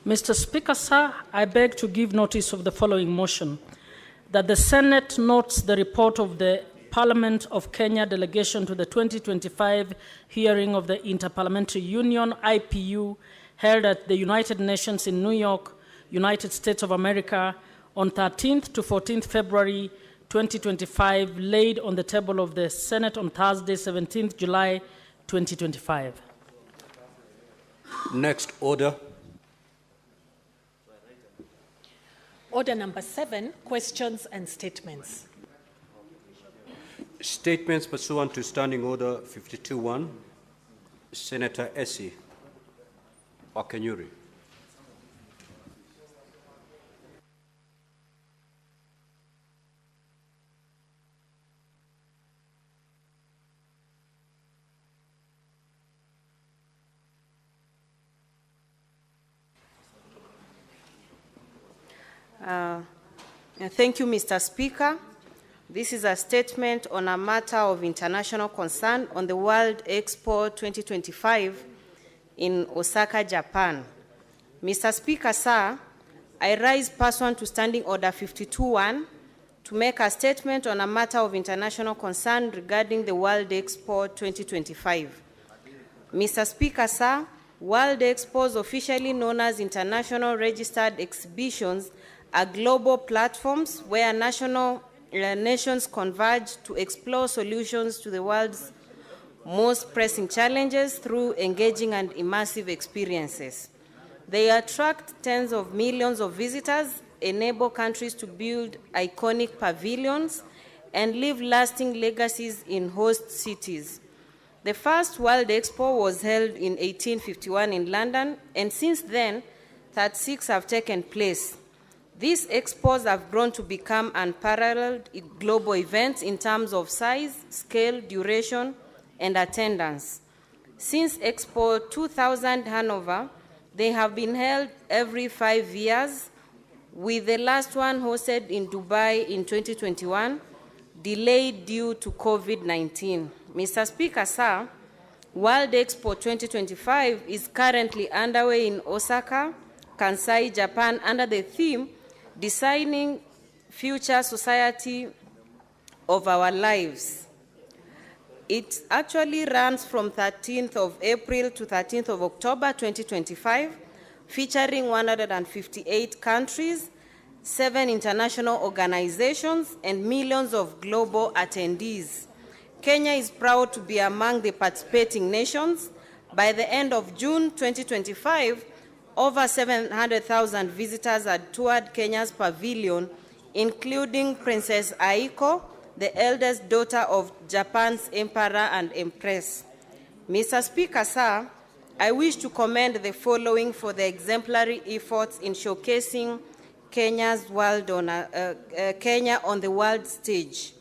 Mr. Speaker, sir, I beg to give notice of the following motion, that the Senate notes the report of the Parliament of Kenya delegation to the 2025 hearing of the Interparliamentary Union, IPU, held at the United Nations in New York, United States of America, on 13th to 14th February 2025, laid on the table of the Senate on Thursday, 17th July 2025. Next order. Order number 7, questions and statements. Statements pursuant to Standing Order 52-1. Senator Essie Wakenyuri. Thank you, Mr. Speaker. This is a statement on a matter of international concern on the World Expo 2025 in Osaka, Japan. Mr. Speaker, sir, I rise pursuant to Standing Order 52-1 to make a statement on a matter of international concern regarding the World Expo 2025. Mr. Speaker, sir, World Expos, officially known as International Registered Exhibitions, are global platforms where nations converge to explore solutions to the world's most pressing challenges through engaging and immersive experiences. They attract tens of millions of visitors, enable countries to build iconic pavilions, and leave lasting legacies in host cities. The first World Expo was held in 1851 in London, and since then, 36 have taken place. These expos have grown to become unparalleled global events in terms of size, scale, duration, and attendance. Since Expo 2000 Hanover, they have been held every 5 years, with the last one hosted in Dubai in 2021, delayed due to COVID-19. Mr. Speaker, sir, World Expo 2025 is currently underway in Osaka, Kansai, Japan, under the theme Designing Future Society of Our Lives. It actually runs from 13th of April to 13th of October 2025, featuring 158 countries, 7 international organizations, and millions of global attendees. Kenya is proud to be among the participating nations. By the end of June 2025, over 700,000 visitors had toured Kenya's pavilion, including Princess Aiko, the eldest daughter of Japan's Emperor and Empress. Mr. Speaker, sir, I wish to commend the following for the exemplary efforts in showcasing Kenya on the world stage.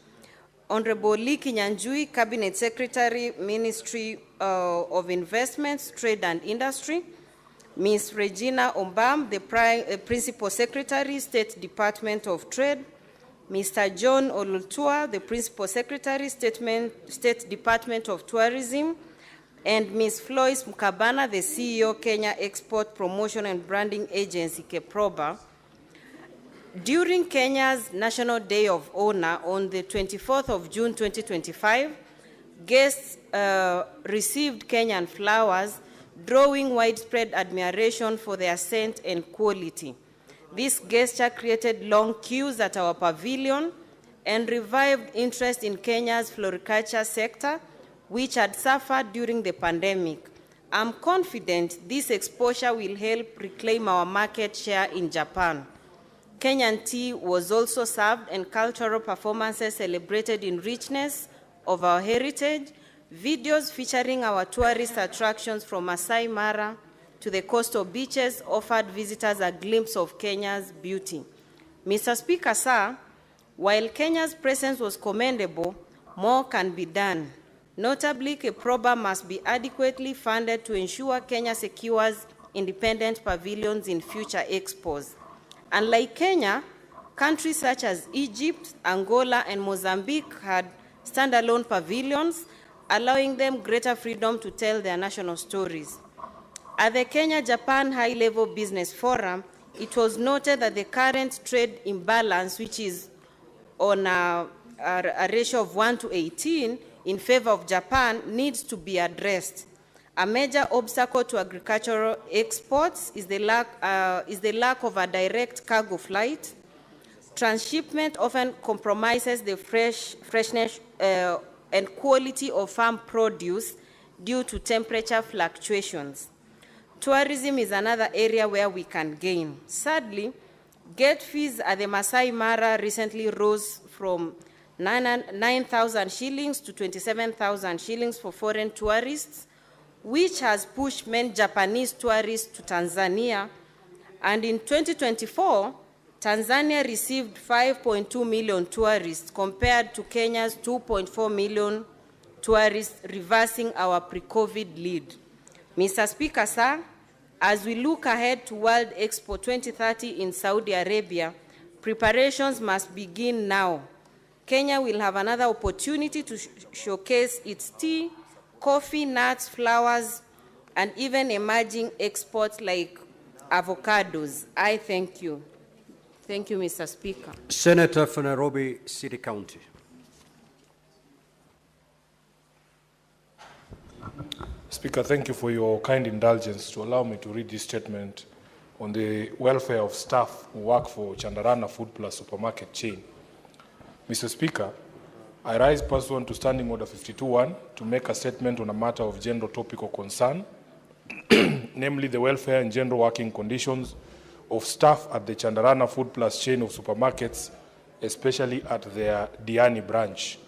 Honorable Lee Kinyanjui, Cabinet Secretary, Ministry of Investments, Trade and Industry. Ms. Regina Ombam, the Principal Secretary, State Department of Trade. Mr. John Olultua, the Principal Secretary, State Department of Tourism. And Ms. Floyce Mukabana, the CEO, Kenya Export Promotion and Branding Agency, KEPROBA. During Kenya's National Day of Honor on the 24th of June 2025, guests received Kenyan flowers, drawing widespread admiration for their scent and quality. This gesture created long queues at our pavilion and revived interest in Kenya's floriculture sector, which had suffered during the pandemic. I'm confident this exposure will help reclaim our market share in Japan. Kenyan tea was also served, and cultural performances celebrated in richness of our heritage. Videos featuring our tourist attractions from Masai Mara to the coastal beaches offered visitors a glimpse of Kenya's beauty. Mr. Speaker, sir, while Kenya's presence was commendable, more can be done. Notably, KEPROBA must be adequately funded to ensure Kenya secures independent pavilions in future expos. Unlike Kenya, countries such as Egypt, Angola, and Mozambique had standalone pavilions, allowing them greater freedom to tell their national stories. At the Kenya-Japan High-Level Business Forum, it was noted that the current trade imbalance, which is on a ratio of 1:18 in favor of Japan, needs to be addressed. A major obstacle to agricultural exports is the lack of a direct cargo flight. Transshipment often compromises the freshness and quality of farm produce due to temperature fluctuations. Tourism is another area where we can gain. Sadly, gate fees at the Masai Mara recently rose from 9,000 shillings to 27,000 shillings for foreign tourists, which has pushed many Japanese tourists to Tanzania. And in 2024, Tanzania received 5.2 million tourists compared to Kenya's 2.4 million tourists, reversing our pre-COVID lead. Mr. Speaker, sir, as we look ahead to World Expo 2030 in Saudi Arabia, preparations must begin now. Kenya will have another opportunity to showcase its tea, coffee, nuts, flowers, and even emerging exports like avocados. I thank you. Thank you, Mr. Speaker. Senator for Nairobi City County. Speaker, thank you for your kind indulgence to allow me to read this statement on the welfare of staff who work for Chandarana Food Plus supermarket chain. Mr. Speaker, I rise pursuant to Standing Order 52.1 to make a statement on a matter of general topical concern, namely the welfare and general working conditions of staff at the Chandarana Food Plus chain of supermarkets, especially at their Diani branch.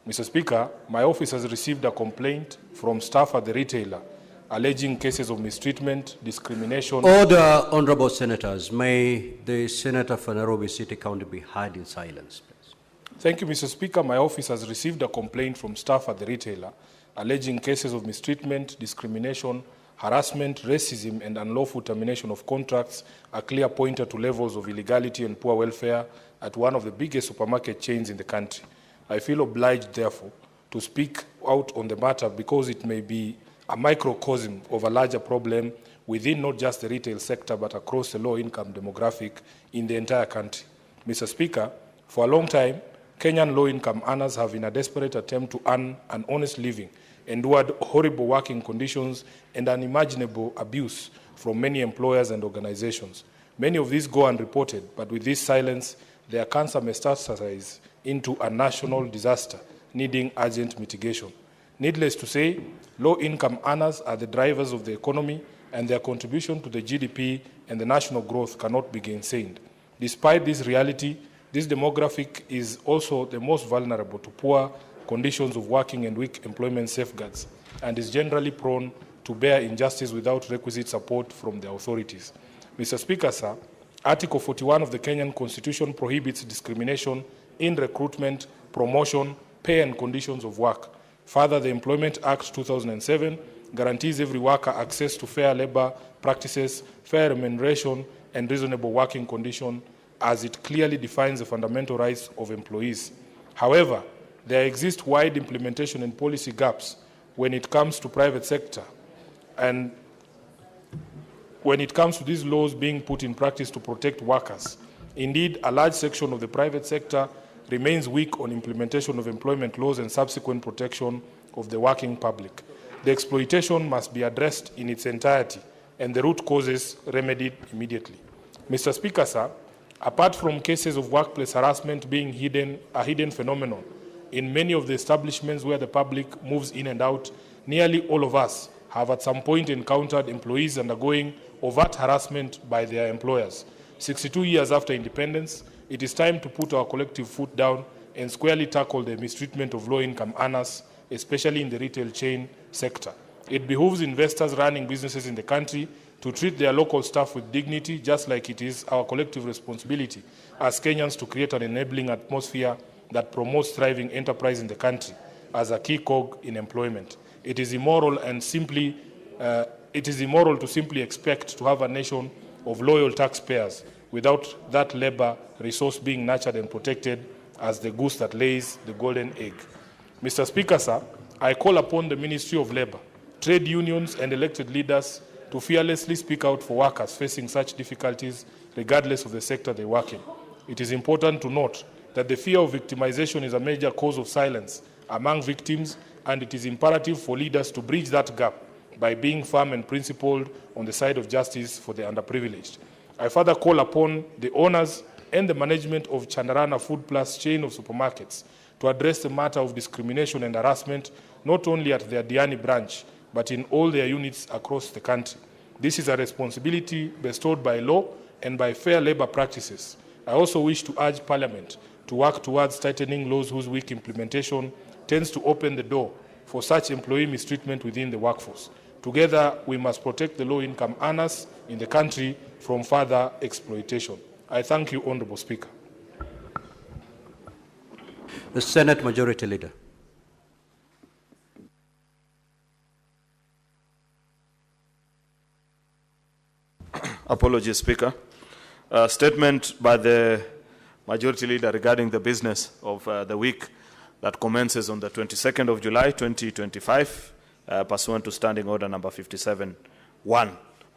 Mr. Speaker, my office has received a complaint from staff at the retailer alleging cases of mistreatment, discrimination. Order, honorable senators. May the Senator for Nairobi City County be heard in silence, please. Thank you, Mr. Speaker. My office has received a complaint from staff at the retailer alleging cases of mistreatment, discrimination, harassment, racism, and unlawful termination of contracts, a clear pointer to levels of illegality and poor welfare at one of the biggest supermarket chains in the country. I feel obliged, therefore, to speak out on the matter because it may be a microcosm of a larger problem within not just the retail sector but across the low-income demographic in the entire country. Mr. Speaker, for a long time, Kenyan low-income earners have, in a desperate attempt to earn an honest living, endured horrible working conditions and unimaginable abuse from many employers and organizations. Many of these go unreported, but with this silence, their cancer metastasize into a national disaster needing urgent mitigation. Needless to say, low-income earners are the drivers of the economy, and their contribution to the GDP and the national growth cannot be gainsaid. Despite this reality, this demographic is also the most vulnerable to poor conditions of working and weak employment safeguards, and is generally prone to bear injustice without requisite support from the authorities. Mr. Speaker, sir, Article 41 of the Kenyan Constitution prohibits discrimination in recruitment, promotion, pay and conditions of work. Further, the Employment Act 2007 guarantees every worker access to fair labor practices, fair remuneration, and reasonable working conditions, as it clearly defines the fundamental rights of employees. However, there exist wide implementation and policy gaps when it comes to private sector, and when it comes to these laws being put in practice to protect workers. Indeed, a large section of the private sector remains weak on implementation of employment laws and subsequent protection of the working public. The exploitation must be addressed in its entirety and the root causes remedied immediately. Mr. Speaker, sir, apart from cases of workplace harassment being a hidden phenomenon in many of the establishments where the public moves in and out, nearly all of us have at some point encountered employees undergoing overt harassment by their employers. 62 years after independence, it is time to put our collective foot down and squarely tackle the mistreatment of low-income earners, especially in the retail chain sector. It behooves investors running businesses in the country to treat their local staff with dignity, just like it is our collective responsibility as Kenyans to create an enabling atmosphere that promotes thriving enterprise in the country as a key cog in employment. It is immoral to simply expect to have a nation of loyal taxpayers without that labor resource being nurtured and protected as the goose that lays the golden egg. Mr. Speaker, sir, I call upon the Ministry of Labor, trade unions and elected leaders to fearlessly speak out for workers facing such difficulties, regardless of the sector they work in. It is important to note that the fear of victimization is a major cause of silence among victims, and it is imperative for leaders to bridge that gap by being firm and principled on the side of justice for the underprivileged. I further call upon the owners and the management of Chandarana Food Plus chain of supermarkets to address the matter of discrimination and harassment not only at their Diani branch, but in all their units across the country. This is a responsibility bestowed by law and by fair labor practices. I also wish to urge Parliament to work towards tightening laws whose weak implementation tends to open the door for such employee mistreatment within the workforce. Together, we must protect the low-income earners in the country from further exploitation. I thank you, Honourable Speaker. The Senate Majority Leader. Apologies, Speaker. Statement by the Majority Leader regarding the business of the week that commences on the 22nd of July, 2025, pursuant to Standing Order number 57-1.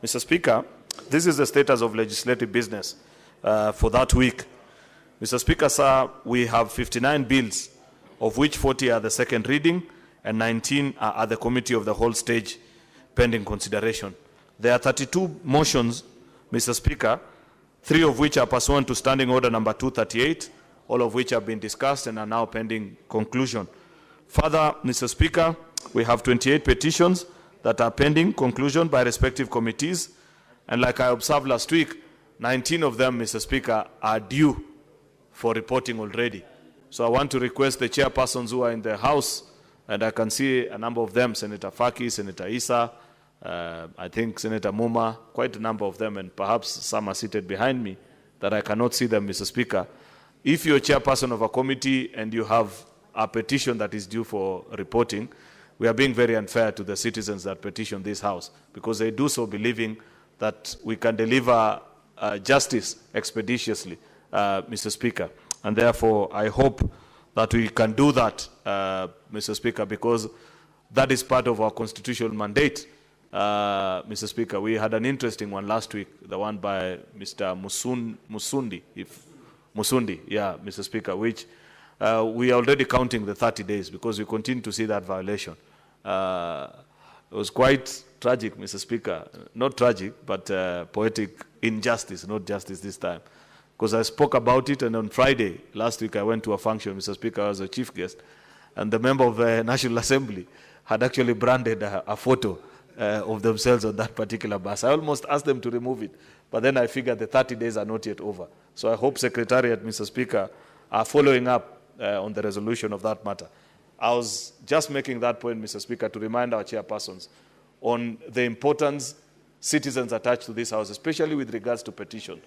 Mr. Speaker, this is the status of legislative business for that week. Mr. Speaker, sir, we have 59 bills, of which 40 are the second reading and 19 are at the Committee of the Whole stage pending consideration. There are 32 motions, Mr. Speaker, 3 of which are pursuant to Standing Order number 238, all of which have been discussed and are now pending conclusion. Further, Mr. Speaker, we have 28 petitions that are pending conclusion by respective committees, and like I observed last week, 19 of them, Mr. Speaker, are due for reporting already. So I want to request the chairpersons who are in the House, and I can see a number of them, Senator Faki, Senator Issa, I think Senator Muma, quite a number of them, and perhaps some are seated behind me, that I cannot see them, Mr. Speaker. If you're chairperson of a committee and you have a petition that is due for reporting, we are being very unfair to the citizens that petition this House, because they do so believing that we can deliver justice expeditiously, Mr. Speaker. And therefore, I hope that we can do that, Mr. Speaker, because that is part of our constitutional mandate. Mr. Speaker, we had an interesting one last week, the one by Mr. Musundi, Mr. Speaker, which we are already counting the 30 days because we continue to see that violation. It was quite tragic, Mr. Speaker. Not tragic, but poetic injustice, not justice this time. Because I spoke about it, and on Friday, last week, I went to a function, Mr. Speaker, I was a chief guest, and the member of the National Assembly had actually branded a photo of themselves on that particular bus. I almost asked them to remove it, but then I figured the 30 days are not yet over. So I hope Secretariat, Mr. Speaker, are following up on the resolution of that matter. I was just making that point, Mr. Speaker, to remind our chairpersons on the importance citizens attach to this House, especially with regards to petition.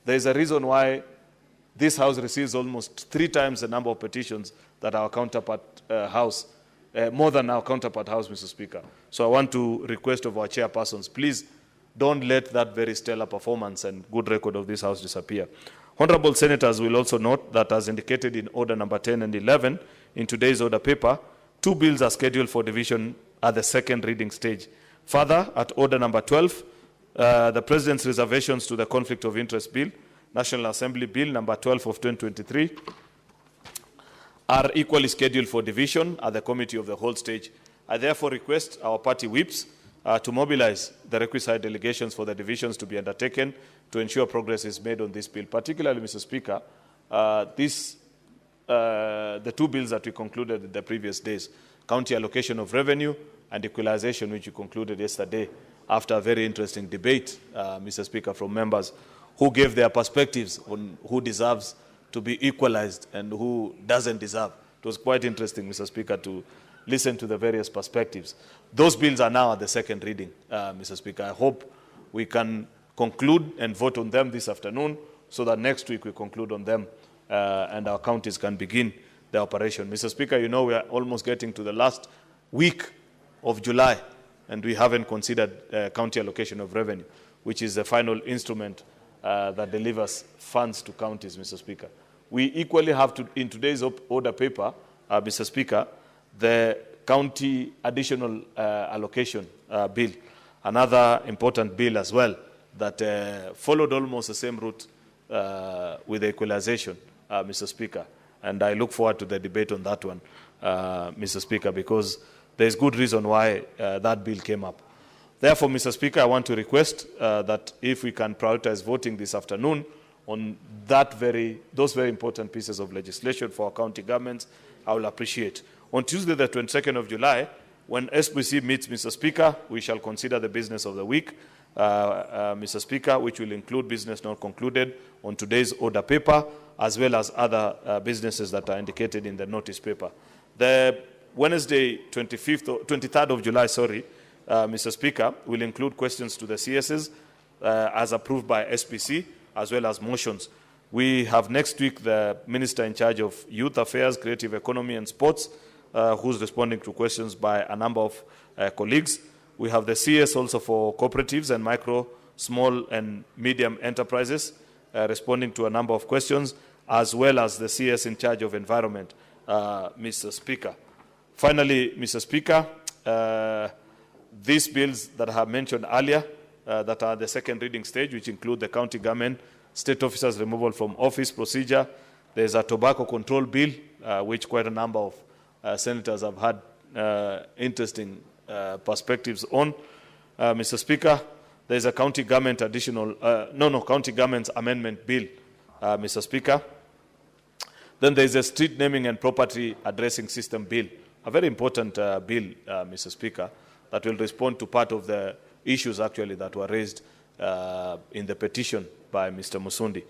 There is a reason why this House receives almost 3 times the number of petitions that our counterpart House, more than our counterpart House, Mr. Speaker. So I want to request of our chairpersons, please don't let that very stellar performance and good record of this House disappear. Honorable Senators will also note that as indicated in Order number 10 and 11 in today's order paper, 2 bills are scheduled for division at the second reading stage. Further, at Order number 12, the President's reservations to the Conflict of Interest Bill, National Assembly Bill number 12 of 2023, are equally scheduled for division at the Committee of the Whole stage. I therefore request our party whips to mobilize the requisite delegations for the divisions to be undertaken to ensure progress is made on this bill. Particularly, Mr. Speaker, the 2 bills that we concluded in the previous days, county allocation of revenue and equalization, which we concluded yesterday after a very interesting debate, Mr. Speaker, from members who gave their perspectives on who deserves to be equalized and who doesn't deserve. It was quite interesting, Mr. Speaker, to listen to the various perspectives. Those bills are now at the second reading, Mr. Speaker. I hope we can conclude and vote on them this afternoon so that next week we conclude on them and our counties can begin their operation. Mr. Speaker, you know we are almost getting to the last week of July and we haven't considered county allocation of revenue, which is the final instrument that delivers funds to counties, Mr. Speaker. We equally have to, in today's order paper, Mr. Speaker, the county additional allocation bill. another important bill as well that followed almost the same route with the equalization, Mr. Speaker. And I look forward to the debate on that one, Mr. Speaker, because there's good reason why that bill came up. Therefore, Mr. Speaker, I want to request that if we can prioritize voting this afternoon on those very important pieces of legislation for our county governments, I will appreciate. On Tuesday, the 22nd of July, when SBC meets, Mr. Speaker, we shall consider the business of the week, Mr. Speaker, which will include business not concluded on today's order paper, as well as other businesses that are indicated in the notice paper. The Wednesday, 23rd of July, Mr. Speaker, will include questions to the CSs as approved by SPC, as well as motions. We have next week the Minister in charge of Youth Affairs, Creative Economy and Sports, who's responding to questions by a number of colleagues. We have the CS also for cooperatives and micro, small and medium enterprises, responding to a number of questions, as well as the CS in charge of environment, Mr. Speaker. Finally, Mr. Speaker, these bills that I have mentioned earlier, that are the second reading stage, which include the county government, state officers removal from office procedure. There's a tobacco control bill, which quite a number of senators have had interesting perspectives on. Mr. Speaker, there's a county government county government's amendment bill, Mr. Speaker. Then there's a street naming and property addressing system bill, a very important bill, Mr. Speaker, that will respond to part of the issues actually that were raised in the petition by Mr. Musundi.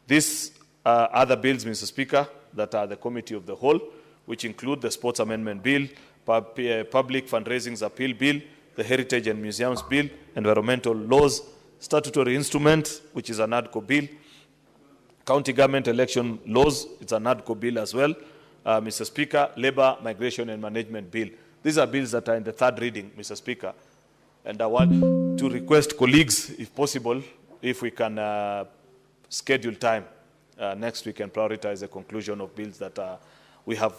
These other bills, Mr. Speaker, that are the committee of the whole, which include the sports amendment bill, public fundraisings appeal bill, the heritage and museums bill, environmental laws, statutory instrument, which is an ADCO bill, county government election laws, it's an ADCO bill as well, Mr. Speaker, labor, migration and management bill. These are bills that are in the third reading, Mr. Speaker. And I want to request colleagues, if possible, if we can schedule time next week and prioritize the conclusion of bills that we have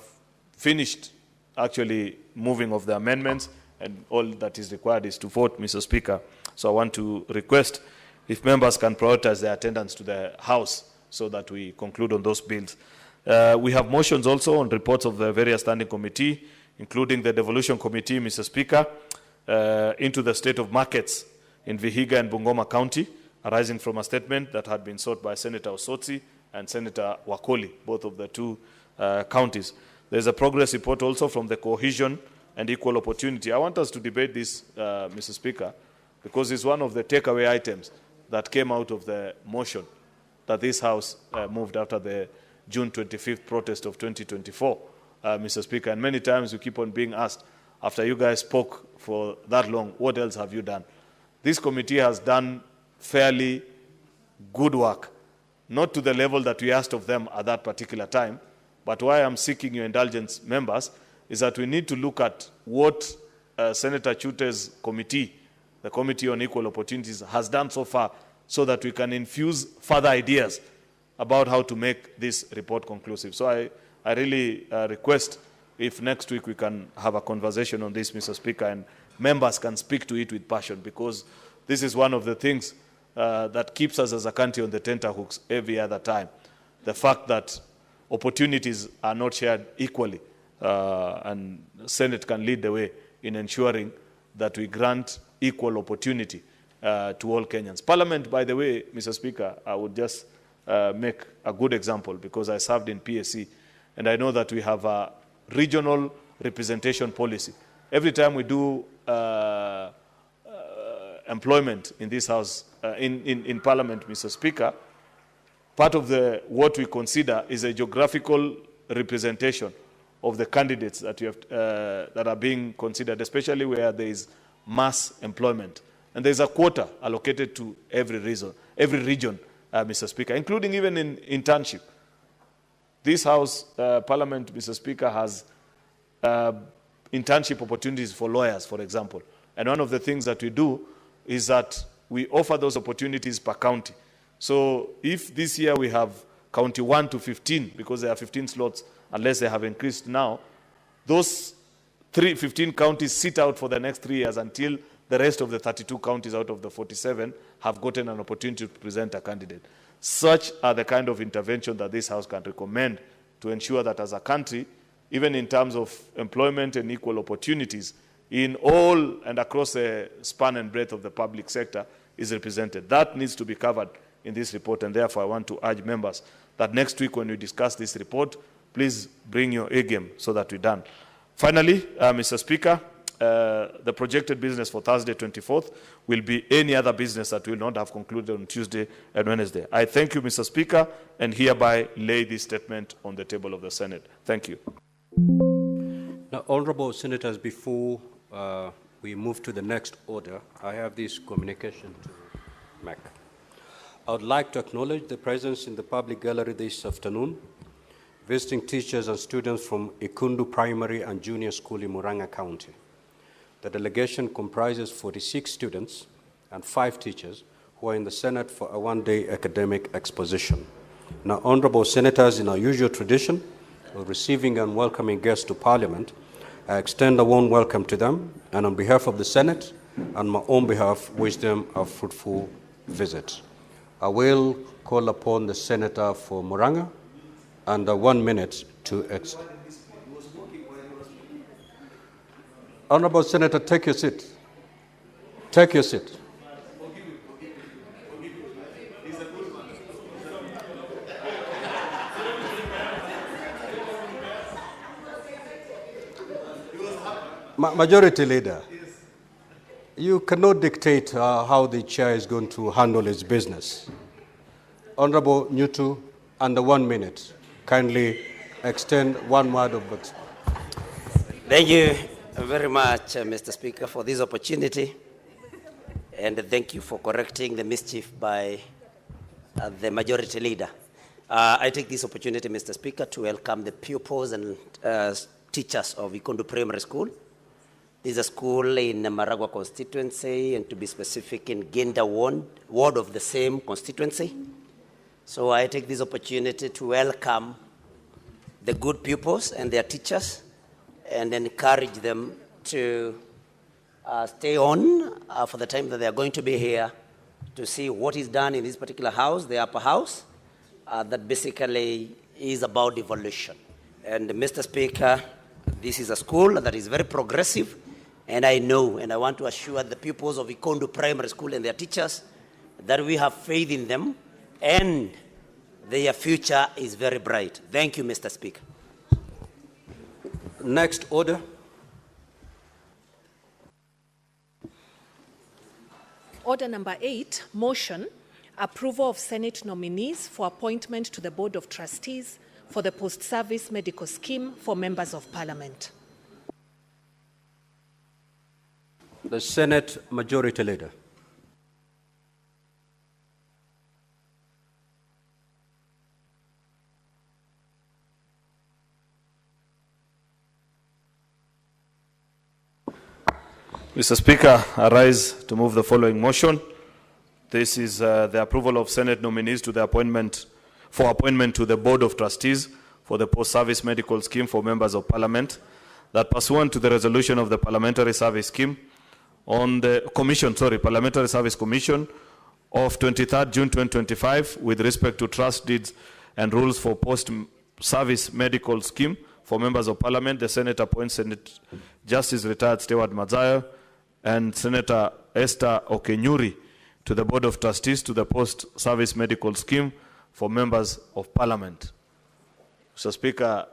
finished actually moving of the amendments, and all that is required is to vote, Mr. Speaker. So I want to request if members can prioritize their attendance to the House so that we conclude on those bills. We have motions also on reports of the various standing committee, including the devolution committee, Mr. Speaker, into the state of markets in Vihiga and Bungoma County, arising from a statement that had been sought by Senator Osotsi and Senator Wakoli, both of the two counties. There's a progress report also from the cohesion and equal opportunity. I want us to debate this, Mr. Speaker, because it's one of the takeaway items that came out of the motion that this House moved after the June 25th protest of 2024, Mr. Speaker. And many times we keep on being asked, after you guys spoke for that long, what else have you done? This committee has done fairly good work, not to the level that we asked of them at that particular time, but why I'm seeking your indulgence, members, is that we need to look at what Senator Chute's committee, the Committee on Equal Opportunities, has done so far, so that we can infuse further ideas about how to make this report conclusive. So I really request if next week we can have a conversation on this, Mr. Speaker, and members can speak to it with passion, because this is one of the things that keeps us as a country on the tenterhooks every other time. The fact that opportunities are not shared equally, and the Senate can lead the way in ensuring that we grant equal opportunity to all Kenyans. Parliament, by the way, Mr. Speaker, I would just make a good example, because I served in PSC, and I know that we have a regional representation policy. Every time we do employment in this House, in Parliament, Mr. Speaker, part of what we consider is a geographical representation of the candidates that, that are being considered, especially where there is mass employment. And there's a quota allocated to every region, Mr. Speaker, including even in internship. This House, Parliament, Mr. Speaker, has internship opportunities for lawyers, for example. And one of the things that we do is that we offer those opportunities per county. So if this year we have county 1 to 15, because there are 15 slots, unless they have increased now, those 15 counties sit out for the next 3 years until the rest of the 32 counties out of the 47 have gotten an opportunity to present a candidate. Such are the kind of intervention that this House can recommend to ensure that as a country, even in terms of employment and equal opportunities, in all and across the span and breadth of the public sector is represented. That needs to be covered in this report, and therefore I want to urge members that next week when we discuss this report, please bring your A game so that we're done. Finally, Mr. Speaker, the projected business for Thursday, 24th, will be any other business that will not have concluded on Tuesday and Wednesday. I thank you, Mr. Speaker, and hereby lay this statement on the table of the Senate. Thank you. Now, honorable senators, before we move to the next order, I have this communication to make. I would like to acknowledge the presence in the public gallery this afternoon, visiting teachers and students from Ikundu Primary and Junior School in Murang'a County. The delegation comprises 46 students and 5 teachers who are in the Senate for a one-day academic exposition. Now, honorable senators, in our usual tradition of receiving and welcoming guests to Parliament, I extend a warm welcome to them, and on behalf of the Senate and my own behalf, wish them a fruitful visit. I will call upon the Senator for Murang'a under 1 minute to exit. Honorable Senator, take your seat. Take your seat. Majority Leader, you cannot dictate how the chair is going to handle its business. Honorable Nyutu, under 1 minute, kindly extend one word of it. Thank you very much, Mr. Speaker, for this opportunity, and thank you for correcting the mischief by the Majority Leader. I take this opportunity, Mr. Speaker, to welcome the pupils and teachers of Ikundu Primary School. This is a school in Maragua constituency, and to be specific, in Ginda ward of the same constituency. So I take this opportunity to welcome the good pupils and their teachers and encourage them to stay on for the time that they are going to be here to see what is done in this particular house, the upper house, that basically is about devolution. And Mr. Speaker, this is a school that is very progressive, and I know and I want to assure the pupils of Ikundu Primary School and their teachers that we have faith in them and their future is very bright. Thank you, Mr. Speaker. Next order. Order number 8, motion, approval of Senate nominees for appointment to the Board of Trustees for the post-service medical scheme for members of Parliament. The Senate Majority Leader. Mr. Speaker, I rise to move the following motion. This is the approval of Senate nominees to the appointment to the Board of Trustees for the post-service medical scheme for members of Parliament, that pursuant to the resolution of the Parliamentary Service Scheme on the Parliamentary Service Commission of 23rd June 2025 with respect to trust deeds and rules for post-service medical scheme for members of Parliament, the Senate appoints Senate Justice Retired Stewart Mazayo and Senator Esther Okenyuri to the Board of Trustees to the post-service medical scheme for members of Parliament. Mr. Speaker,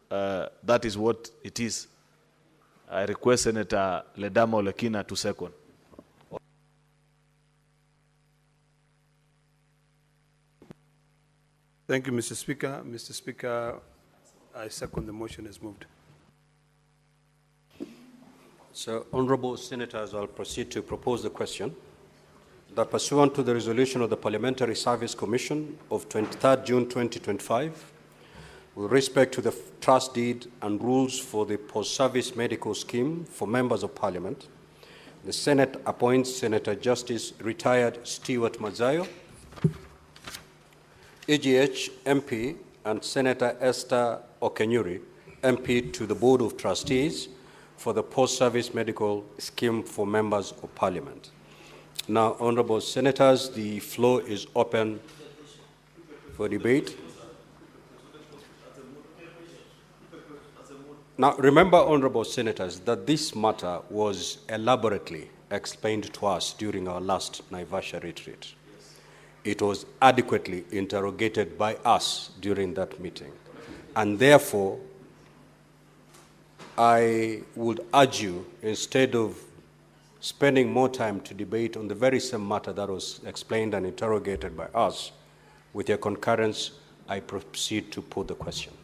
that is what it is. I request Senator Ledama Olekina to second. Thank you, Mr. Speaker. Mr. Speaker, I second the motion as moved. So, honorable senators, I'll proceed to propose the question that pursuant to the resolution of the Parliamentary Service Commission of 23rd June 2025, with respect to the trust deed and rules for the post-service medical scheme for members of Parliament, the Senate appoints Senator Justice Retired Stewart Mazayo, EGH MP, and Senator Esther Okenyuri, MP, to the Board of Trustees for the post-service medical scheme for members of parliament. Now, honorable senators, the floor is open for debate. Now, remember, honorable senators, that this matter was elaborately explained to us during our last Naivasha retreat. It was adequately interrogated by us during that meeting. And therefore, I would urge you, instead of spending more time to debate on the very same matter that was explained and interrogated by us, with your concurrence, I proceed to put the question.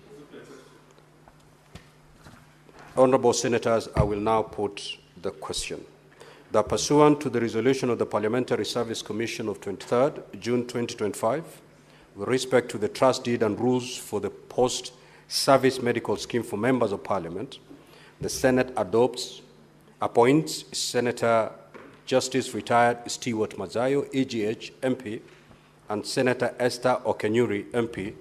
Honorable senators, I will now put the question. That pursuant to the resolution of the Parliamentary Service Commission of 23rd June 2025, with respect to the trust deed and rules for the post-service medical scheme for members of Parliament, the Senate appoints Senator Justice Retired Stewart Mazayo, EGH MP, and Senator Esther Okenyuri, MP,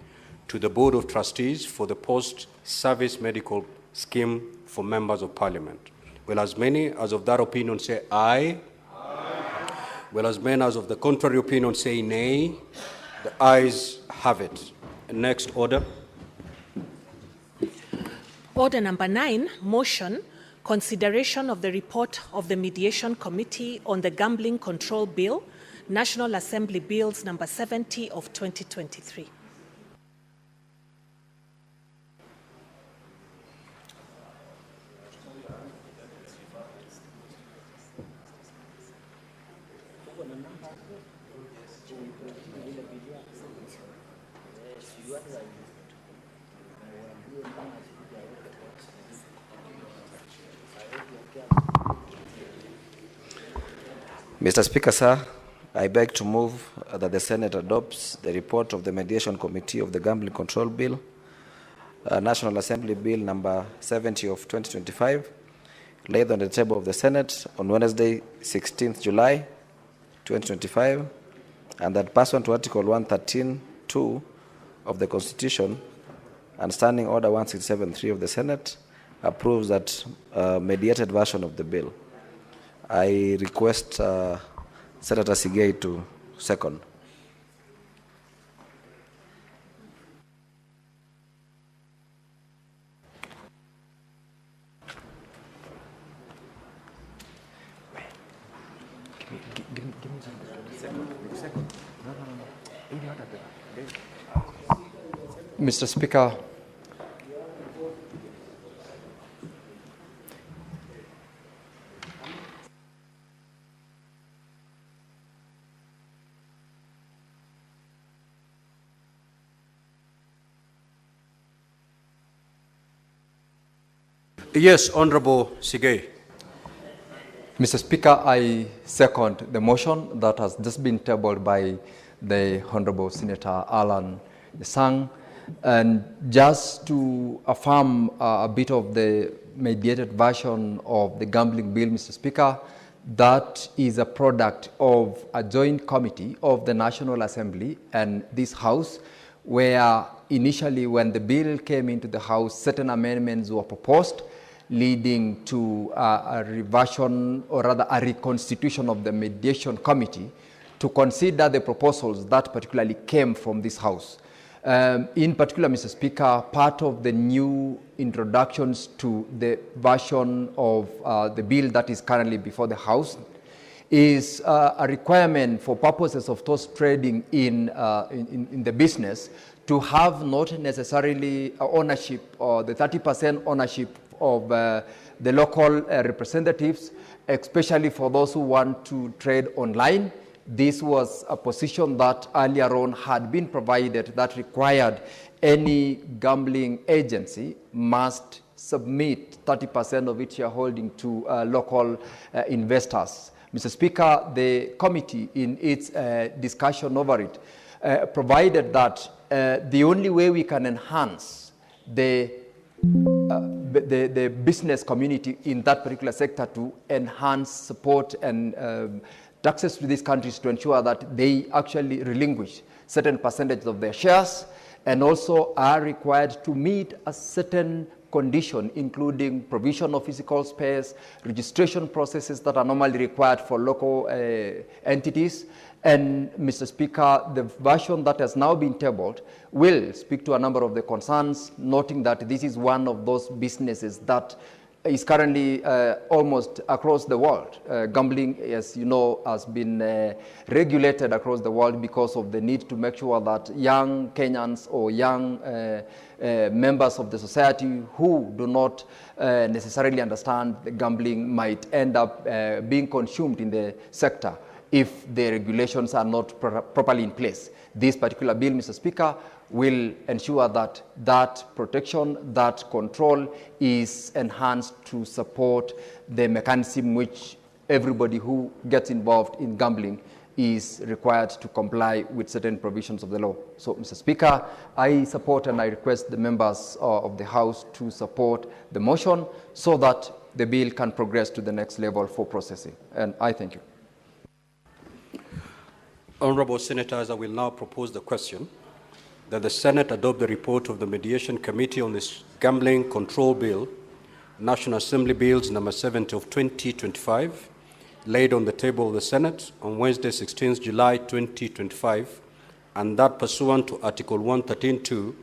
to the Board of Trustees for the post-service medical scheme for members of Parliament. Will as many as of that opinion say aye? Aye. Will as many as of the contrary opinion say nay? The ayes have it. Next order. Order number 9, motion, consideration of the report of the Mediation Committee on the Gambling Control Bill, National Assembly Bills number 70 of 2023. Mr. Speaker, sir, I beg to move that the Senate adopts the report of the Mediation Committee of the Gambling Control Bill, National Assembly Bill number 70 of 2025, laid on the table of the Senate on Wednesday, 16th July 2025, and that pursuant to Article 113(2) of the Constitution and Standing Order 167(3) of the Senate, approves that mediated version of the bill. I request Senator Sigei to second. Mr. Speaker, yes, Honorable Sigei. Mr. Speaker, I second the motion that has just been tabled by the Honorable Senator Alan Sang. And just to affirm a bit of the mediated version of the gambling bill, Mr. Speaker, that is a product of a joint committee of the National Assembly and this House, where initially when the bill came into the House, certain amendments were proposed, leading to a reversion, or rather a reconstitution of the mediation committee to consider the proposals that particularly came from this House. In particular, Mr. Speaker, part of the new introductions to the version of the bill that is currently before the House is a requirement for purposes of those trading in the business to have not necessarily ownership or the 30% ownership of the local representatives, especially for those who want to trade online. This was a position that earlier on had been provided that required any gambling agency must submit 30% of its shareholding to local investors. Mr. Speaker, the committee in its discussion over it provided that the only way we can enhance the business community in that particular sector to enhance support and access to these countries to ensure that they actually relinquish certain percentage of their shares and also are required to meet a certain condition, including provision of physical space, registration processes that are normally required for local entities. And, Mr. Speaker, the version that has now been tabled will speak to a number of the concerns, noting that this is one of those businesses that is currently almost across the world. Gambling, as you know, has been regulated across the world because of the need to make sure that young Kenyans or young members of the society who do not necessarily understand the gambling might end up being consumed in the sector if the regulations are not properly in place. This particular bill, Mr. Speaker, will ensure that that protection, that control is enhanced to support the mechanism which everybody who gets involved in gambling is required to comply with certain provisions of the law. So, Mr. Speaker, I support and I request the members of the House to support the motion so that the bill can progress to the next level for processing. And I thank you. Honorable Senators, I will now propose the question that the Senate adopt the report of the Mediation Committee on this Gambling Control Bill, National Assembly Bills number 70 of 2025, laid on the table of the Senate on Wednesday, 16th July 2025, and that pursuant to Article 113(2)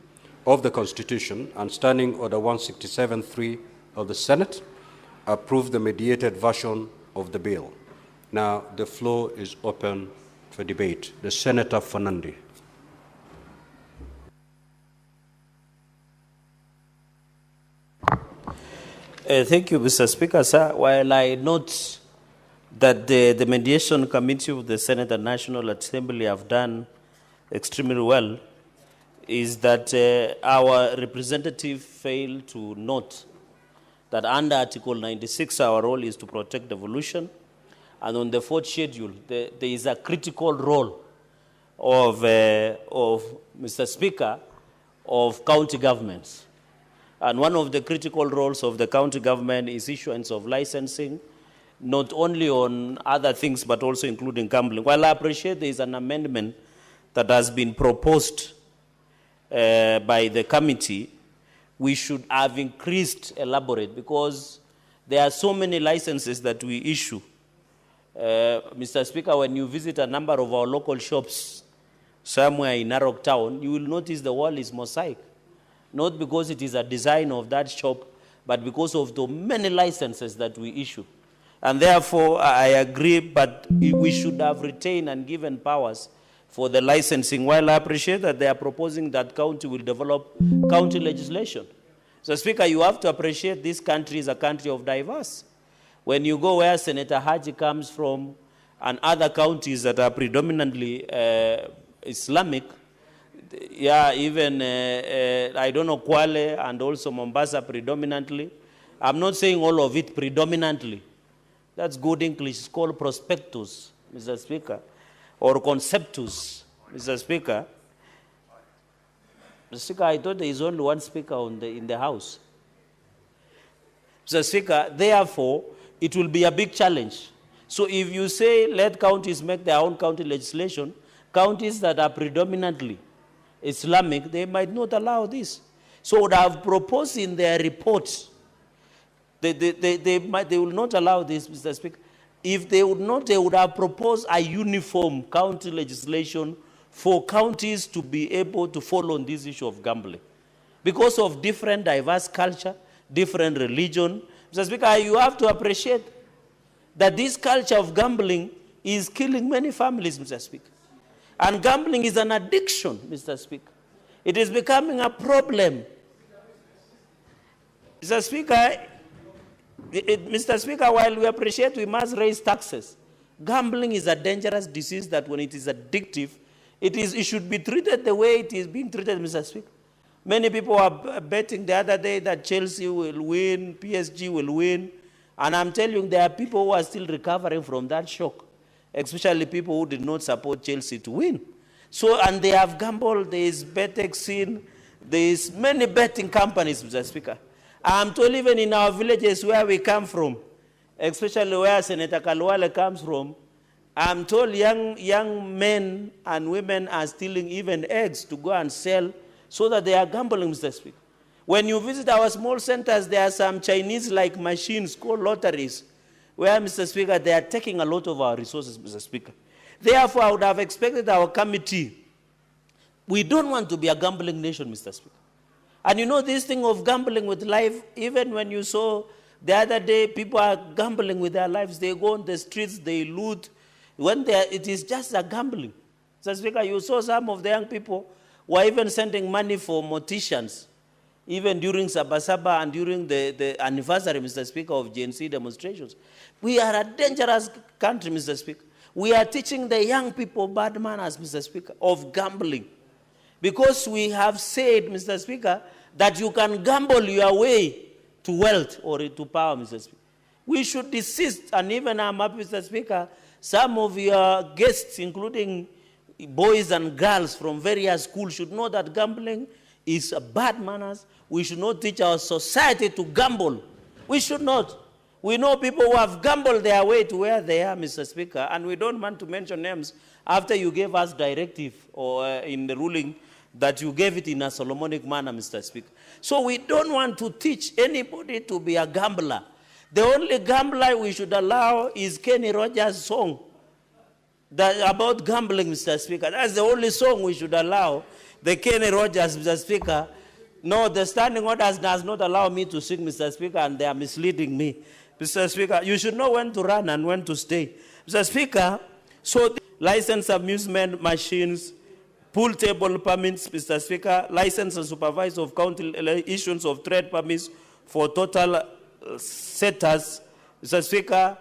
of the Constitution and Standing Order 167(3) of the Senate, approve the mediated version of the bill. Now, the floor is open for debate. The Senator Fernandi. Thank you, Mr. Speaker, sir. While I note that the Mediation Committee of the Senate and National Assembly have done extremely well, is that our representative failed to note that under Article 96, our role is to protect devolution. And on the fourth schedule, there is a critical role of Mr. Speaker, of county governments. And one of the critical roles of the county government is issuance of licensing, not only on other things, but also including gambling. While I appreciate there is an amendment that has been proposed by the committee, we should have elaborate, because there are so many licenses that we issue. Mr. Speaker, when you visit a number of our local shops somewhere in Narok Town, you will notice the wall is mosaic. Not because it is a design of that shop, but because of the many licenses that we issue. And therefore, I agree, but we should have retained and given powers for the licensing, while I appreciate that they are proposing that county will develop county legislation. So, Speaker, you have to appreciate this country is a country of diverse. When you go where Senator Haji comes from and other counties that are predominantly Islamic, yeah, even, I don't know, Kwale and also Mombasa predominantly. I'm not saying all of it predominantly. That's good English. It's called prospectus, Mr. Speaker, or conceptus, Mr. Speaker. Mr. Speaker, I thought there is only one speaker in the House. Mr. Speaker, therefore, it will be a big challenge. So if you say let counties make their own county legislation, counties that are predominantly Islamic, they might not allow this. So what I have proposed in their report, they will not allow this, Mr. Speaker. If they would not, they would have proposed a uniform county legislation for counties to be able to follow on this issue of gambling. Because of different diverse culture, different religion, Mr. Speaker, you have to appreciate that this culture of gambling is killing many families, Mr. Speaker. And gambling is an addiction, Mr. Speaker. It is becoming a problem. Mr. Speaker, Mr. Speaker, while we appreciate we must raise taxes, gambling is a dangerous disease that when it is addictive, it should be treated the way it is being treated, Mr. Speaker. Many people are betting the other day that Chelsea will win, PSG will win, and I'm telling you, there are people who are still recovering from that shock, especially people who did not support Chelsea to win. So, and they have gambled, there is Betexin, there is many betting companies, Mr. Speaker. I'm told even in our villages where we come from, especially where Senator Kalwale comes from, I'm told young men and women are stealing even eggs to go and sell so that they are gambling, Mr. Speaker. When you visit our small centers, there are some Chinese-like machines called lotteries, where, Mr. Speaker, they are taking a lot of our resources, Mr. Speaker. Therefore, I would have expected our committee, we don't want to be a gambling nation, Mr. Speaker. And you know this thing of gambling with life, even when you saw the other day, people are gambling with their lives. They go on the streets, they loot. When it is just a gambling. Mr. Speaker, you saw some of the young people were even sending money for morticians, even during Sabasaba and during the anniversary, Mr. Speaker, of GNC demonstrations. We are a dangerous country, Mr. Speaker. We are teaching the young people bad manners, Mr. Speaker, of gambling. Because we have said, Mr. Speaker, that you can gamble your way to wealth or to power, Mr. Speaker. We should desist, and even I'm happy, Mr. Speaker, some of your guests, including boys and girls from various schools, should know that gambling is bad manners. We should not teach our society to gamble. We should not. We know people who have gambled their way to where they are, Mr. Speaker, and we don't want to mention names after you gave us directive or in the ruling that you gave it in a Solomonic manner, Mr. Speaker. So we don't want to teach anybody to be a gambler. The only gambler we should allow is Kenny Rogers' song about gambling, Mr. Speaker. That's the only song we should allow. The Kenny Rogers, Mr. Speaker. No, the standing orders does not allow me to sing, Mr. Speaker, and they are misleading me. Mr. Speaker, you should know when to run and when to stay. Mr. Speaker, so the licensed amusement machines, pool table permits, Mr. Speaker, license and supervise of county issuance of trade permits for total setters. Mr. Speaker,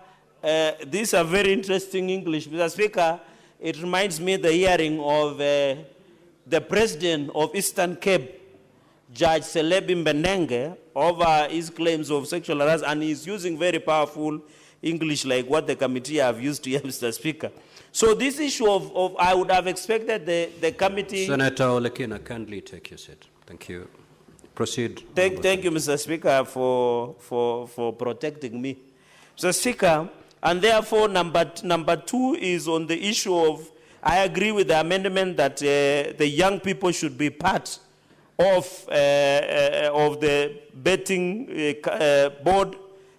these are very interesting English. Mr. Speaker, it reminds me the hearing of the president of Eastern Cape, Judge Celebi Mbenenge, over his claims of sexual harassment, and he's using very powerful English like what the committee have used here, Mr. Speaker. So this issue of I would have expected the committee... Senator Olekina, kindly take your seat. Thank you. Proceed. Thank you, Mr. Speaker, for protecting me. Mr. Speaker, and therefore number two is on the issue of, I agree with the amendment that the young people should be part of the betting board,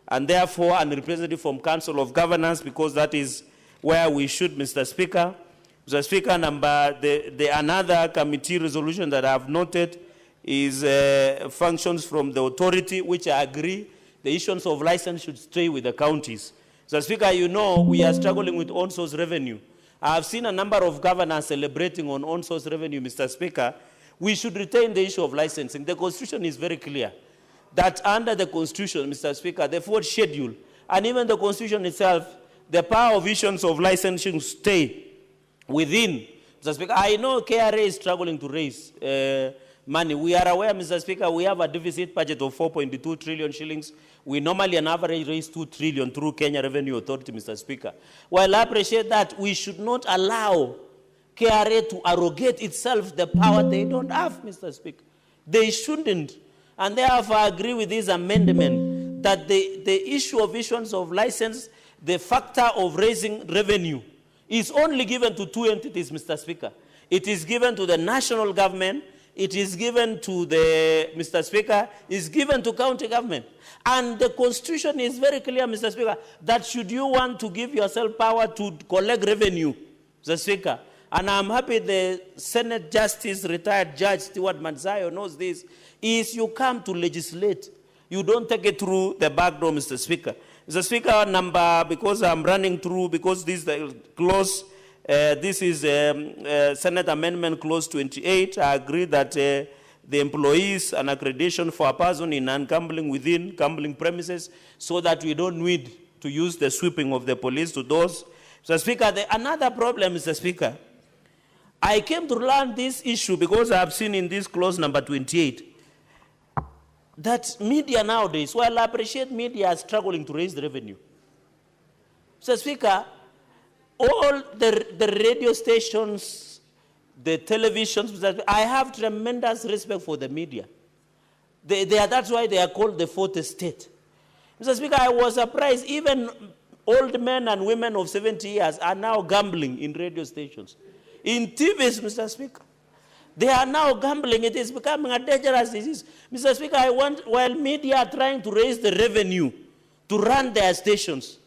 and therefore a representative from Council of Governance, because that is where we should, Mr. Speaker. Mr. Speaker, another committee resolution that I have noted is functions from the authority, which I agree, the issuance of license should stay with the counties. Mr. Speaker, you know we are struggling with on-source revenue. I have seen a number of governors celebrating on on-source revenue, Mr. Speaker. We should retain the issue of licensing. The Constitution is very clear that under the Constitution, Mr. Speaker, the fourth schedule, and even the Constitution itself, the power of issuance of licensing stay within. Mr. Speaker, I know KRA is struggling to raise money. We are aware, Mr. Speaker, we have a deficit budget of 4.2 trillion shillings. We normally on average raise 2 trillion through Kenya Revenue Authority, Mr. Speaker. While I appreciate that, we should not allow KRA to arrogate itself the power they don't have, Mr. Speaker. They shouldn't. And therefore, I agree with this amendment that the issue of issuance of license, the factor of raising revenue, is only given to two entities, Mr. Speaker. It is given to the national government, it is given to the, Mr. Speaker, is given to county government. And the Constitution is very clear, Mr. Speaker, that should you want to give yourself power to collect revenue, Mr. Speaker, and I'm happy the Senate Justice retired Judge Stewart Manzayo knows this, is you come to legislate. You don't take it through the back door, Mr. Speaker. Mr. Speaker, because I'm running through, because this is clause, this is Senate Amendment Clause 28. I agree that the employees an accreditation for a person in non-gambling within gambling premises, so that we don't need to use the sweeping of the police to those. Mr. Speaker, another problem, Mr. Speaker, I came to learn this issue because I have seen in this clause number 28 that media nowadays, while I appreciate media are struggling to raise the revenue. Mr. Speaker, all the radio stations, the televisions, I have tremendous respect for the media. That's why they are called the fourth estate. Mr. Speaker, I was surprised even old men and women of 70 years are now gambling in radio stations. In TVs, Mr. Speaker. They are now gambling. It is becoming a dangerous disease. Mr. Speaker, while media are trying to raise the revenue to run their stations,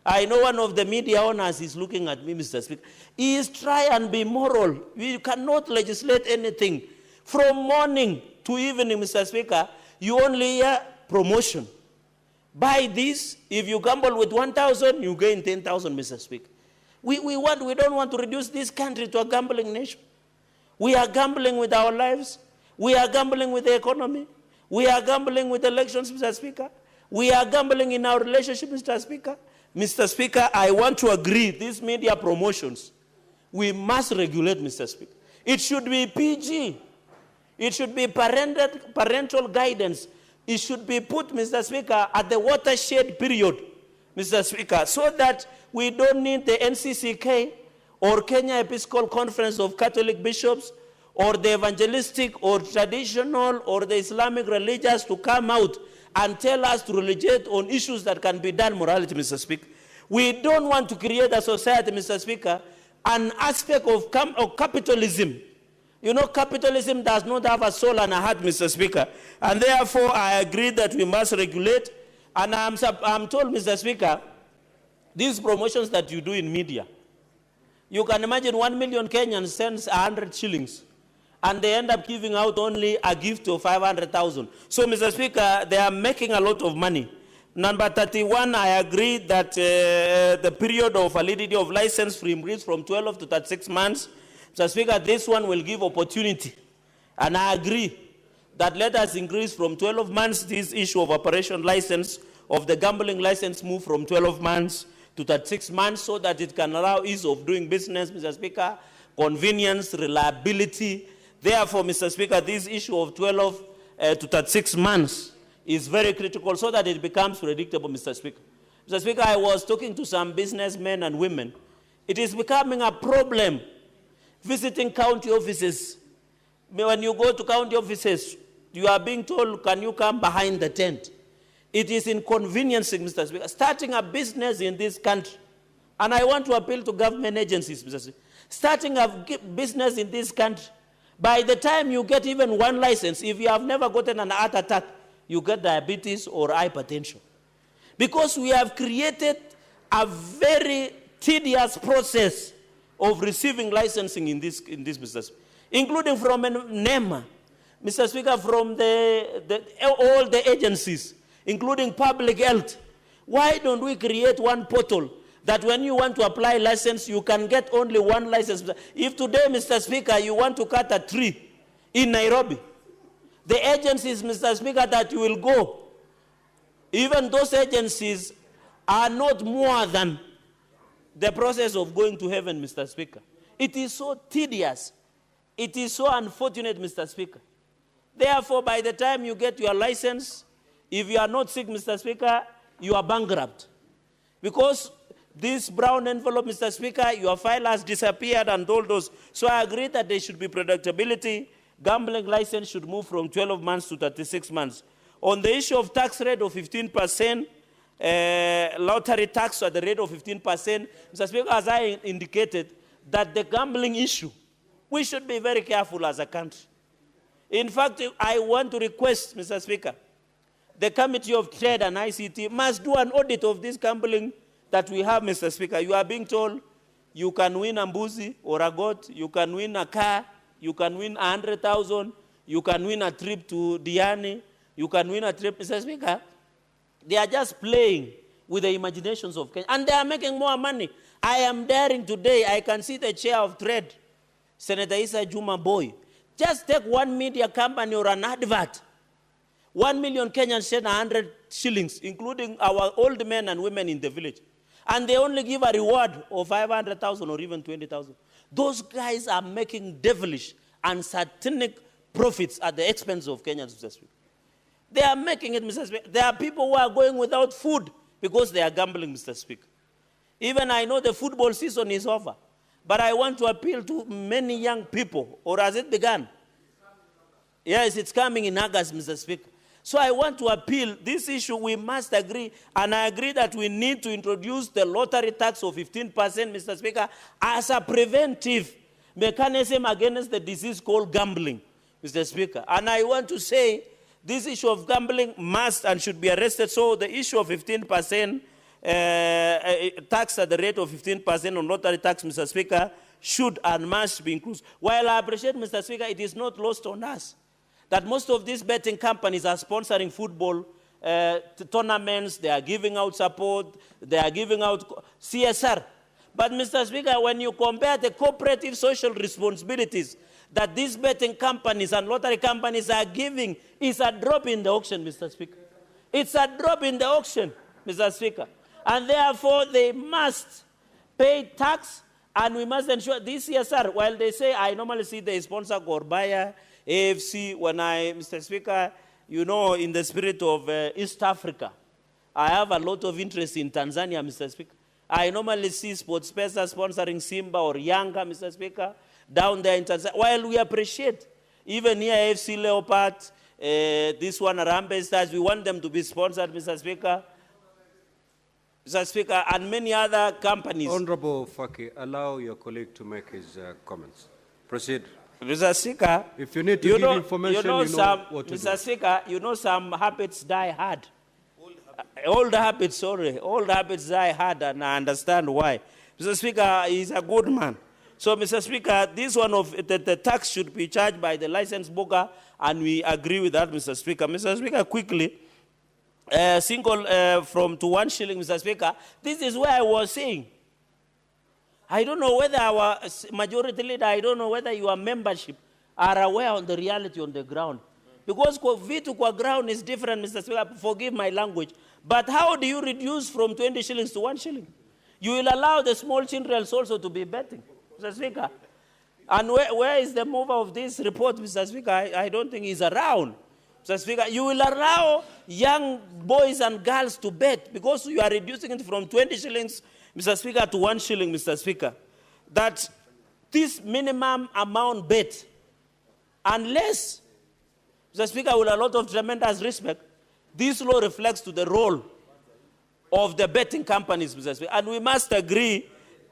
I know one of the media owners is looking at me, Mr. Speaker. He is trying and be moral. We cannot legislate anything. From morning to evening, Mr. Speaker, you only hear promotion. Buy this. If you gamble with 1,000, you gain 10,000, Mr. Speaker. We don't want to reduce this country to a gambling nation. We are gambling with our lives. We are gambling with the economy. We are gambling with elections, Mr. Speaker. We are gambling in our relationship, Mr. Speaker. Mr. Speaker, I want to agree, these media promotions, we must regulate, Mr. Speaker. It should be PG. It should be parental guidance. It should be put, Mr. Speaker, at the watershed period, Mr. Speaker, so that we don't need the NCCK or Kenya Episcopal Conference of Catholic Bishops or the evangelistic or traditional or the Islamic religious to come out and tell us to legislate on issues that can be done morality, Mr. Speaker. We don't want to create a society, Mr. Speaker, an aspect of capitalism. You know, capitalism does not have a soul and a heart, Mr. Speaker. And therefore, I agree that we must regulate. And I'm told, Mr. Speaker, these promotions that you do in media, you can imagine 1 million Kenyans sends 100 shillings. And they end up giving out only a gift of 500,000. So, Mr. Speaker, they are making a lot of money. Number 31, I agree that the period of validity of license free increase from 12 to 36 months. Mr. Speaker, this one will give opportunity. And I agree that let us increase from 12 months this issue of operation license of the gambling license move from 12 months to 36 months so that it can allow ease of doing business, Mr. Speaker, convenience, reliability. Therefore, Mr. Speaker, this issue of 12 to 36 months is very critical so that it becomes predictable, Mr. Speaker. Mr. Speaker, I was talking to some businessmen and women. It is becoming a problem visiting county offices. When you go to county offices, you are being told, can you come behind the tent? It is inconveniencing, Mr. Speaker, starting a business in this country. And I want to appeal to government agencies, Mr. Speaker. Starting a business in this country, by the time you get even one license, if you have never gotten an heart attack, you get diabetes or hypertension. Because we have created a very tedious process of receiving licensing in this business, including from NEMA, Mr. Speaker, from all the agencies, including public health. Why don't we create one portal that when you want to apply license, you can get only one license? If today, Mr. Speaker, you want to cut a tree in Nairobi, the agencies, Mr. Speaker, that you will go, even those agencies are not more than the process of going to heaven, Mr. Speaker. It is so tedious. It is so unfortunate, Mr. Speaker. Therefore, by the time you get your license, if you are not sick, Mr. Speaker, you are bankrupt. Because this brown envelope, Mr. Speaker, your file has disappeared and all those. So I agree that there should be predictability. Gambling license should move from 12 months to 36 months. On the issue of tax rate of 15%, lottery tax at the rate of 15%, Mr. Speaker, as I indicated, that the gambling issue, we should be very careful as a country. In fact, I want to request, Mr. Speaker, the Committee of Trade and ICT must do an audit of this gambling that we have, Mr. Speaker. You are being told you can win a mbuzi or a goat, you can win a car, you can win 100,000, you can win a trip to Diani, you can win a trip, Mr. Speaker. They are just playing with the imaginations of Kenya, and they are making more money. I am daring today, I can see the chair of trade, Senator Issa Juma Boy. Just take one media company or an advert. 1 million Kenyans send 100 shillings, including our old men and women in the village. And they only give a reward of 500,000 or even 20,000. Those guys are making devilish and satanic profits at the expense of Kenyans, Mr. Speaker. They are making it, Mr. Speaker. There are people who are going without food because they are gambling, Mr. Speaker. Even I know the football season is over, but I want to appeal to many young people, or has it begun? Yes, it's coming in August, Mr. Speaker. So I want to appeal, this issue we must agree, and I agree that we need to introduce the lottery tax of 15%, Mr. Speaker, as a preventive mechanism against the disease called gambling, Mr. Speaker. And I want to say this issue of gambling must and should be arrested. So the issue of 15% tax at the rate of 15% on lottery tax, Mr. Speaker, should and must be included. While I appreciate, Mr. Speaker, it is not lost on us that most of these betting companies are sponsoring football tournaments, they are giving out support, they are giving out CSR. But, Mr. Speaker, when you compare the cooperative social responsibilities that these betting companies and lottery companies are giving, it's a drop in the auction, Mr. Speaker. It's a drop in the auction, Mr. Speaker. And therefore, they must pay tax, and we must ensure this CSR. While they say, I normally see they sponsor Gorbaya, AFC, when Mr. Speaker, you know, in the spirit of East Africa, I have a lot of interest in Tanzania, Mr. Speaker. I normally see SportsPesa sponsoring Simba or Yanga, Mr. Speaker, down there in Tanzania. While we appreciate, even here AFC Leopard, this one Harambee Stars, we want them to be sponsored, Mr. Speaker. Mr. Speaker, and many other companies. Honorable Faki, allow your colleague to make his comments. Proceed. Mr. Speaker, if you need to give information, you know what to Mr. do. Speaker, you know some habits die hard. Old habits die hard, and I understand why. Mr. Speaker, he's a good man. So, Mr. Speaker, this one of the tax should be charged by the license broker, and we agree with that, Mr. Speaker. Mr. Speaker, quickly, from to 1 shilling, Mr. Speaker, this is where I was saying. I don't know whether our majority leader, I don't know whether your membership are aware of the reality on the ground. Because vitu kwa ground is different, Mr. Speaker, forgive my language. But how do you reduce from 20 shillings to 1 shilling? You will allow the small children also to be betting, Mr. Speaker. And where is the mover of this report, Mr. Speaker? I don't think he's around. Mr. Speaker, you will allow young boys and girls to bet because you are reducing it from 20 shillings, Mr. Speaker, to 1 shilling, Mr. Speaker. That this minimum amount bet, unless, Mr. Speaker, with a lot of tremendous respect, this law reflects to the role of the betting companies, Mr. Speaker. And we must agree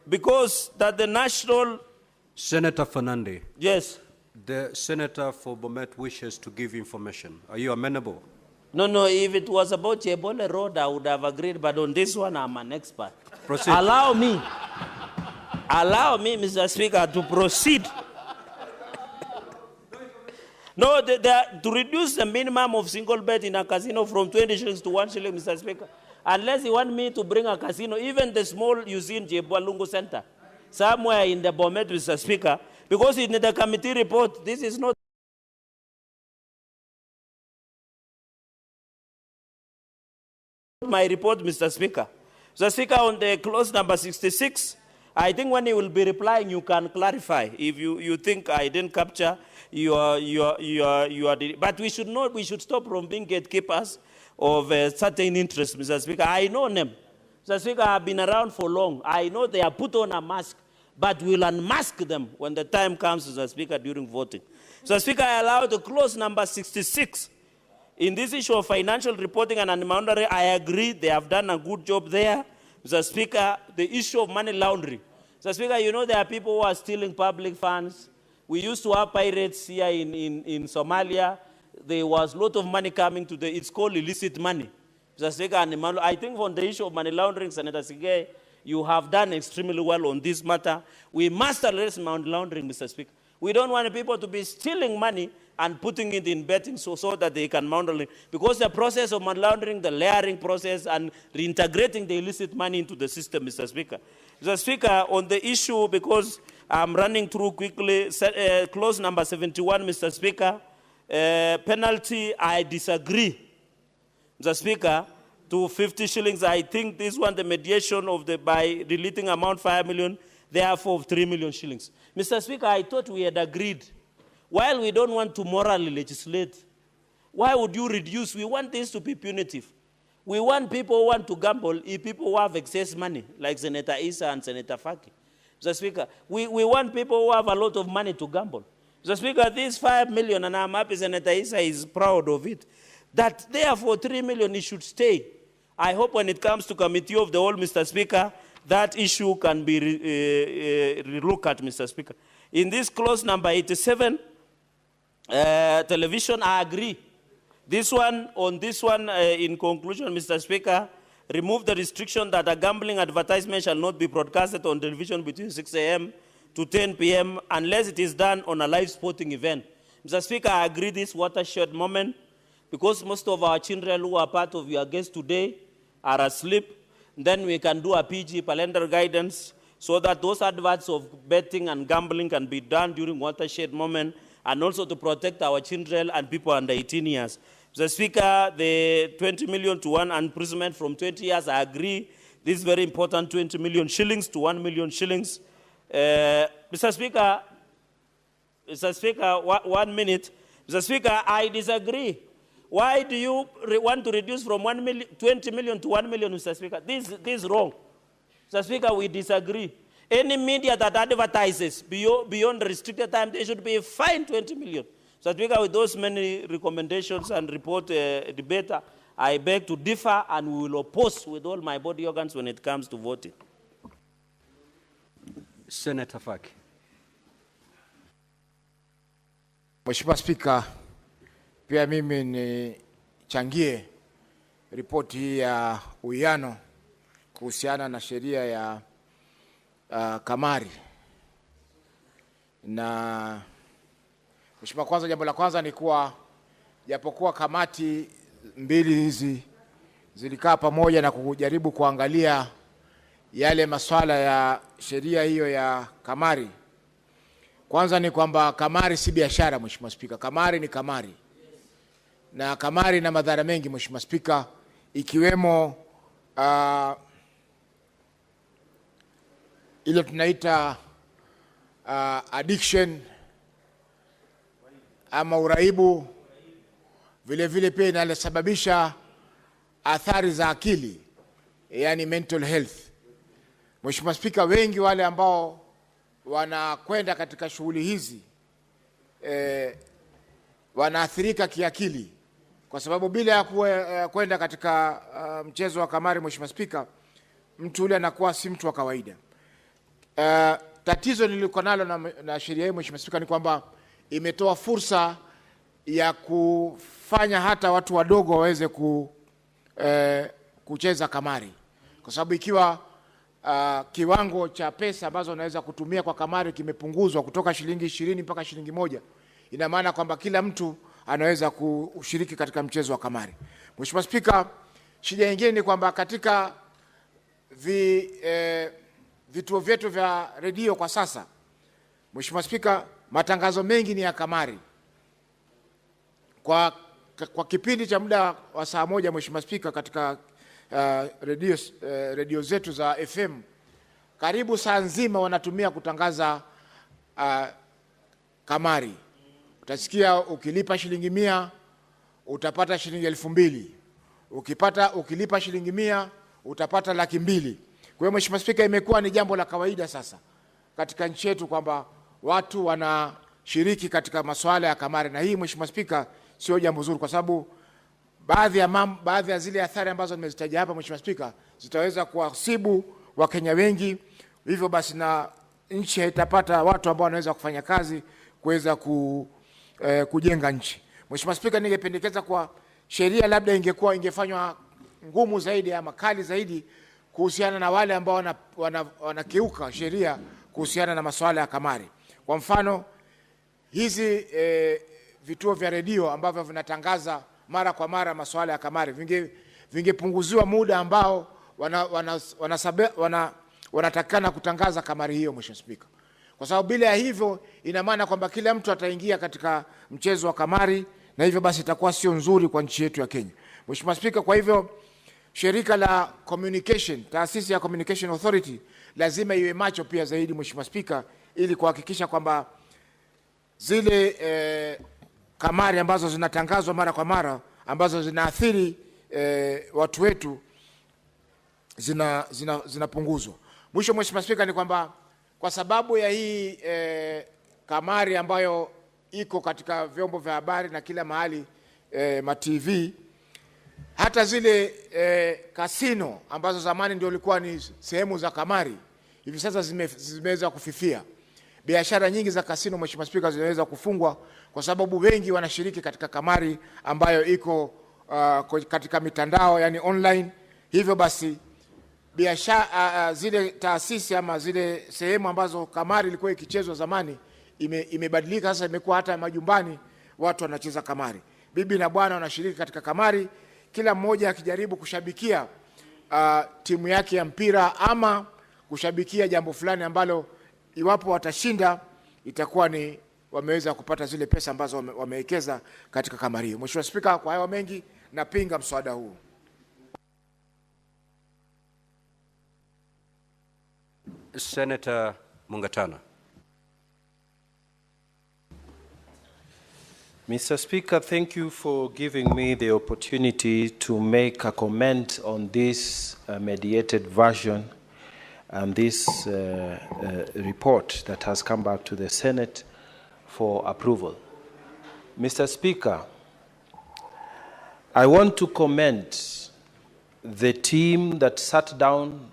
because that the national... Senator Fernande. Yes. The senator for Bomet wishes to give information. Are you amenable? No, if it was about Yebole Road, I would have agreed, but on this one, I'm an expert. Proceed. Allow me, Mr. Speaker, to proceed. No, to reduce the minimum of single bet in a casino from 20 shillings to 1 shilling, Mr. Speaker, unless you want me to bring a casino, even the small you see in Jebwalungu Center, somewhere in the Bomet, Mr. Speaker, because in the committee report, this is not my report, Mr. Speaker. Mr. Speaker, on the clause number 66, I think when you will be replying, you can clarify if you think I didn't capture your but we should stop from being gatekeepers of certain interests, Mr. Speaker. I know them. Mr. Speaker, I've been around for long. I know they are put on a mask, but we'll unmask them when the time comes, Mr. Speaker, during voting. Mr. Speaker, I allow the clause number 66. In this issue of financial reporting and monitoring, I agree they have done a good job there. Mr. Speaker, the issue of money laundering. Mr. Speaker, you know there are people who are stealing public funds. We used to have pirates here in Somalia. There was a lot of money coming to it's called illicit money. Mr. Speaker, and I think on the issue of money laundering, Senator Sige, you have done extremely well on this matter. We must address money laundering, Mr. Speaker. We don't want people to be stealing money and putting it in betting so that they can launder it. Because the process of money laundering, the layering process, and reintegrating the illicit money into the system, Mr. Speaker. Mr. Speaker, on the issue, because I'm running through quickly, clause number 71, Mr. Speaker, penalty, I disagree, Mr. Speaker, to 50 shillings. I think this one, the mediation of by deleting amount 5 million, therefore 3 million shillings. Mr. Speaker, I thought we had agreed. While we don't want to morally legislate, why would you reduce? We want this to be punitive. We want people who want to gamble, people who have excess money, like Senator Issa and Senator Faki. Mr. Speaker, we want people who have a lot of money to gamble. Mr. Speaker, this 5 million, and I'm happy Senator Issa is proud of it, that therefore 3 million, it should stay. I hope when it comes to committee of the whole, Mr. Speaker, that issue can be relooked at, Mr. Speaker. In this clause number 87, television, I agree. This one, in conclusion, Mr. Speaker, remove the restriction that a gambling advertisement shall not be broadcasted on television between 6 a.m. to 10 p.m. unless it is done on a live sporting event. Mr. Speaker, I agree this watershed moment because most of our children who are part of your guests today are asleep. Then we can do a PG calendar guidance so that those adverts of betting and gambling can be done during watershed moment, and also to protect our children and people under 18 years. Mr. Speaker, the 20 million to 1 imprisonment from 20 years, I agree. This is very important, 20 million shillings to 1 million shillings. Mr. Speaker, 1 minute. Mr. Speaker, I disagree. Why do you want to reduce from 20 million to 1 million, Mr. Speaker? This is wrong. Mr. Speaker, we disagree. Any media that advertises beyond the restricted time, they should be fined 20 million. Mr. Speaker, with those many recommendations and report debate, I beg to differ and we will oppose with all my body organs when it comes to voting. Senator Faki. Mheshimiwa Spika, pia mimi nichangie ripoti hii ya uwiano kuhusiana na sheria ya kamari. Na Mheshimiwa, kwanza, jambo la kwanza ni kuwa japokuwa kamati mbili hizi zilikaa pamoja na kujaribu kuangalia yale masuala ya sheria hiyo ya kamari. Kwanza ni kwamba kamari si biashara, Mheshimiwa Spika. Kamari ni kamari. Na kamari na madhara mengi, Mheshimiwa Spika, ikiwemo ile tunaita addiction ama uraibu, vile vile pia inasababisha athari za akili, yani mental health. Mheshimiwa Spika, wengi wale ambao wanakwenda katika shughuli hizi wanaathirika kiakili, kwa sababu bila ya kwenda katika mchezo wa kamari, Mheshimiwa Spika, mtu yule anakuwa si mtu wa kawaida. Tatizo nilikuwa nalo na sheria hii, Mheshimiwa Spika, ni kwamba imetoa fursa ya kufanya hata watu wadogo waweze kucheza kamari, kwa sababu ikiwa kiwango cha pesa ambazo unaweza kutumia kwa kamari kimepunguzwa kutoka shilingi 20 mpaka shilingi 1, ina maana kwamba kila mtu anaweza kushiriki katika mchezo wa kamari. Mheshimiwa Spika, shida nyingine ni kwamba katika vituo vyetu vya redio kwa sasa, Mheshimiwa Spika, matangazo mengi ni ya kamari. Kwa kipindi cha muda wa saa moja, Mheshimiwa Spika, katika redio zetu za FM, karibu saa nzima wanatumia kutangaza kamari. Utasikia ukilipa shilingi 100 utapata shilingi 2,000. Ukilipa shilingi 100 utapata 200,000. Kwa hiyo Mheshimiwa Spika, imekuwa ni jambo la kawaida sasa katika nchi yetu kwamba watu wanashiriki katika masuala ya kamari, na hii Mheshimiwa Spika sio jambo zuri, kwa sababu baadhi ya zile athari ambazo nimezitaja hapa, Mheshimiwa Spika, zitaweza kuwasibu Wakenya wengi. Hivyo basi na nchi haitapata watu ambao wanaweza kufanya kazi kuweza kujenga nchi. Mheshimiwa Spika, ningependekeza kwa sheria labda ingefanywa ngumu zaidi ama kali zaidi kuhusiana na wale ambao wanakiuka sheria kuhusiana na masuala ya kamari. Kwa mfano, hizi vituo vya redio ambavyo vinatangaza mara kwa mara masuala ya kamari vingepunguziwa muda ambao wanatakana kutangaza kamari hiyo, Mheshimiwa Spika. Kwa sababu bila ya hivyo ina maana kwamba kila mtu ataingia katika mchezo wa kamari, na hivyo basi itakuwa sio nzuri kwa nchi yetu ya Kenya. Mheshimiwa Spika, kwa hivyo shirika la communication, taasisi ya Communication Authority lazima iwe macho pia zaidi, Mheshimiwa Spika, ili kuhakikisha kwamba zile kamari ambazo zinatangazwa mara kwa mara ambazo zinaathiri watu wetu zinapunguzwa. Mwisho, Mheshimiwa Spika, ni kwamba kwa sababu ya hii kamari ambayo iko katika vyombo vya habari na kila mahali, ma TV, hata zile kasino ambazo zamani ndio ilikuwa ni sehemu za kamari, hivi sasa zimeweza kufifia. biashara nyingi za kasino, Mheshimiwa Spika, zinaweza kufungwa kwa sababu wengi wanashiriki katika kamari ambayo iko katika mitandao, yani online. Hivyo basi biashara zile taasisi ama zile sehemu ambazo kamari ilikuwa ikichezwa zamani imebadilika, sasa imekuwa hata majumbani watu wanacheza kamari. Bibi na bwana wanashiriki katika kamari, kila mmoja akijaribu kushabikia timu yake ya mpira ama kushabikia jambo fulani ambalo iwapo watashinda itakuwa ni wameweza kupata zile pesa ambazo wamewekeza katika kamari hiyo. Mheshimiwa Spika, kwa hayo mengi napinga mswada huu. Senator Mungatana. Mr. Speaker, thank you for giving me the opportunity to make a comment on this mediated version and this report that has come back to the Senate for approval. Mr. Speaker, I want to commend the team that sat down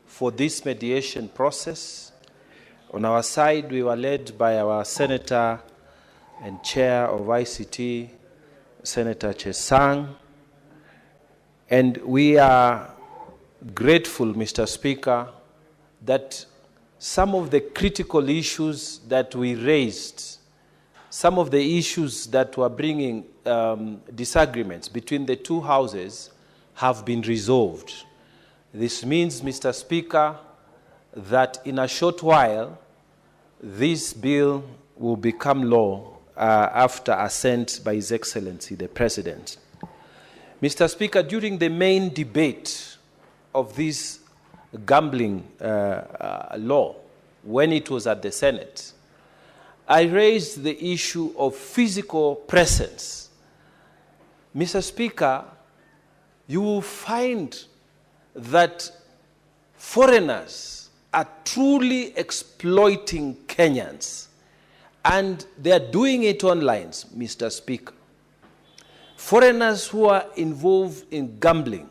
for this mediation process. On our side, we were led by our Senator and Chair of ICT, Senator Chesang. And we are grateful, Mr. Speaker, that some of the critical issues that we raised, some of the issues that were bringing disagreements between the two houses have been resolved. This means, Mr. Speaker, that in a short while, this bill will become law after assent by His Excellency, the President. Mr. Speaker, during the main debate of this gambling law, when it was at the Senate, I raised the issue of physical presence. Mr. Speaker, you will find that foreigners are truly exploiting Kenyans, and they are doing it online, Mr. Speaker. Foreigners who are involved in gambling,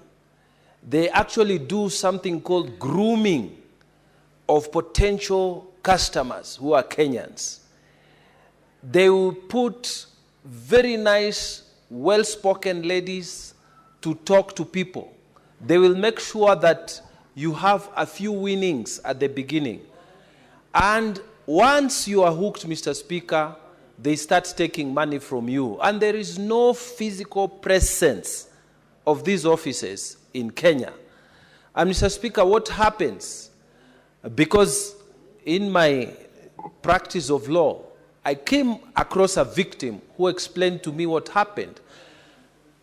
they actually do something called grooming of potential customers who are Kenyans. They will put very nice, well-spoken ladies to talk to people. They will make sure that you have a few winnings at the beginning. And once you are hooked, Mr. Speaker, they start taking money from you. And there is no physical presence of these offices in Kenya. And Mr. Speaker, what happens? Because in my practice of law, I came across a victim who explained to me what happened.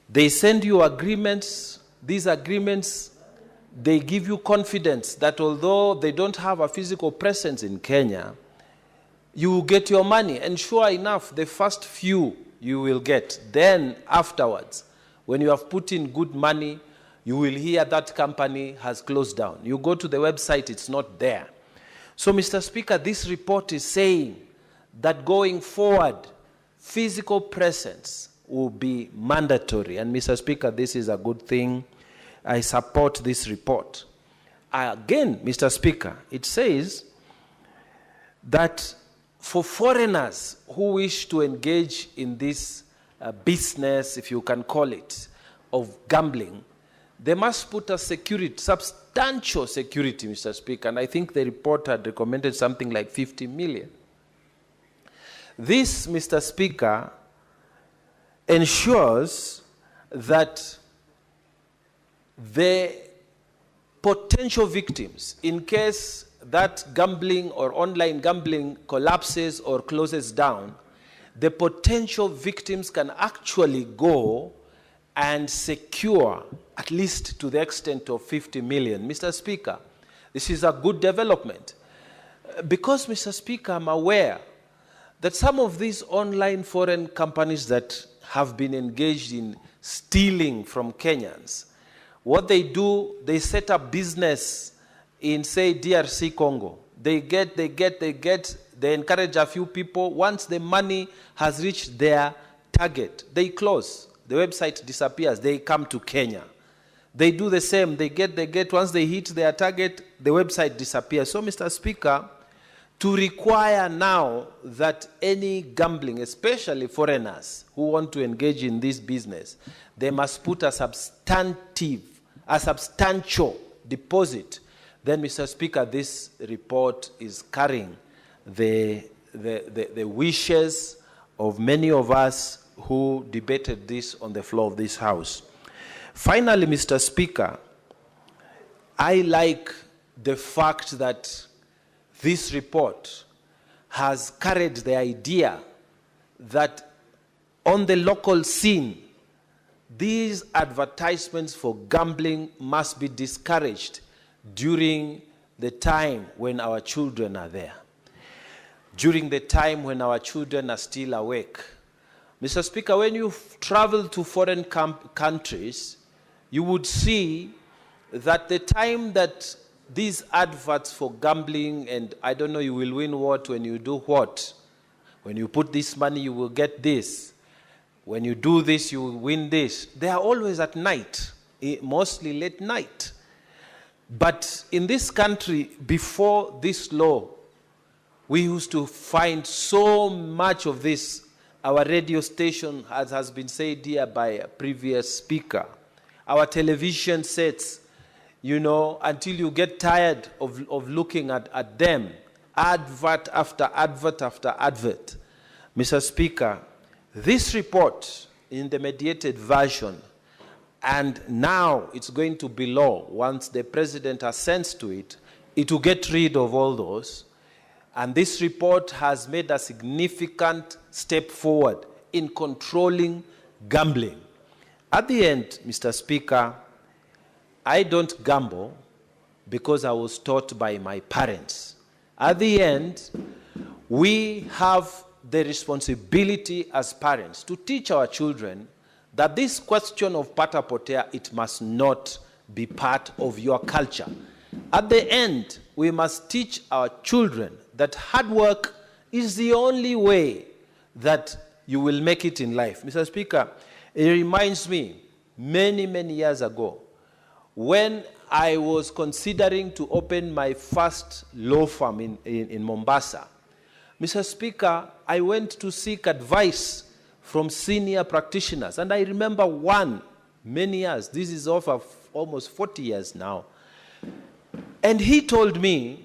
They send you agreements. These agreements, they give you confidence that although they don't have a physical presence in Kenya, you will get your money. And sure enough, the first few you will get. Then afterwards, when you have put in good money, you will hear that company has closed down. You go to the website, it's not there. So, Mr. Speaker, this report is saying that going forward, physical presence will be mandatory. And Mr. Speaker, this is a good thing. I support this report. Again, Mr. Speaker, it says that for foreigners who wish to engage in this business, if you can call it, of gambling, they must put a security, substantial security, Mr. Speaker. And I think the report had recommended something like 50 million. This, Mr. Speaker, ensures that the potential victims, in case that gambling or online gambling collapses or closes down, the potential victims can actually go and secure at least to the extent of 50 million. Mr. Speaker, this is a good development. Because, Mr. Speaker, I'm aware that some of these online foreign companies that have been engaged in stealing from Kenyans, what they do, they set up business in, say, DRC Congo. They encourage a few people. Once the money has reached their target, they close. The website disappears. They come to Kenya. They do the same. They get, once they hit their target, the website disappears. So, Mr. Speaker, to require now that any gambling, especially foreigners who want to engage in this business, they must put a substantial deposit, then, Mr. Speaker, this report is carrying the wishes of many of us who debated this on the floor of this House. Finally, Mr. Speaker, I like the fact that this report has carried the idea that on the local scene, these advertisements for gambling must be discouraged during the time when our children are there, during the time when our children are still awake. Mr. Speaker, when you travel to foreign countries, you would see that the time that these adverts for gambling and I don't know, you will win what when you do what. When you put this money, you will get this. When you do this, you will win this. They are always at night, mostly late night. But in this country, before this law, we used to find so much of this. Our radio station, as has been said here by a previous speaker, our television sets, you know, until you get tired of looking at them, advert after advert after advert. Mr. Speaker, this report in the mediated version, and now it's going to be law once the president assents to it, it will get rid of all those. And this report has made a significant step forward in controlling gambling. At the end, Mr. Speaker, I don't gamble because I was taught by my parents. At the end, we have the responsibility as parents to teach our children that this question of pata potea, it must not be part of your culture. At the end, we must teach our children that hard work is the only way that you will make it in life. Mr. Speaker, it reminds me many, many years ago when I was considering to open my first law firm in Mombasa. Mr. Speaker, I went to seek advice from senior practitioners, and I remember one, many years, this is over almost 40 years now, and he told me,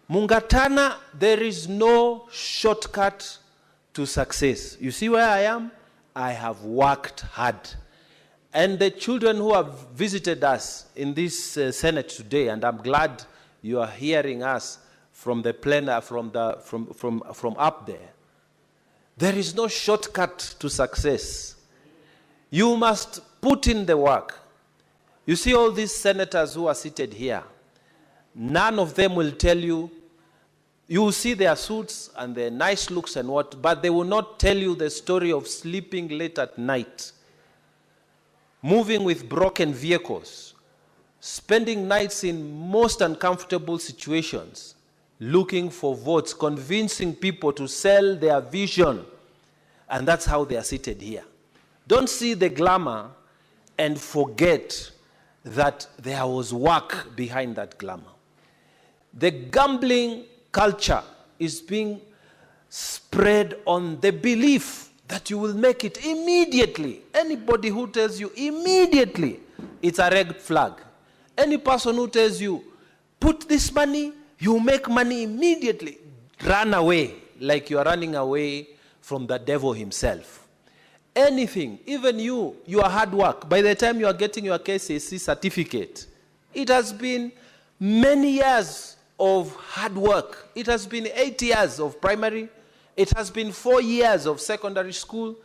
Mungatana, there is no shortcut to success. You see where I am? I have worked hard. And the children who have visited us in this Senate today, and I'm glad you are hearing us from the plenary, from up there, there is no shortcut to success. You must put in the work. You see all these senators who are seated here, none of them will tell you, you will see their suits and their nice looks and what, but they will not tell you the story of sleeping late at night, moving with broken vehicles, spending nights in most uncomfortable situations, looking for votes, convincing people to sell their vision. And that's how they are seated here. Don't see the glamour and forget that there was work behind that glamour. The gambling culture is being spread on the belief that you will make it immediately. Anybody who tells you immediately, it's a red flag. Any person who tells you, put this money, you make money immediately, run away like you are running away from the devil himself. Anything, even your hard work, by the time you are getting your KCSE certificate, it has been many years of hard work. It has been 8 years of primary. It has been 4 years of secondary school.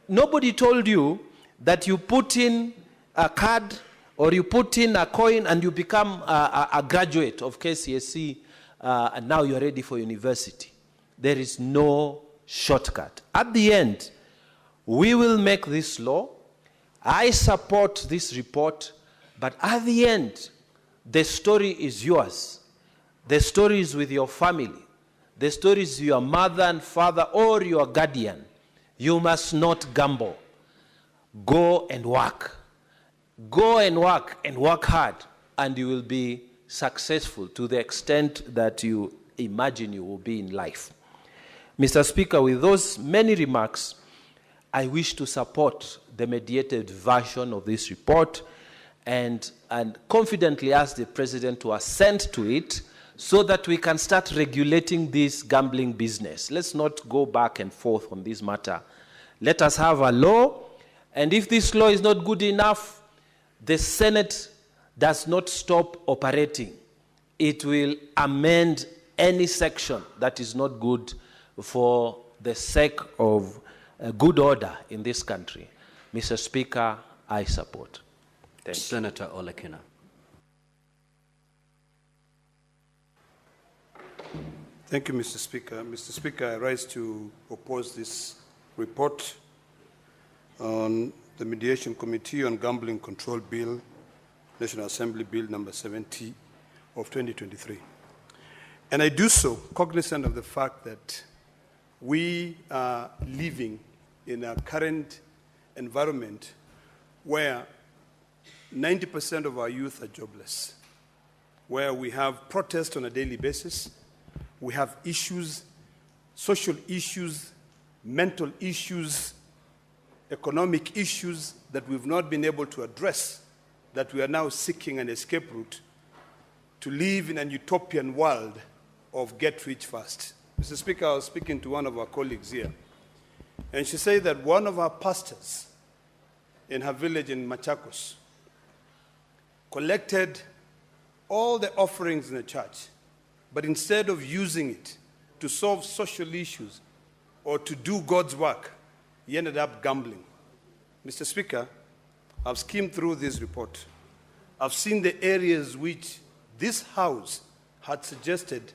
Nobody told you that you put in a card or you put in a coin and you become a graduate of KCSE and now you're ready for university. There is no shortcut. At the end, we will make this law. I support this report, but at the end, the story is yours. The story is with your family. The story is your mother and father or your guardian. You must not gamble. Go and work. Go and work hard, and you will be successful to the extent that you imagine you will be in life. Mr. Speaker, with those many remarks, I wish to support the mediated version of this report and confidently ask the President to assent to it so that we can start regulating this gambling business. Let's not go back and forth on this matter. Let us have a law, and if this law is not good enough, the Senate does not stop operating. It will amend any section that is not good for the sake of good order in this country. Mr. Speaker, I support. Thank you. Senator Olekina. Thank you, Mr. Speaker. Mr. Speaker, I rise to oppose this report on the Mediation Committee on Gambling Control Bill, National Assembly Bill number 70 of 2023. And I do so cognizant of the fact that we are living in a current environment where 90% of our youth are jobless, where we have protests on a daily basis, we have issues, social issues, mental issues, economic issues that we've not been able to address, that we are now seeking an escape route to live in an utopian world of get rich fast. Mr. Speaker, I was speaking to one of our colleagues here, and she said that one of our pastors in her village in Machakos collected all the offerings in the church, but instead of using it to solve social issues or to do God's work, he ended up gambling. Mr. Speaker, I've skimmed through this report. I've seen the areas which this House had suggested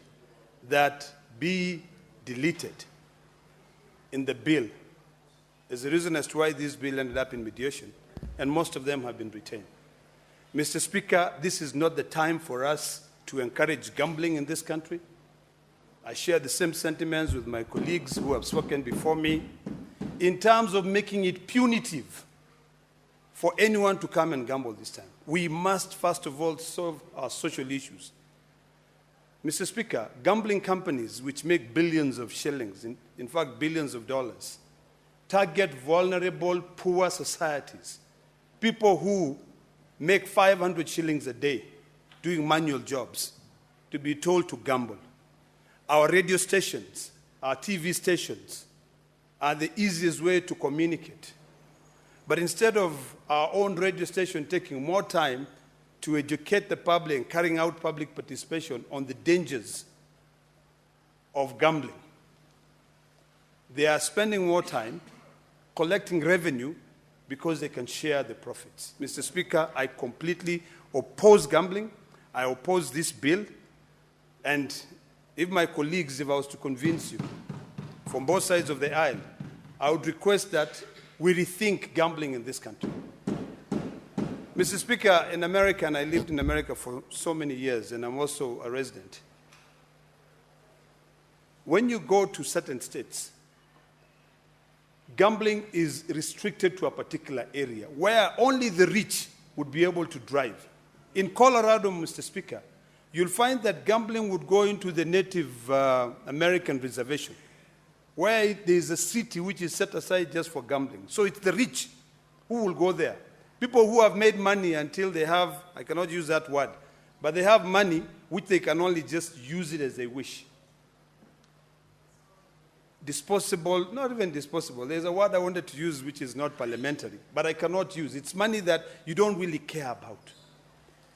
that be deleted in the bill. There's a reason as to why this bill ended up in mediation, and most of them have been retained. Mr. Speaker, this is not the time for us to encourage gambling in this country. I share the same sentiments with my colleagues who have spoken before me in terms of making it punitive for anyone to come and gamble this time. We must, first of all, solve our social issues. Mr. Speaker, gambling companies which make billions of shillings, in fact billions of dollars, target vulnerable, poor societies, people who make 500 shillings a day doing manual jobs, to be told to gamble. Our radio stations, our TV stations are the easiest way to communicate. But instead of our own radio station taking more time to educate the public and carrying out public participation on the dangers of gambling, they are spending more time collecting revenue because they can share the profits. Mr. Speaker, I completely oppose gambling. I oppose this bill. And if my colleagues, if I was to convince you from both sides of the aisle, I would request that we rethink gambling in this country. Mr. Speaker, in America, and I lived in America for so many years, and I'm also a resident, when you go to certain states, gambling is restricted to a particular area where only the rich would be able to drive. In Colorado, Mr. Speaker, you'll find that gambling would go into the Native American reservation, where there's a city which is set aside just for gambling. So it's the rich who will go there. People who have made money until they have, I cannot use that word, but they have money which they can only just use it as they wish. Disposable, not even disposable. There's a word I wanted to use which is not parliamentary, but I cannot use. It's money that you don't really care about.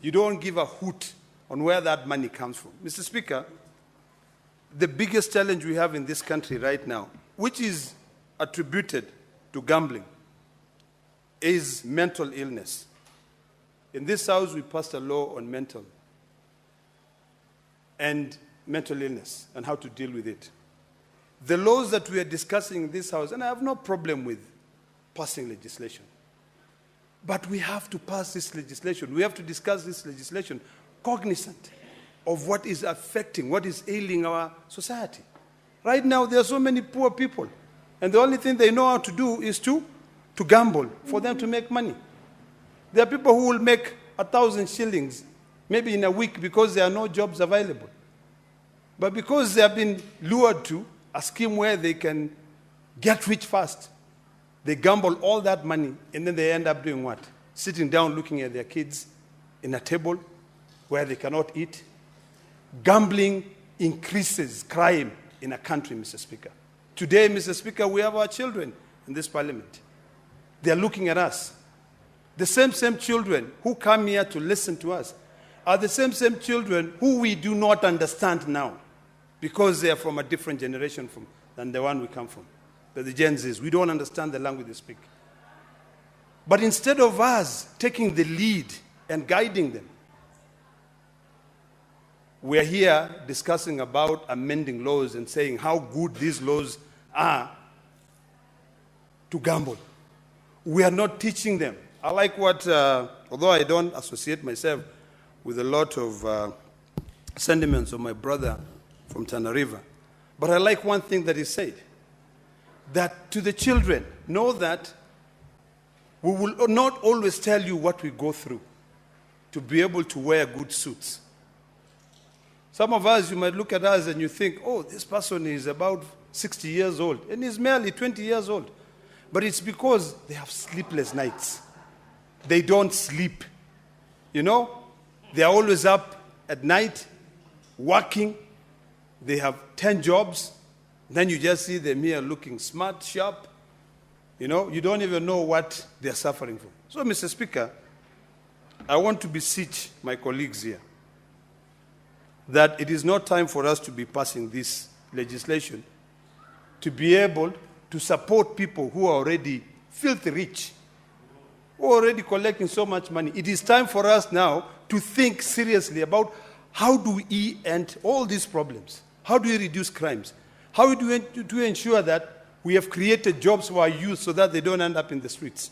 You don't give a hoot on where that money comes from. Mr. Speaker, the biggest challenge we have in this country right now, which is attributed to gambling, is mental illness. In this House, we passed a law on mental illness and how to deal with it. The laws that we are discussing in this House, and I have no problem with passing legislation, but we have to pass this legislation. We have to discuss this legislation cognizant of what is affecting, what is ailing our society. Right now, there are so many poor people, and the only thing they know how to do is to gamble for them to make money. There are people who will make 1,000 shillings maybe in a week because there are no jobs available. But because they have been lured to a scheme where they can get rich fast, they gamble all that money, and then they end up doing what? Sitting down looking at their kids in a table where they cannot eat. Gambling increases crime in a country, Mr. Speaker. Today, Mr. Speaker, we have our children in this parliament. They are looking at us. The same children who come here to listen to us are the same children who we do not understand now because they are from a different generation than the one we come from. The Gen Zs. We don't understand the language they speak. But instead of us taking the lead and guiding them, we're here discussing about amending laws and saying how good these laws are to gamble. We are not teaching them. I like what, although I don't associate myself with a lot of sentiments of my brother from Tana River, but I like one thing that he said, that to the children, know that we will not always tell you what we go through to be able to wear good suits. Some of us, you might look at us and you think, oh, this person is about 60 years old, and he's merely 20 years old. But it's because they have sleepless nights. They don't sleep. You know, they are always up at night, working. They have 10 jobs. Then you just see them here looking smart, sharp. You know, you don't even know what they're suffering from. So, Mr. Speaker, I want to beseech my colleagues here that it is not time for us to be passing this legislation to be able to support people who are already filthy rich, who are already collecting so much money. It is time for us now to think seriously about how do we end all these problems? How do we reduce crimes? How do we ensure that we have created jobs for our youth so that they don't end up in the streets?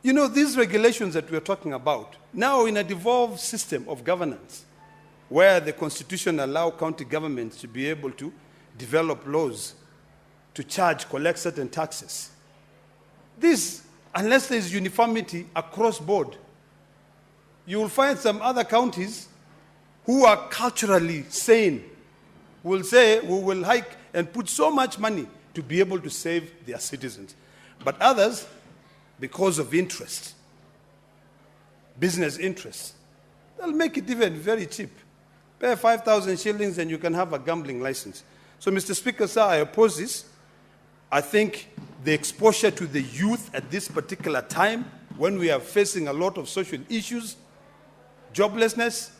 You know, these regulations that we're talking about, now in a devolved system of governance, where the Constitution allows county governments to be able to develop laws to collect certain taxes. This, unless there is uniformity across board, you will find some other counties who are culturally sane will say, we will hike and put so much money to be able to save their citizens. But others, because of interest, business interests, they'll make it even very cheap. Pay 5,000 shillings and you can have a gambling license. So, Mr. Speaker, sir, I oppose this. I think the exposure to the youth at this particular time, when we are facing a lot of social issues, joblessness,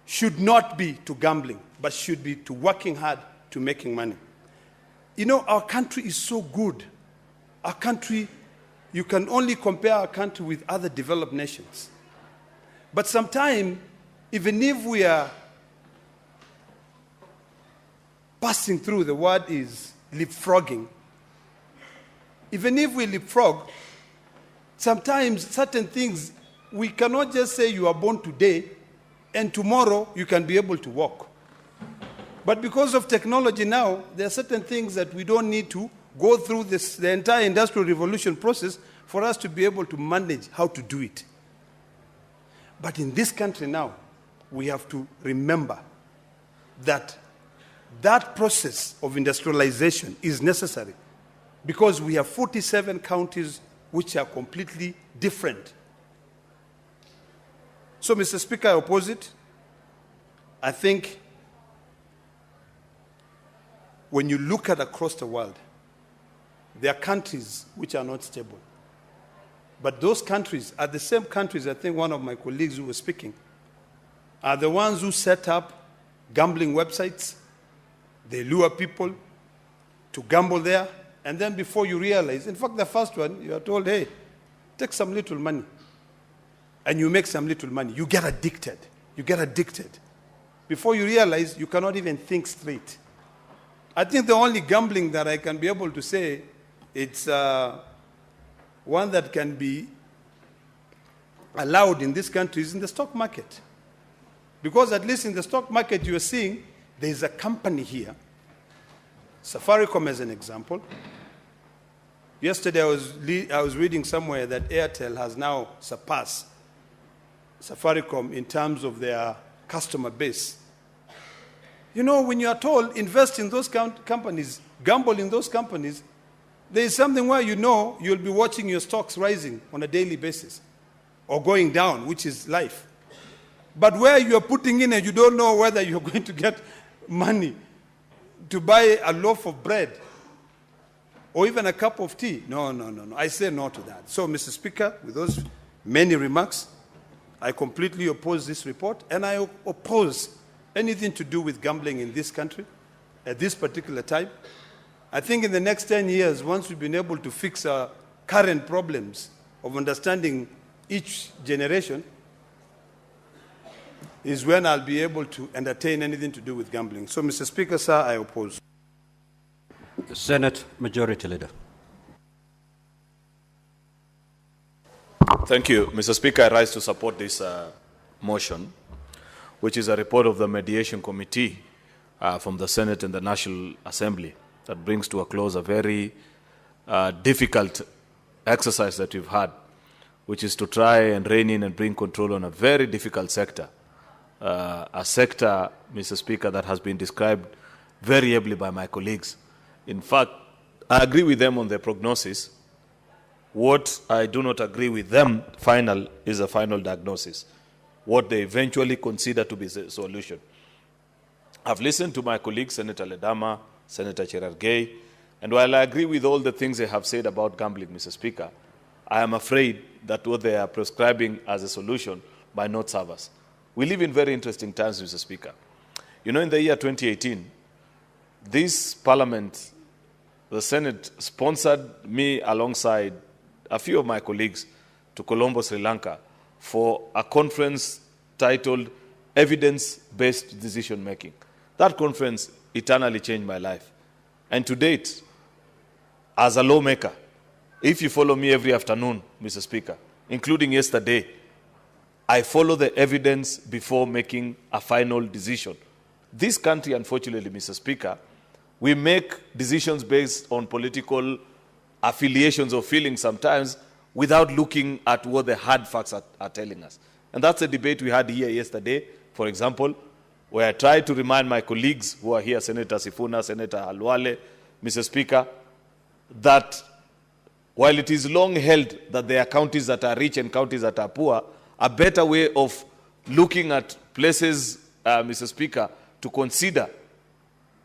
should not be to gambling, but should be to working hard to making money. You know, our country is so good. Our country, you can only compare our country with other developed nations. But sometimes, even if we are passing through, the word is leapfrogging. Even if we leapfrog, sometimes certain things, we cannot just say you are born today and tomorrow you can be able to walk. But because of technology now, there are certain things that we don't need to go through the entire industrial revolution process for us to be able to manage how to do it. But in this country now, we have to remember that that process of industrialization is necessary because we have 47 counties which are completely different. So, Mr. Speaker, I oppose it. I think when you look at across the world, there are countries which are not stable. But those countries are the same countries, I think one of my colleagues who was speaking, are the ones who set up gambling websites. They lure people to gamble there, and then before you realize, in fact, the first one, you are told, hey, take some little money. And you make some little money. You get addicted. You get addicted. Before you realize, you cannot even think straight. I think the only gambling that I can be able to say, it's one that can be allowed in this country is in the stock market. Because at least in the stock market, you are seeing there's a company here, Safaricom as an example. Yesterday, I was reading somewhere that Airtel has now surpassed Safaricom in terms of their customer base. You know, when you are told invest in those companies, gamble in those companies, there is something where you know you'll be watching your stocks rising on a daily basis or going down, which is life. But where you're putting in and you don't know whether you're going to get money to buy a loaf of bread or even a cup of tea. No. I say no to that. So, Mr. Speaker, with those many remarks, I completely oppose this report, and I oppose anything to do with gambling in this country at this particular time. I think in the next 10 years, once we've been able to fix our current problems of understanding each generation, is when I'll be able to entertain anything to do with gambling. So, Mr. Speaker, sir, I oppose. The Senate Majority Leader. Thank you, Mr. Speaker. I rise to support this motion, which is a report of the Mediation Committee from the Senate and the National Assembly that brings to a close a very difficult exercise that we've had, which is to try and rein in and bring control on a very difficult sector. A sector, Mr. Speaker, that has been described very ably by my colleagues. In fact, I agree with them on their prognosis. What I do not agree with them, final, is a final diagnosis, what they eventually consider to be the solution. I've listened to my colleagues, Senator Ledama, Senator Cherargei, and while I agree with all the things they have said about gambling, Mr. Speaker, I am afraid that what they are prescribing as a solution might not serve us. We live in very interesting times, Mr. Speaker. You know, in the year 2018, this Parliament, the Senate, sponsored me alongside a few of my colleagues to Colombo, Sri Lanka, for a conference titled Evidence-Based Decision-Making. That conference eternally changed my life. And to date, as a lawmaker, if you follow me every afternoon, Mr. Speaker, including yesterday, I follow the evidence before making a final decision. This country, unfortunately, Mr. Speaker, we make decisions based on political affiliations or feelings sometimes without looking at what the hard facts are telling us. And that's a debate we had here yesterday, for example, where I tried to remind my colleagues who are here, Senator Sifuna, Senator Halwale, Mr. Speaker, that while it is long held that there are counties that are rich and counties that are poor, a better way of looking at places, Mr. Speaker, to consider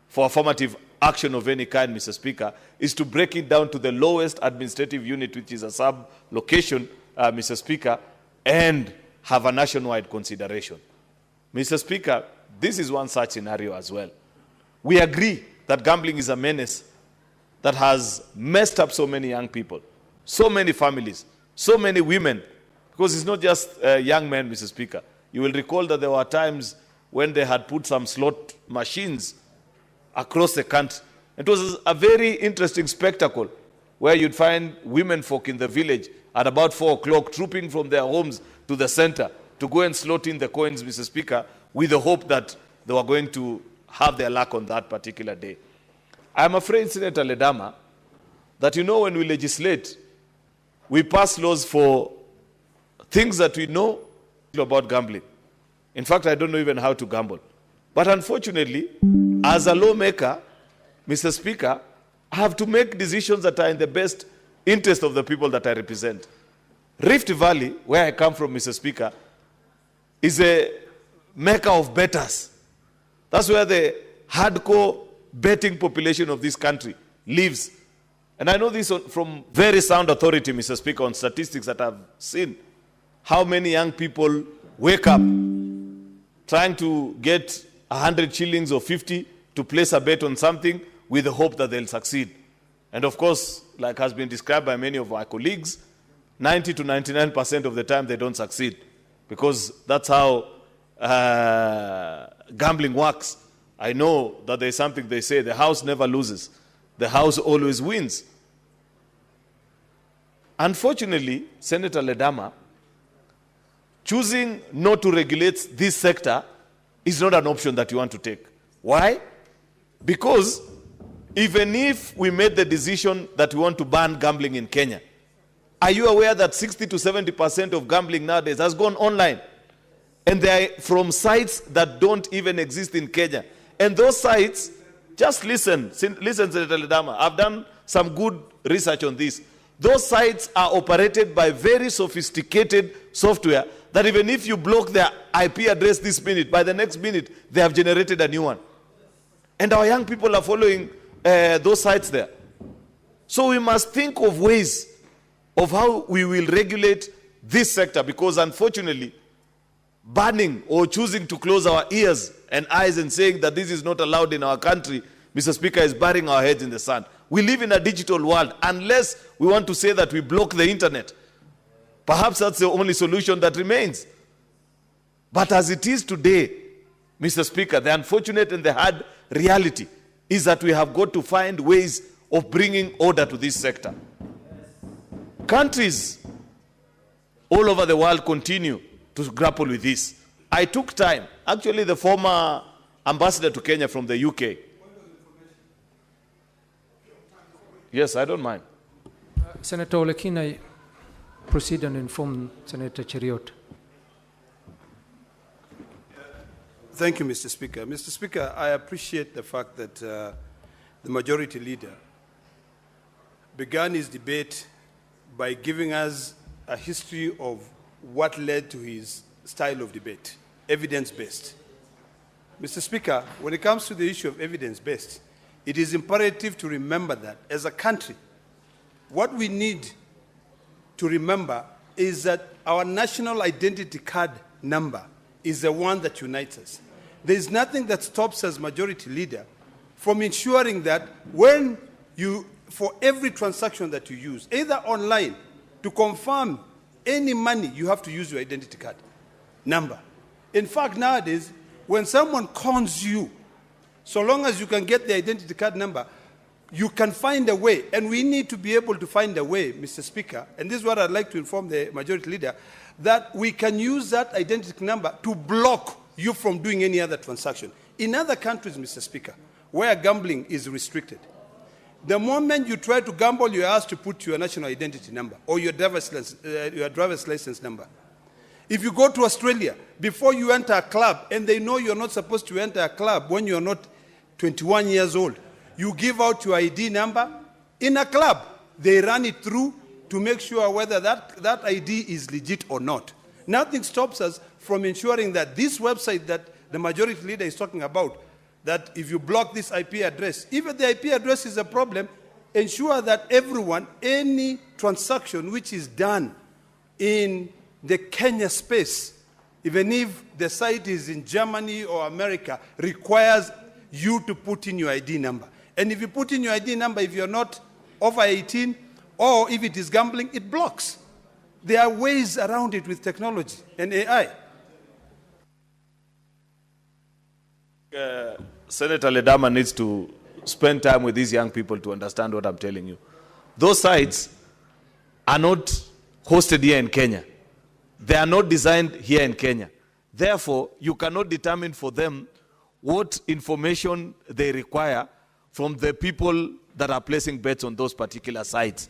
for affirmative action of any kind, Mr. Speaker, is to break it down to the lowest administrative unit, which is a sub-location, Mr. Speaker, and have a nationwide consideration. Mr. Speaker, this is one such scenario as well. We agree that gambling is a menace that has messed up so many young people, so many families, so many women, because it's not just young men, Mr. Speaker. You will recall that there were times when they had put some slot machines across the country. It was a very interesting spectacle where you'd find women folk in the village at about 4 o'clock trooping from their homes to the center to go and slot in the coins, Mr. Speaker, with the hope that they were going to have their luck on that particular day. I'm afraid, Senator Ledama, that you know when we legislate, we pass laws for things that we know about gambling. In fact, I don't know even how to gamble. But unfortunately, as a lawmaker, Mr. Speaker, I have to make decisions that are in the best interest of the people that I represent. Rift Valley, where I come from, Mr. Speaker, is a mecca of bettors. That's where the hardcore betting population of this country lives. And I know this from very sound authority, Mr. Speaker, on statistics that I've seen. How many young people wake up trying to get 100 shillings or 50 to place a bet on something with the hope that they'll succeed. And of course, like has been described by many of my colleagues, 90 to 99% of the time they don't succeed, because that's how gambling works. I know that there's something they say, the house never loses, the house always wins. Unfortunately, Senator Ledama, choosing not to regulate this sector is not an option that you want to take. Why? Because even if we made the decision that we want to ban gambling in Kenya, are you aware that 60 to 70% of gambling nowadays has gone online? And they are from sites that don't even exist in Kenya. And those sites, just listen, Senator Ledama. I've done some good research on this. Those sites are operated by very sophisticated software that even if you block their IP address this minute, by the next minute, they have generated a new one. And our young people are following those sites there. So we must think of ways of how we will regulate this sector, because unfortunately, banning or choosing to close our ears and eyes and saying that this is not allowed in our country, Mr. Speaker, is burying our heads in the sand. We live in a digital world. Unless we want to say that we block the internet, perhaps that's the only solution that remains. But as it is today, Mr. Speaker, the unfortunate and the hard reality is that we have got to find ways of bringing order to this sector. Countries all over the world continue to grapple with this. I took time. Actually, the former ambassador to Kenya from the UK. Yes, I don't mind. Senator Olekina, proceed and inform Senator Cheriot. Thank you, Mr. Speaker. Mr. Speaker, I appreciate the fact that the majority leader began his debate by giving us a history of what led to his style of debate, evidence-based. Mr. Speaker, when it comes to the issue of evidence-based, it is imperative to remember that as a country, what we need to remember is that our national identity card number is the one that unites us. There is nothing that stops us, majority leader, from ensuring that when you, for every transaction that you use, either online, to confirm any money, you have to use your identity card number. In fact, nowadays, when someone cons you, so long as you can get the identity card number, you can find a way, and we need to be able to find a way, Mr. Speaker, and this is what I'd like to inform the majority leader, that we can use that identity number to block you from doing any other transaction. In other countries, Mr. Speaker, where gambling is restricted, the moment you try to gamble, you're asked to put your national identity number or your driver's license number. If you go to Australia, before you enter a club, and they know you're not supposed to enter a club when you're not 21 years old, you give out your ID number. In a club, they run it through to make sure whether that ID is legit or not. Nothing stops us from ensuring that this website that the majority leader is talking about, that if you block this IP address, even the IP address is a problem, ensure that everyone, any transaction which is done in the Kenya space, even if the site is in Germany or America, requires you to put in your ID number. And if you put in your ID number, if you're not over 18, or if it is gambling, it blocks. There are ways around it with technology and AI. Senator Ledama needs to spend time with these young people to understand what I'm telling you. Those sites are not hosted here in Kenya. They are not designed here in Kenya. Therefore, you cannot determine for them what information they require from the people that are placing bets on those particular sites.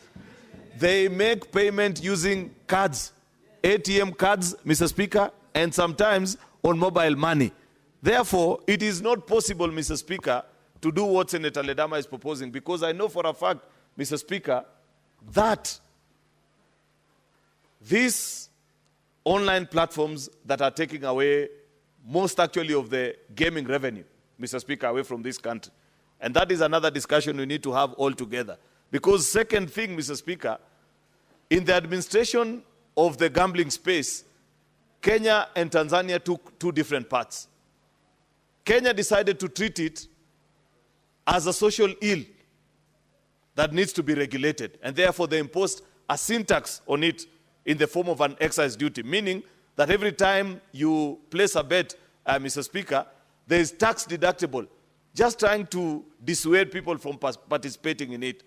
They make payment using cards, ATM cards, Mr. Speaker, and sometimes on mobile money. Therefore, it is not possible, Mr. Speaker, to do what Senator Ledama is proposing, because I know for a fact, Mr. Speaker, that these online platforms that are taking away most actually of the gaming revenue, Mr. Speaker, away from this country. And that is another discussion we need to have all together. Because second thing, Mr. Speaker, in the administration of the gambling space, Kenya and Tanzania took two different paths. Kenya decided to treat it as a social ill that needs to be regulated. And therefore, they imposed a sin tax on it in the form of an excise duty, meaning that every time you place a bet, Mr. Speaker, there is tax deductible, just trying to dissuade people from participating in it.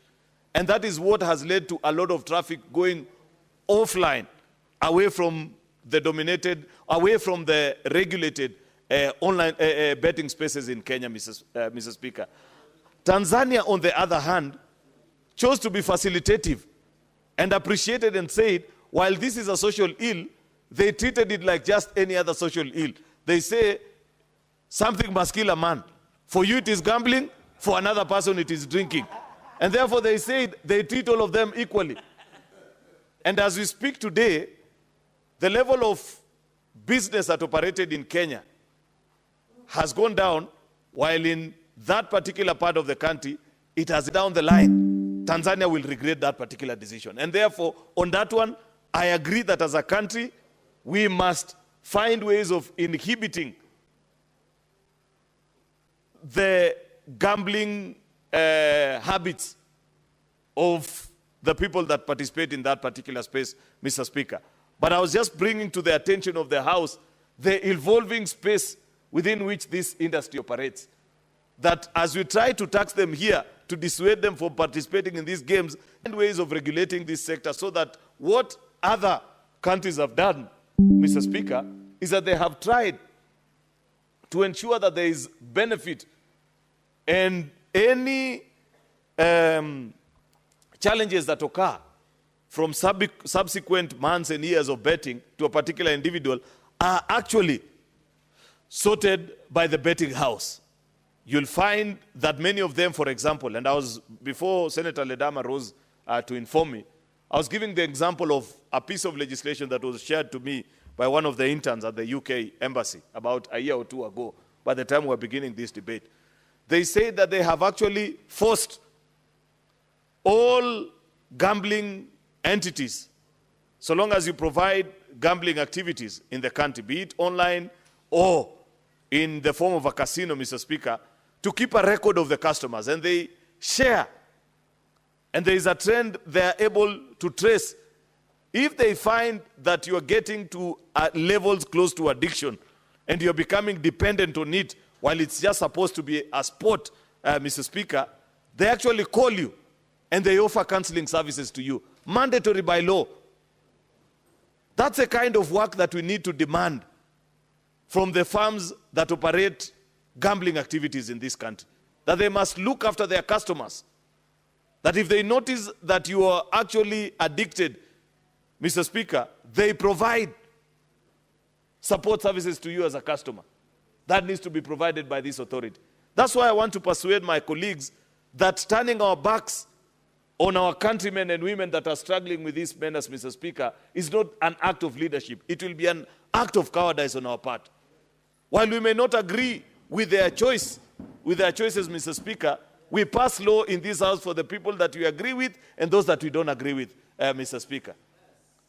And that is what has led to a lot of traffic going offline, away from the dominated, away from the regulated online betting spaces in Kenya, Mr. Speaker. Tanzania, on the other hand, chose to be facilitative and appreciated and said, while this is a social ill, they treated it like just any other social ill. They say something must kill a man. For you it is gambling, for another person it is drinking. And therefore they say they treat all of them equally. And as we speak today, the level of business that operated in Kenya has gone down, while in that particular part of the country, it has down the line. Tanzania will regret that particular decision. And therefore, on that one, I agree that as a country, we must find ways of inhibiting the gambling habits of the people that participate in that particular space, Mr. Speaker. But I was just bringing to the attention of the House the evolving space within which this industry operates. That as we try to tax them here, to dissuade them from participating in these games, and ways of regulating this sector, so that what other countries have done, Mr. Speaker, is that they have tried to ensure that there is benefit, and any challenges that occur from subsequent months and years of betting to a particular individual are actually sorted by the betting house. You'll find that many of them, for example, and before Senator Ledama rose to inform me, I was giving the example of a piece of legislation that was shared to me by one of the interns at the UK embassy about a year or two ago, by the time we were beginning this debate. They say that they have actually forced all gambling entities, so long as you provide gambling activities in the country, be it online or in the form of a casino, Mr. Speaker, to keep a record of the customers. And they share. And there is a trend they are able to trace. If they find that you are getting to levels close to addiction and you're becoming dependent on it while it's just supposed to be a sport, Mr. Speaker, they actually call you and they offer counseling services to you, mandatory by law. That's the kind of work that we need to demand from the firms that operate gambling activities in this country. That they must look after their customers. That if they notice that you are actually addicted, Mr. Speaker, they provide support services to you as a customer. That needs to be provided by this authority. That's why I want to persuade my colleagues that turning our backs on our countrymen and women that are struggling with this menace, Mr. Speaker, is not an act of leadership. It will be an act of cowardice on our part. While we may not agree with their choices, Mr. Speaker, we pass law in this House for the people that we agree with and those that we don't agree with, Mr. Speaker.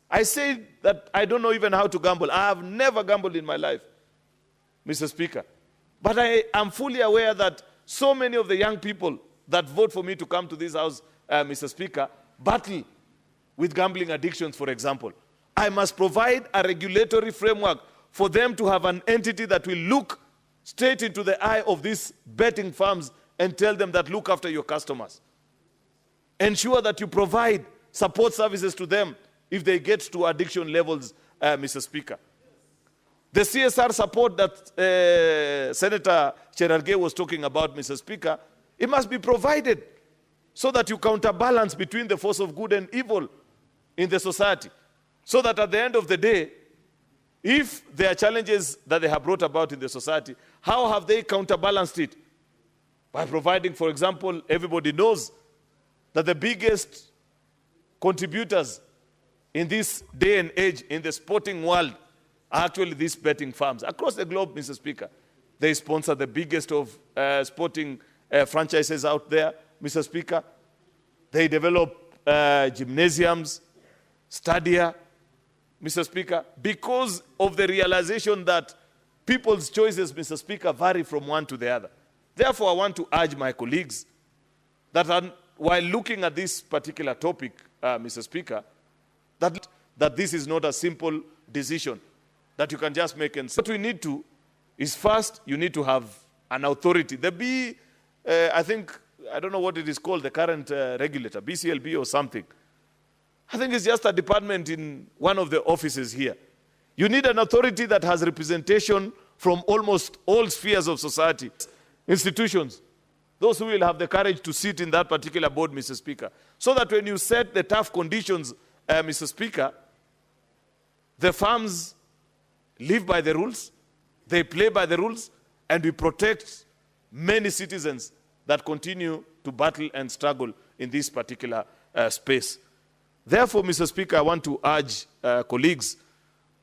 I say that I don't know even how to gamble. I have never gambled in my life, Mr. Speaker. But I am fully aware that so many of the young people that vote for me to come to this House, Mr. Speaker, battle with gambling addictions, for example. I must provide a regulatory framework for them to have an entity that will look straight into the eye of these betting firms and tell them that look after your customers. Ensure that you provide support services to them if they get to addiction levels, Mr. Speaker. The CSR support that Senator Cherargei was talking about, Mr. Speaker, it must be provided so that you counterbalance between the force of good and evil in the society. So that at the end of the day, if there are challenges that they have brought about in the society, how have they counterbalanced it? By providing, for example, everybody knows that the biggest contributors in this day and age in the sporting world are actually these betting firms. Across the globe, Mr. Speaker, they sponsor the biggest of sporting franchises out there, Mr. Speaker. They develop gymnasiums, stadia, Mr. Speaker, because of the realization that people's choices, Mr. Speaker, vary from one to the other. Therefore, I want to urge my colleagues that while looking at this particular topic, Mr. Speaker, that this is not a simple decision that you can just make. And what we need to is first, you need to have an authority. I think, I don't know what it is called, the current regulator, BCLB or something. I think it's just a department in one of the offices here. You need an authority that has representation from almost all spheres of society, institutions, those who will have the courage to sit in that particular board, Mr. Speaker, so that when you set the tough conditions, Mr. Speaker, The farms live by the rules, they play by the rules, and we protect many citizens that continue to battle and struggle in this particular space. Therefore, Mr. Speaker, I want to urge colleagues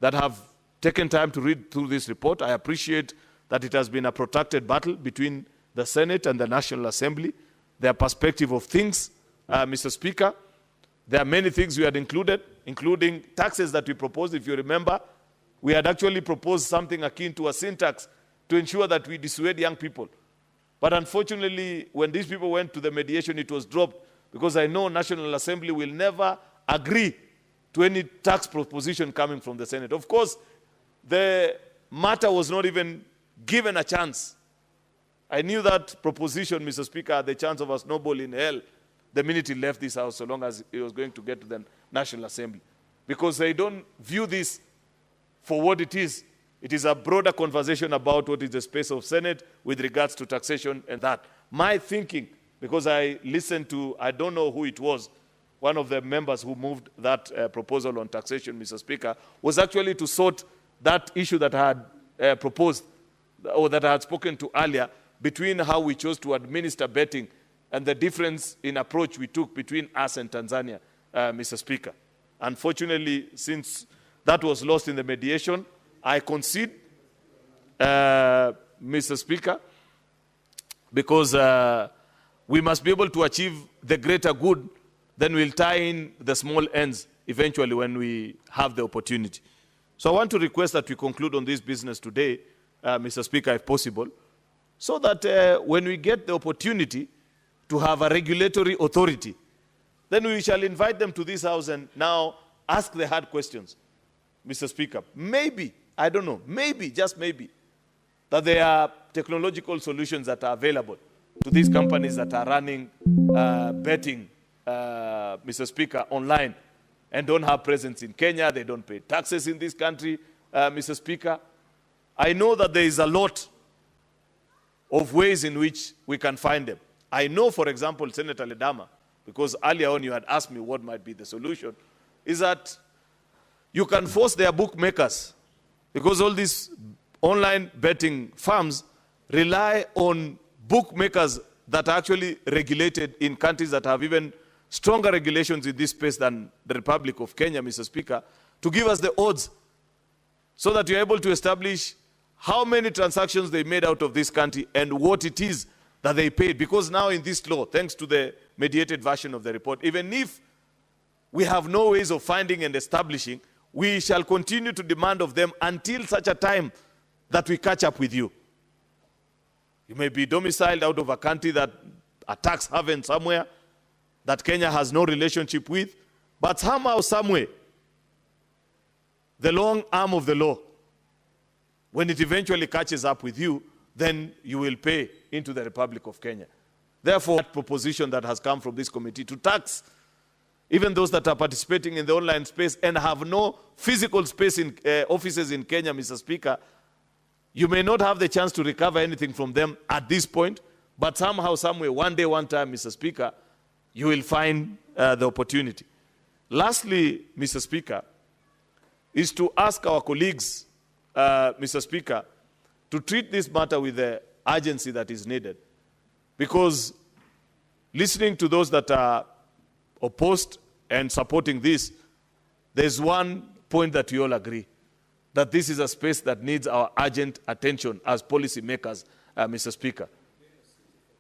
that have taken time to read through this report. I appreciate that it has been a protracted battle between the Senate and the National Assembly, their perspective of things. Mr. Speaker, there are many things we had included, including taxes that we proposed. If you remember, we had actually proposed something akin to a sin tax to ensure that we dissuade young people. But unfortunately, when these people went to the mediation, it was dropped, because I know National Assembly will never agree to any tax proposition coming from the Senate. Of course, the matter was not even given a chance. I knew that proposition, Mr. Speaker, had the chance of a snowball in hell the minute he left this house, so long as it was going to get to the National Assembly. Because they don't view this for what it is. It is a broader conversation about what is the space of Senate with regards to taxation and that. My thinking, because I listened to, I don't know who it was, one of the members who moved that proposal on taxation, Mr. Speaker, was actually to sort that issue that I had proposed, or that I had spoken to earlier, between how we chose to administer betting and the difference in approach we took between us and Tanzania, Mr. Speaker. Unfortunately, since that was lost in the mediation, I concede, Mr. Speaker, because we must be able to achieve the greater good, then we'll tie in the small ends eventually when we have the opportunity. So I want to request that we conclude on this business today, Mr. Speaker, if possible, so that when we get the opportunity to have a regulatory authority, then we shall invite them to this house and now ask the hard questions, Mr. Speaker. Maybe, I don't know, maybe, just maybe, that there are technological solutions that are available to these companies that are running betting, Mr. Speaker, online, and don't have presence in Kenya, they don't pay taxes in this country, Mr. Speaker. I know that there is a lot of ways in which we can find them. I know, for example, Senator Ledama, because earlier on you had asked me what might be the solution, is that you can force their bookmakers, because all these online betting firms rely on bookmakers that are actually regulated in countries that have even stronger regulations in this space than the Republic of Kenya, Mr. Speaker, to give us the odds so that you're able to establish how many transactions they made out of this country and what it is that they paid. Because now in this law, thanks to the mediated version of the report, even if we have no ways of finding and establishing, we shall continue to demand of them until such a time that we catch up with you. You may be domiciled out of a country that a tax haven somewhere that Kenya has no relationship with, but somehow, somewhere, the long arm of the law, when it eventually catches up with you, then you will pay into the Republic of Kenya. Therefore, that proposition that has come from this committee to tax even those that are participating in the online space and have no physical space in offices in Kenya, Mr. Speaker, you may not have the chance to recover anything from them at this point, but somehow, somewhere, one day, one time, Mr. Speaker, you will find the opportunity. Lastly, Mr. Speaker, is to ask our colleagues, Mr. Speaker, to treat this matter with the urgency that is needed. Because listening to those that are opposed and supporting this, there's one point that we all agree, that this is a space that needs our urgent attention as policy makers, Mr. Speaker,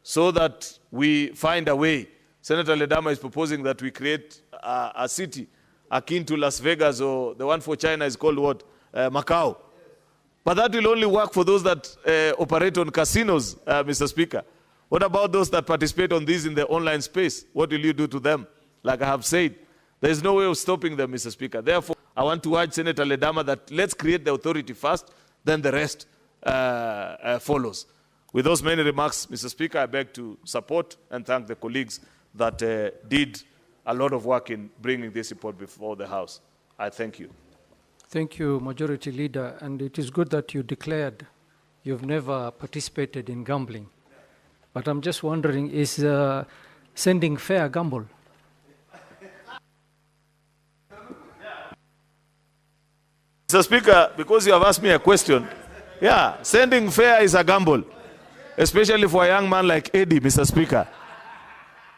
so that we find a way. Senator Ledama is proposing that we create a city akin to Las Vegas, or the one for China is called what? Macau. But that will only work for those that operate on casinos, Mr. Speaker. What about those that participate on these in the online space? What will you do to them? Like I have said, there is no way of stopping them, Mr. Speaker. Therefore, I want to urge Senator Ledama that let's create the authority first, then the rest follows. With those many remarks, Mr. Speaker, I beg to support and thank the colleagues that did a lot of work in bringing this report before the House. I thank you. Thank you, Majority Leader. And it is good that you declared you've never participated in gambling. But I'm just wondering, is sending fair a gamble? Mr. Speaker, because you have asked me a question, yeah, sending fare is a gamble, especially for a young man like Eddie, Mr. Speaker.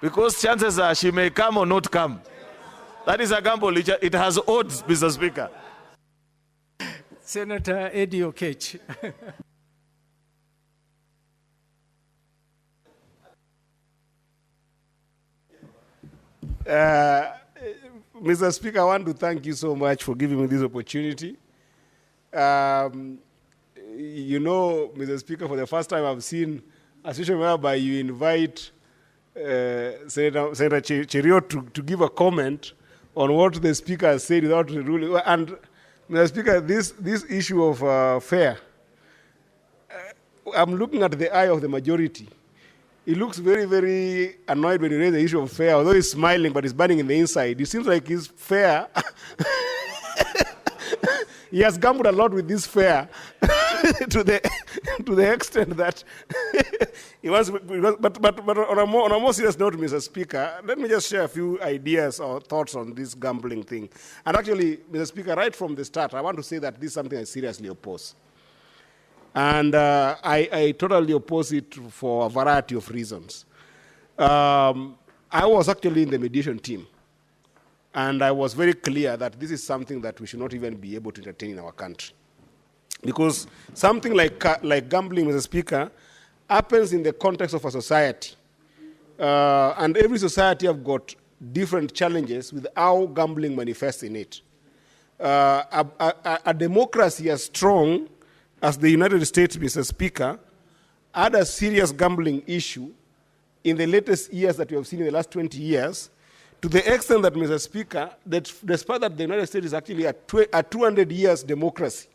Because chances are she may come or not come. That is a gamble. It has odds, Mr. Speaker. Senator Eddie Okech. Mr. Speaker, I want to thank you so much for giving me this opportunity. You know, Mr. Speaker, for the first time I've seen a situation whereby you invite Senator Cheruiyot to give a comment on what the Speaker has said without ruling. And, Mr. Speaker, this issue of fare, I'm looking at the eye of the majority. He looks very, very annoyed when he raises the issue of fare, although he's smiling, but he's burning in the inside. It seems like his fare, he has gambled a lot with this fare to the extent that he wants. But on a more serious note, Mr. Speaker, let me just share a few ideas or thoughts on this gambling thing. And actually, Mr. Speaker, right from the start, I want to say that this is something I seriously oppose. And I totally oppose it for a variety of reasons. I was actually in the mediation team, and I was very clear that this is something that we should not even be able to entertain in our country. Because something like gambling, Mr. Speaker, happens in the context of a society. And every society have got different challenges with how gambling manifests in it. A democracy as strong as the United States, Mr. Speaker, had a serious gambling issue in the latest years that we have seen in the last 20 years, to the extent that, Mr. Speaker, that despite that the United States is actually a 200 years democracy,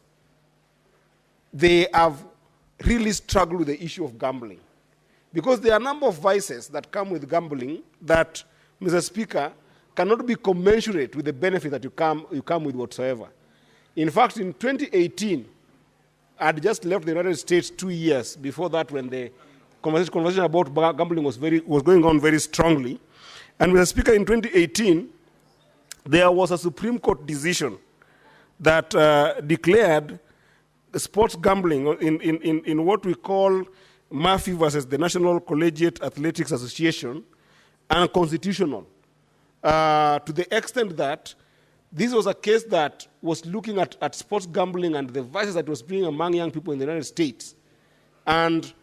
they have really struggled with the issue of gambling. Because there are a number of vices that come with gambling that, Mr. Speaker, cannot be commensurate with the benefit that you come with whatsoever. In fact, in 2018, I had just left the United States 2 years before that, when the conversation about gambling was going on very strongly. And Mr. Speaker, in 2018, there was a Supreme Court decision that declared sports gambling in what we call Murphy versus the National Collegiate Athletics Association unconstitutional, to the extent that this was a case that was looking at sports gambling and the vices that was being among young people in the United States. And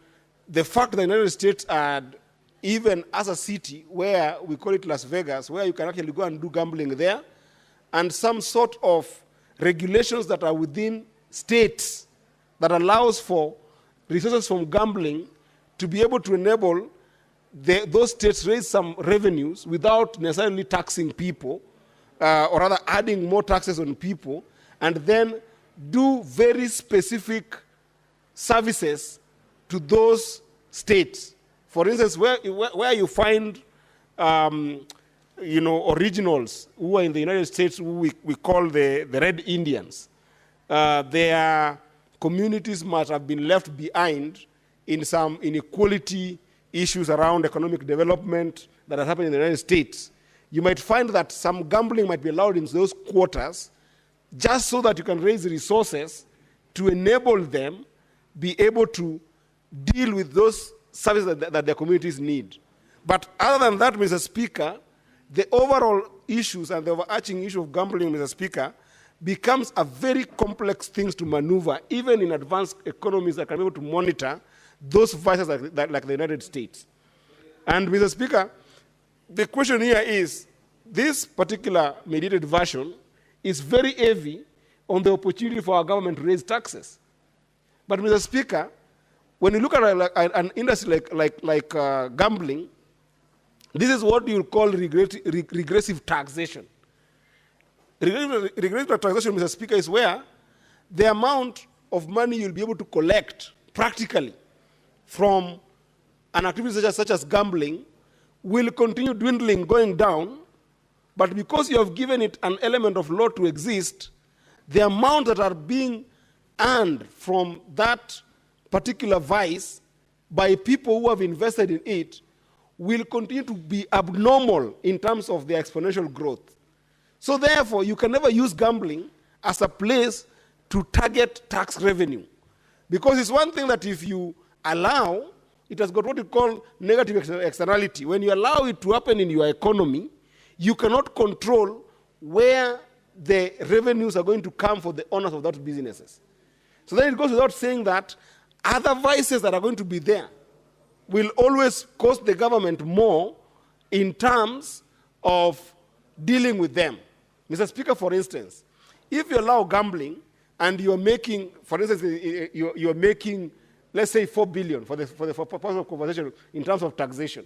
the fact that the United States had, even as a city where we call it Las Vegas, where you can actually go and do gambling there, and some sort of regulations that are within states that allows for resources from gambling to be able to enable those states raise some revenues without necessarily taxing people, or rather adding more taxes on people, and then do very specific services to those states. For instance, where you find originals who are in the United States, who we call the Red Indians, their communities must have been left behind in some inequality issues around economic development that has happened in the United States. You might find that some gambling might be allowed in those quarters just so that you can raise resources to enable them be able to deal with those services that their communities need. But other than that, Mr. Speaker, the overall issues and the overarching issue of gambling, Mr. Speaker, becomes a very complex thing to maneuver, even in advanced economies that can be able to monitor those vices like the United States. And, Mr. Speaker, the question here is, this particular mediated version is very heavy on the opportunity for our government to raise taxes. But, Mr. Speaker, when you look at an industry like gambling, this is what you call regressive taxation. Regressive taxation, Mr. Speaker, is where the amount of money you'll be able to collect practically from an activity such as gambling will continue dwindling, going down, but because you have given it an element of law to exist, the amount that are being earned from that particular vice by people who have invested in it will continue to be abnormal in terms of their exponential growth. So therefore, you can never use gambling as a place to target tax revenue. Because it's one thing that if you allow, it has got what you call negative externality. When you allow it to happen in your economy, you cannot control where the revenues are going to come for the owners of those businesses. So then it goes without saying that other vices that are going to be there will always cost the government more in terms of dealing with them. Mr. Speaker, for instance, if you allow gambling and you're making, for instance, you're making, let's say, 4 billion for purpose of conversation in terms of taxation,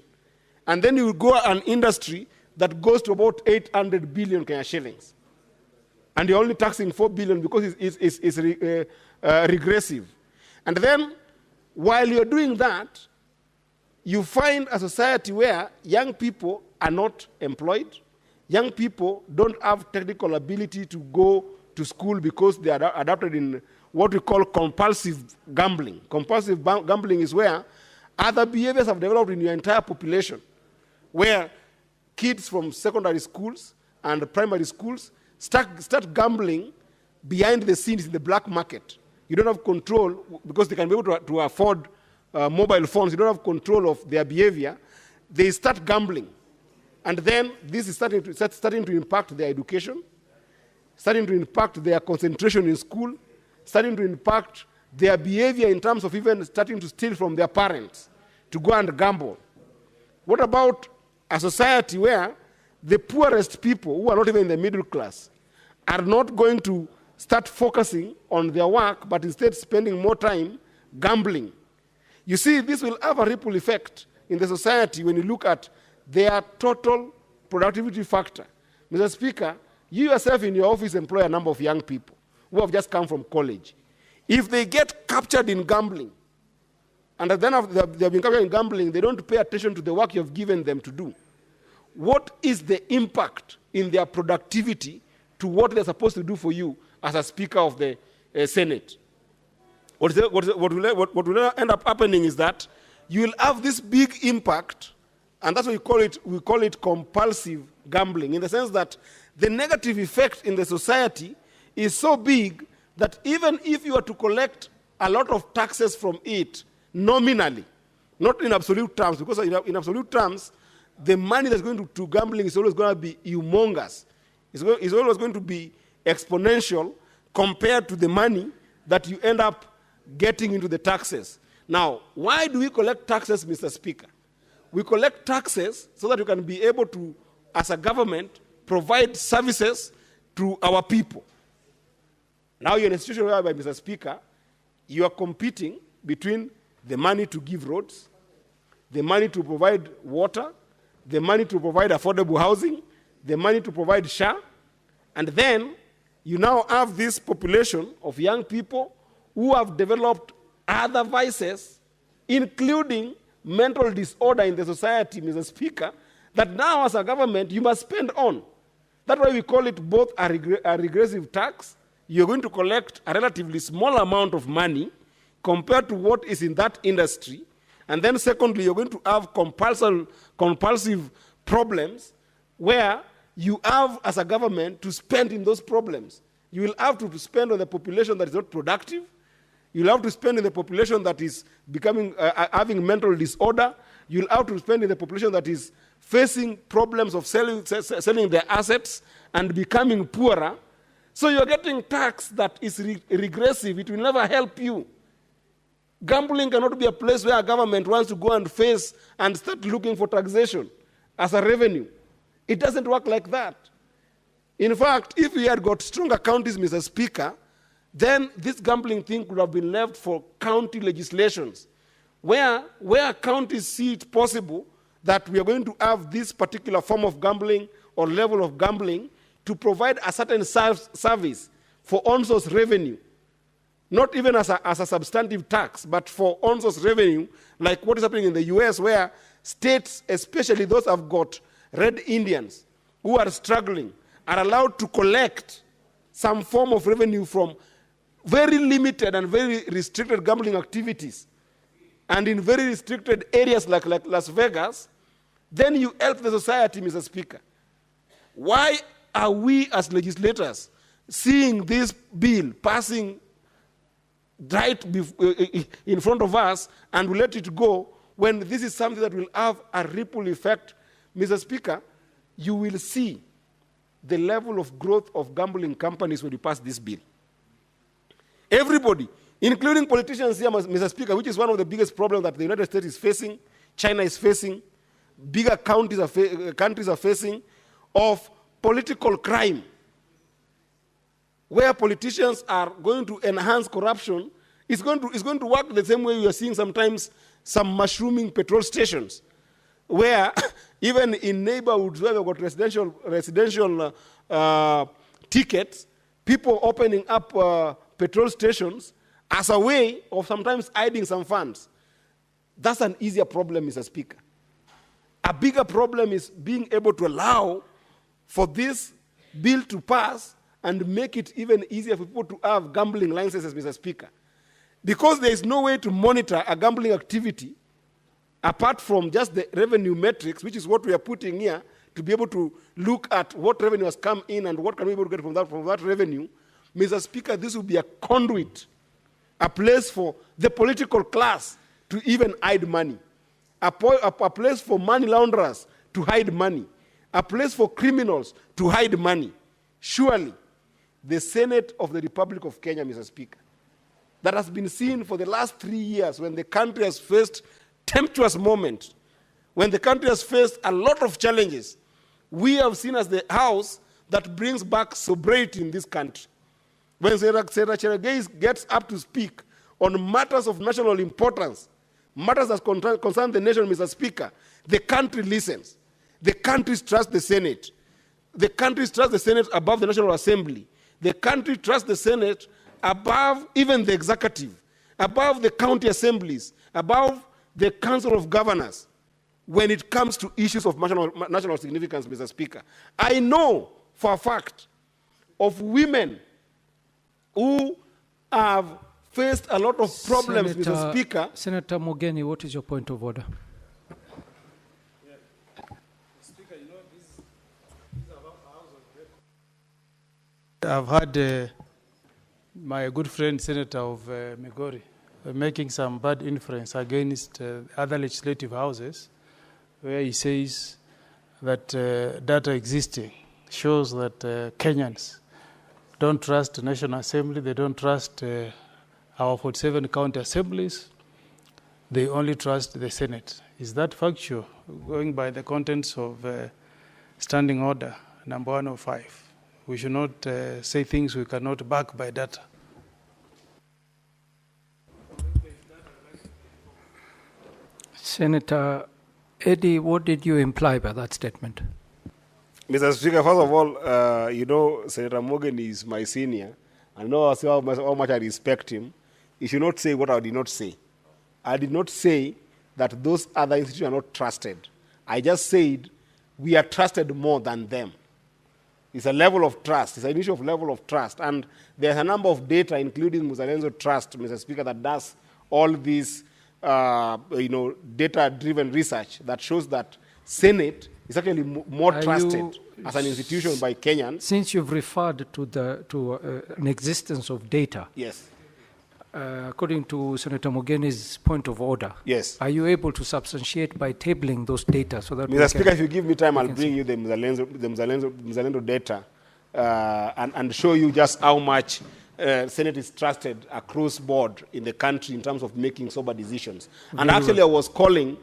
and then you go an industry that goes to about 800 billion Kenya shillings, and you're only taxing 4 billion because it's regressive. And then, while you're doing that, you find a society where young people are not employed, young people don't have technical ability to go to school because they are adapted in what we call compulsive gambling. Compulsive gambling is where other behaviors have developed in your entire population, where kids from secondary schools and primary schools start gambling behind the scenes in the black market. You don't have control because they can be able to afford mobile phones. You don't have control of their behavior. They start gambling. And then this is starting to impact their education, starting to impact their concentration in school, starting to impact their behavior in terms of even starting to steal from their parents to go and gamble. What about a society where the poorest people, who are not even in the middle class, are not going to start focusing on their work, but instead spending more time gambling? You see, this will have a ripple effect in the society when you look at their total productivity factor. Mr. Speaker, you yourself in your office employ a number of young people who have just come from college. If they get captured in gambling, and then after they've been captured in gambling, they don't pay attention to the work you've given them to do, what is the impact in their productivity to what they're supposed to do for you as a Speaker of the Senate? What will end up happening is that you will have this big impact, and that's what we call it compulsive gambling, in the sense that the negative effect in the society is so big that even if you are to collect a lot of taxes from it nominally, not in absolute terms, because in absolute terms, the money that's going to gambling is always going to be humongous. It's always going to be exponential compared to the money that you end up getting into the taxes. Now, why do we collect taxes, Mr. Speaker? We collect taxes so that you can be able to, as a government, provide services to our people. Now you're in a situation whereby, Mr. Speaker, you are competing between the money to give roads, the money to provide water, the money to provide affordable housing, the money to provide SHA, and then you now have this population of young people who have developed other vices, including mental disorder in the society, Mr. Speaker, that now as a government you must spend on. That's why we call it both a regressive tax. You're going to collect a relatively small amount of money compared to what is in that industry. And then secondly, you're going to have compulsive problems where you have, as a government, to spend in those problems. You will have to spend on the population that is not productive. You'll have to spend in the population that is having mental disorder. You'll have to spend in the population that is facing problems of selling their assets and becoming poorer. So you're getting tax that is regressive. It will never help you. Gambling cannot be a place where a government wants to go and face and start looking for taxation as a revenue. It doesn't work like that. In fact, if we had got stronger counties, Mr. Speaker, then this gambling thing could have been left for county legislations, where counties see it possible that we are going to have this particular form of gambling or level of gambling to provide a certain service for on-source revenue, not even as a substantive tax, but for on-source revenue, like what is happening in the US, where states, especially those who have got red Indians who are struggling, are allowed to collect some form of revenue from very limited and very restricted gambling activities, and in very restricted areas like Las Vegas, then you help the society, Mr. Speaker. Why are we as legislators seeing this bill passing right in front of us and we let it go, when this is something that will have a ripple effect, Mr. Speaker, you will see the level of growth of gambling companies when you pass this bill. Everybody, including politicians here, Mr. Speaker, which is one of the biggest problems that the United States is facing, China is facing, bigger countries are facing, of political crime, where politicians are going to enhance corruption. It's going to work the same way we are seeing sometimes some mushrooming petrol stations, where even in neighborhoods where they've got residential tickets, people opening up petrol stations as a way of sometimes hiding some funds. That's an easier problem, Mr. Speaker. A bigger problem is being able to allow for this bill to pass and make it even easier for people to have gambling licenses, Mr. Speaker. Because there is no way to monitor a gambling activity apart from just the revenue metrics, which is what we are putting here, to be able to look at what revenue has come in and what can we be able to get from that revenue. Mr. Speaker, this will be a conduit, a place for the political class to even hide money, a place for money launderers to hide money, a place for criminals to hide money. Surely, the Senate of the Republic of Kenya, Mr. Speaker, that has been seen for the last 3 years when the country has faced tempestuous moments, when the country has faced a lot of challenges, we have seen as the house that brings back sobriety in this country. When Senator Cherargei gets up to speak on matters of national importance, matters that concern the nation, Mr. Speaker, the country listens. The country trusts the Senate. The country trusts the Senate above the National Assembly. The country trusts the Senate above even the executive, above the county assemblies, above the Council of Governors, when it comes to issues of national significance, Mr. Speaker. I know for a fact of women who have faced a lot of problems, Mr. Speaker. Senator Mogeni, what is your point of order? I've had my good friend, Senator of Migori, making some bad inference against other legislative houses, where he says that data existing shows that Kenyans don't trust the National Assembly, they don't trust our 47 county assemblies, they only trust the Senate. Is that factual, going by the contents of Standing Order number 105? We should not say things we cannot back by data. Senator Eddie, what did you imply by that statement? Mr. Speaker, first of all, you know, Senator Morgan is my senior. I know how much I respect him. He should not say what I did not say. I did not say that those other institutions are not trusted. I just said we are trusted more than them. It's a level of trust. It's an issue of level of trust. And there's a number of data, including Muzalendo Trust, Mr. Speaker, that does all these data-driven research that shows that Senate is actually more trusted as an institution by Kenyans. Since you've referred to an existence of data, yes. According to Senator Mogeni's point of order, yes. Are you able to substantiate by tabling those data so that Mr. Speaker, if you give me time, I'll bring you the Muzalendo data and show you just how much Senate is trusted across board in the country in terms of making sober decisions. And actually, I was calling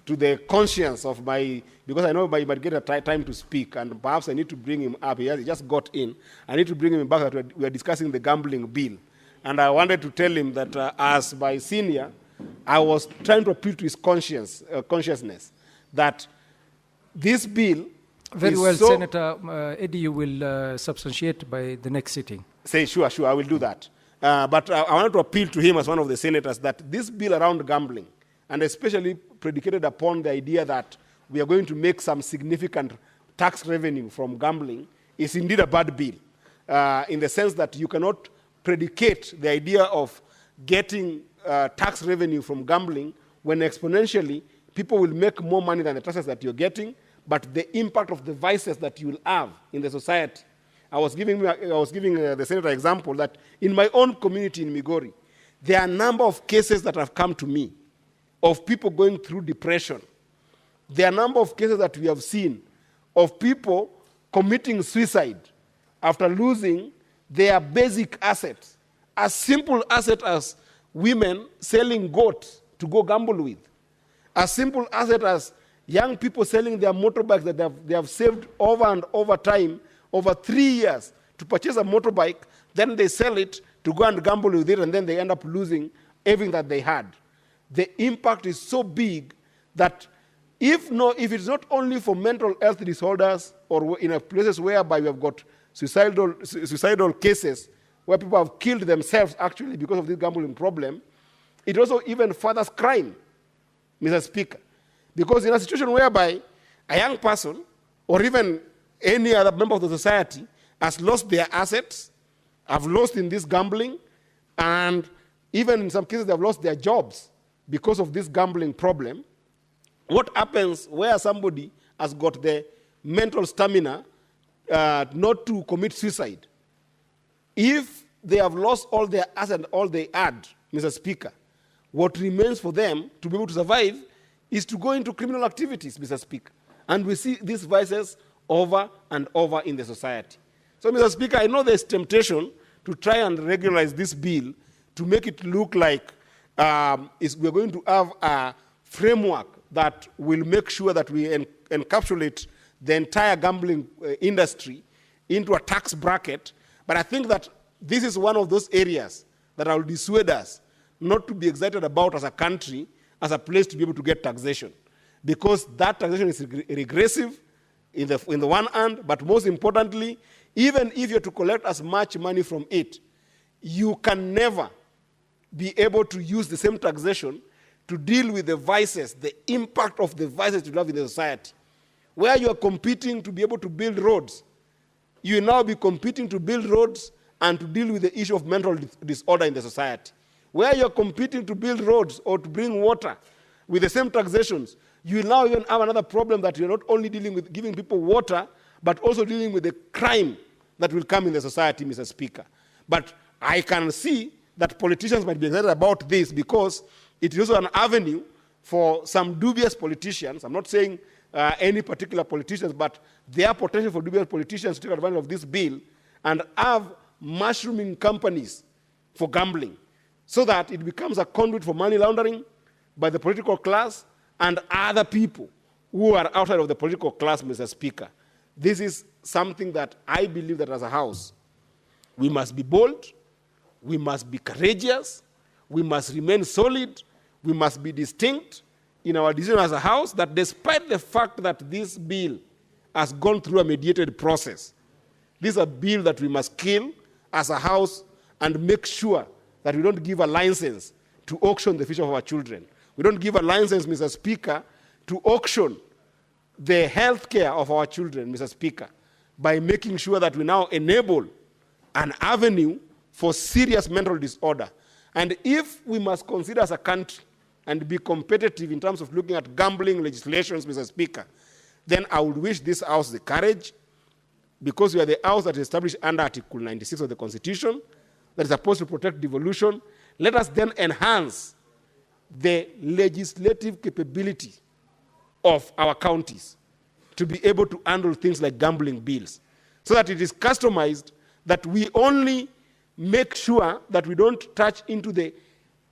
to the conscience of because I know I might get a time to speak, and perhaps I need to bring him up. He just got in. I need to bring him back that we are discussing the gambling bill. And I wanted to tell him that as my senior, I was trying to appeal to his consciousness that this bill Very well, Senator Eddie, you will substantiate by the next sitting. Sure, I will do that. But I wanted to appeal to him as one of the senators that this bill around gambling, and especially predicated upon the idea that we are going to make some significant tax revenue from gambling, is indeed a bad bill, in the sense that you cannot predicate the idea of getting tax revenue from gambling when exponentially people will make more money than the taxes that you're getting, but the impact of the vices that you will have in the society I was giving the senator example that in my own community in Migori, there are a number of cases that have come to me of people going through depression. There are a number of cases that we have seen of people committing suicide after losing their basic assets, as simple asset as women selling goats to go gamble with, as simple asset as young people selling their motorbikes that they have saved over and over time, over 3 years, to purchase a motorbike, then they sell it to go and gamble with it, and then they end up losing everything that they had. The impact is so big that if it's not only for mental health disorders or in places whereby we have got suicidal cases where people have killed themselves actually because of this gambling problem, it also even furthers crime, Mr. Speaker. Because in a situation whereby a young person or even any other member of the society has lost their assets, have lost in this gambling, and even in some cases they have lost their jobs because of this gambling problem, what happens where somebody has got the mental stamina not to commit suicide? If they have lost all their assets, all they had, Mr. Speaker, what remains for them to be able to survive is to go into criminal activities, Mr. Speaker. And we see these vices over and over in the society. So, Mr. Speaker, I know there's temptation to try and regularize this bill to make it look like we're going to have a framework that will make sure that we encapsulate the entire gambling industry into a tax bracket. But I think that this is one of those areas that will dissuade us not to be excited about as a country, as a place to be able to get taxation. Because that taxation is regressive in the one hand, but most importantly, even if you're to collect as much money from it, you can never be able to use the same taxation to deal with the vices, the impact of the vices you have in the society. Where you are competing to be able to build roads, you will now be competing to build roads and to deal with the issue of mental disorder in the society. Where you are competing to build roads or to bring water with the same taxations, you will now even have another problem that you're not only dealing with giving people water, but also dealing with the crime that will come in the society, Mr. Speaker. But I can see that politicians might be excited about this because it is also an avenue for some dubious politicians. I'm not saying any particular politicians, but there are potential for dubious politicians to take advantage of this bill and have mushrooming companies for gambling so that it becomes a conduit for money laundering by the political class and other people who are outside of the political class, Mr. Speaker. This is something that I believe that as a House, we must be bold, we must be courageous, we must remain solid, we must be distinct in our decision as a House that despite the fact that this bill has gone through a mediated process, this is a bill that we must kill as a House and make sure that we don't give a license to auction the future of our children. We don't give a license, Mr. Speaker, to auction the health care of our children, Mr. Speaker, by making sure that we now enable an avenue for serious mental disorder. And if we must consider as a country and be competitive in terms of looking at gambling legislations, Mr. Speaker, then I would wish this House the courage, because we are the House that is established under Article 96 of the Constitution, that is supposed to protect devolution. Let us then enhance the legislative capability of our counties to be able to handle things like gambling bills, so that it is customized that we only make sure that we don't touch into the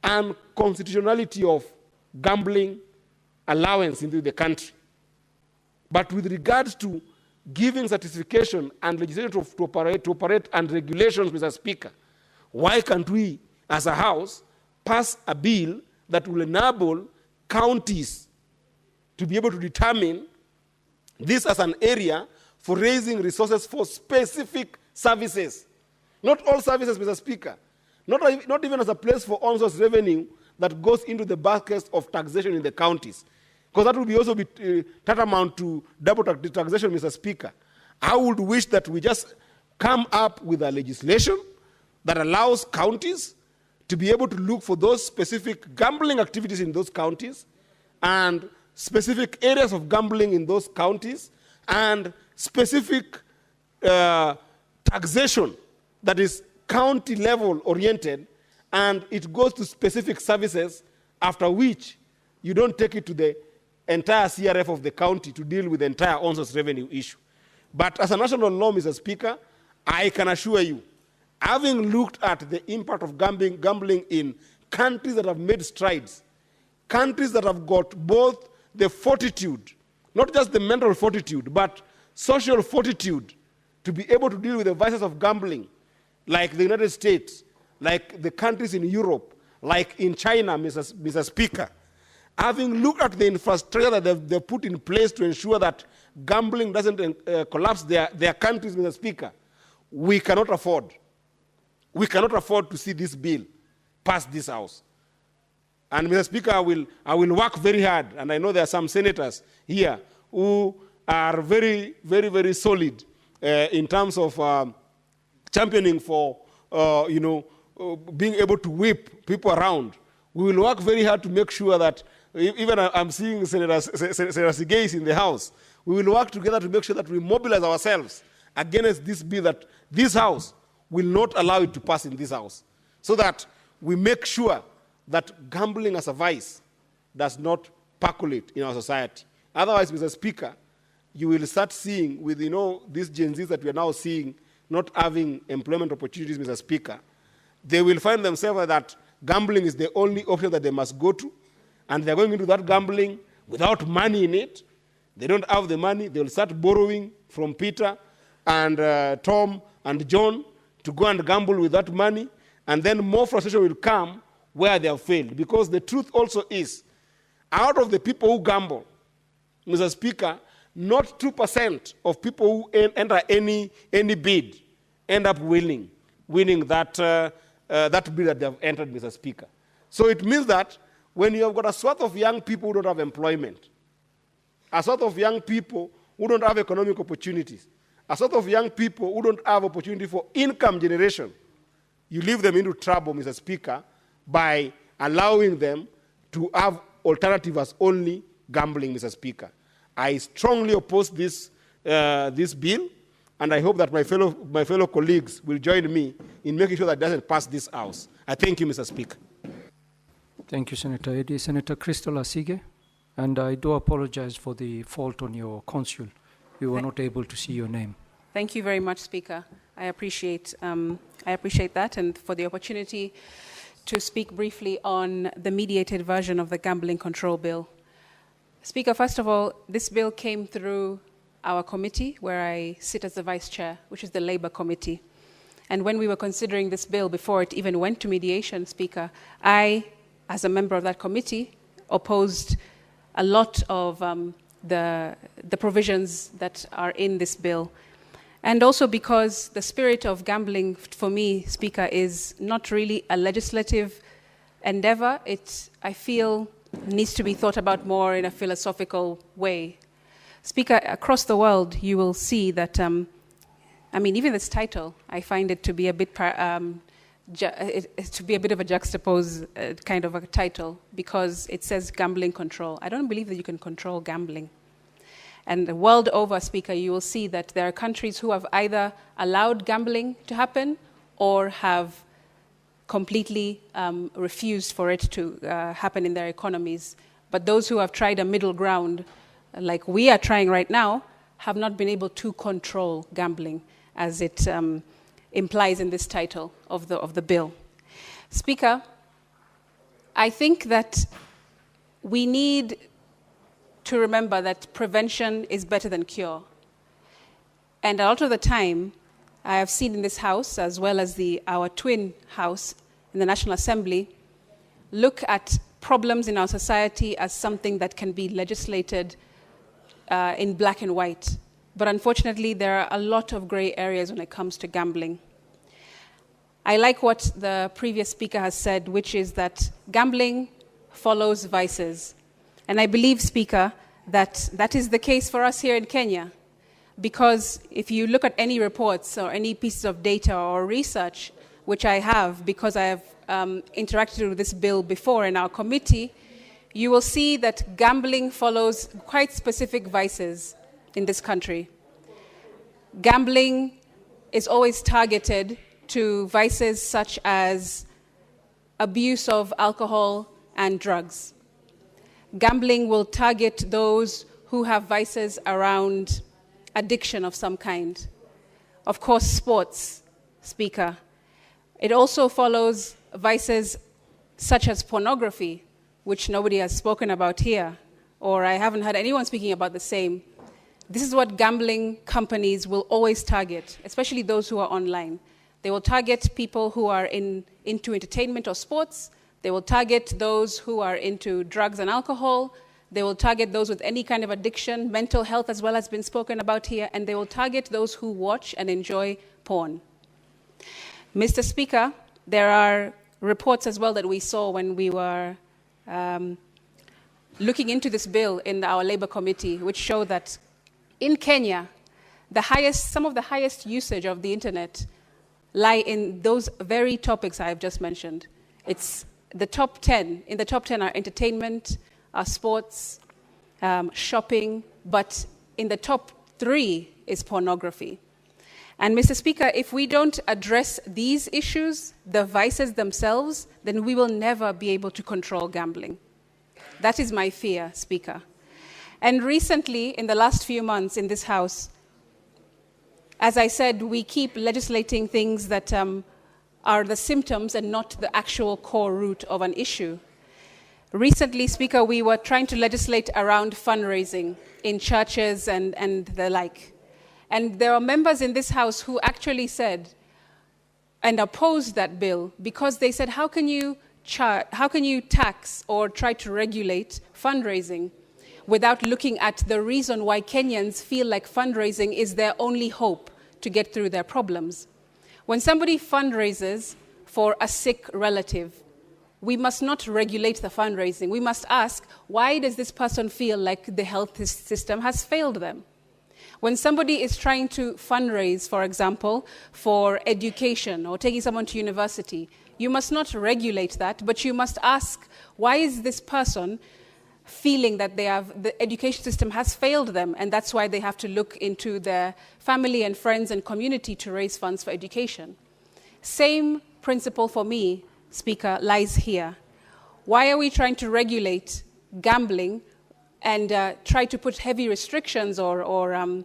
unconstitutionality of gambling allowance into the country. But with regards to giving certification and legislation to operate and regulations, Mr. Speaker, why can't we, as a House, pass a bill that will enable counties to be able to determine this as an area for raising resources for specific services? Not all services, Mr. Speaker. Not even as a place for on-source revenue that goes into the baskets of taxation in the counties. Because that would also be tantamount to double taxation, Mr. Speaker. I would wish that we just come up with a legislation that allows counties to be able to look for those specific gambling activities in those counties and specific areas of gambling in those counties and specific taxation that is county level oriented, and it goes to specific services, after which you don't take it to the entire CRF of the county to deal with the entire on-source revenue issue. But as a national law, Mr. Speaker, I can assure you, having looked at the impact of gambling in countries that have made strides, countries that have got both the fortitude, not just the mental fortitude, but social fortitude to be able to deal with the vices of gambling, like the United States, like the countries in Europe, like in China, Mr. Speaker, having looked at the infrastructure that they've put in place to ensure that gambling doesn't collapse their countries, Mr. Speaker, we cannot afford to see this bill pass this House. And Mr. Speaker, I will work very hard, and I know there are some senators here who are very, very, very solid in terms of championing for, being able to whip people around. We will work very hard to make sure that, even I'm seeing Senator Sigais in the House, we will work together to make sure that we mobilize ourselves against this bill, that this House will not allow it to pass in this House, so that we make sure that gambling as a vice does not percolate in our society. Otherwise, Mr. Speaker, you will start seeing with, these Gen Zs that we are now seeing not having employment opportunities, Mr. Speaker, they will find themselves that gambling is the only option that they must go to, and they're going into that gambling without money in it. They don't have the money. They will start borrowing from Peter and Tom and John to go and gamble with that money, and then more frustration will come where they have failed. Because the truth also is, out of the people who gamble, Mr. Speaker, not 2% of people who enter any bid end up winning that bid that they have entered, Mr. Speaker. So it means that when you have got a swath of young people who don't have employment, a sort of young people who don't have economic opportunities, a sort of young people who don't have opportunity for income generation, you leave them into trouble, Mr. Speaker, by allowing them to have alternative as only gambling, Mr. Speaker. I strongly oppose this bill, and I hope that my fellow colleagues will join me in making sure that it doesn't pass this House. I thank you, Mr. Speaker. Thank you, Senator Eddy. Senator Crystal Asige, and I do apologize for the fault on your consul. We were not able to see your name. Thank you very much, Speaker. I appreciate that, and for the opportunity to speak briefly on the mediated version of the Gambling Control Bill. Speaker, first of all, this bill came through our committee, where I sit as the vice chair, which is the Labour Committee. And when we were considering this bill before it even went to mediation, Speaker, I, as a member of that committee, opposed a lot of the provisions that are in this bill. And also because the spirit of gambling, for me, Speaker, is not really a legislative endeavor. It, I feel, needs to be thought about more in a philosophical way. Speaker, across the world, you will see that, even this title, I find it to be a bit of a juxtaposed kind of a title, because it says gambling control. I don't believe that you can control gambling. And the world over, Speaker, you will see that there are countries who have either allowed gambling to happen or have completely refused for it to happen in their economies. But those who have tried a middle ground, like we are trying right now, have not been able to control gambling, as it implies in this title of the bill. Speaker, I think that we need to remember that prevention is better than cure. And a lot of the time, I have seen in this House, as well as our twin House in the National Assembly, look at problems in our society as something that can be legislated in black and white. But unfortunately, there are a lot of gray areas when it comes to gambling. I like what the previous speaker has said, which is that gambling follows vices. And I believe, Speaker, that that is the case for us here in Kenya. Because if you look at any reports or any pieces of data or research, which I have because I have interacted with this bill before in our committee, you will see that gambling follows quite specific vices in this country. Gambling is always targeted to vices such as abuse of alcohol and drugs. Gambling will target those who have vices around addiction of some kind. Of course, sports, Speaker. It also follows vices such as pornography, which nobody has spoken about here, or I haven't heard anyone speaking about the same. This is what gambling companies will always target, especially those who are online. They will target people who are into entertainment or sports. They will target those who are into drugs and alcohol. They will target those with any kind of addiction. Mental health as well has been spoken about here. And they will target those who watch and enjoy porn. Mr. Speaker, there are reports as well that we saw when we were looking into this bill in our Labour Committee, which show that in Kenya, some of the highest usage of the internet lie in those very topics I have just mentioned. It's the top 10. In the top 10 are entertainment, are sports, shopping, but in the top 3 is pornography. And Mr. Speaker, if we don't address these issues, the vices themselves, then we will never be able to control gambling. That is my fear, Speaker. And recently, in the last few months in this House, as I said, we keep legislating things that are the symptoms and not the actual core root of an issue. Recently, Speaker, we were trying to legislate around fundraising in churches and the like. And there are members in this House who actually said and opposed that bill because they said, how can you tax or try to regulate fundraising without looking at the reason why Kenyans feel like fundraising is their only hope to get through their problems? When somebody fundraises for a sick relative, we must not regulate the fundraising. We must ask, why does this person feel like the health system has failed them? When somebody is trying to fundraise, for example, for education or taking someone to university, you must not regulate that, but you must ask, why is this person feeling that the education system has failed them, and that's why they have to look into their family and friends and community to raise funds for education. Same principle for me, Speaker, lies here. Why are we trying to regulate gambling and try to put heavy restrictions or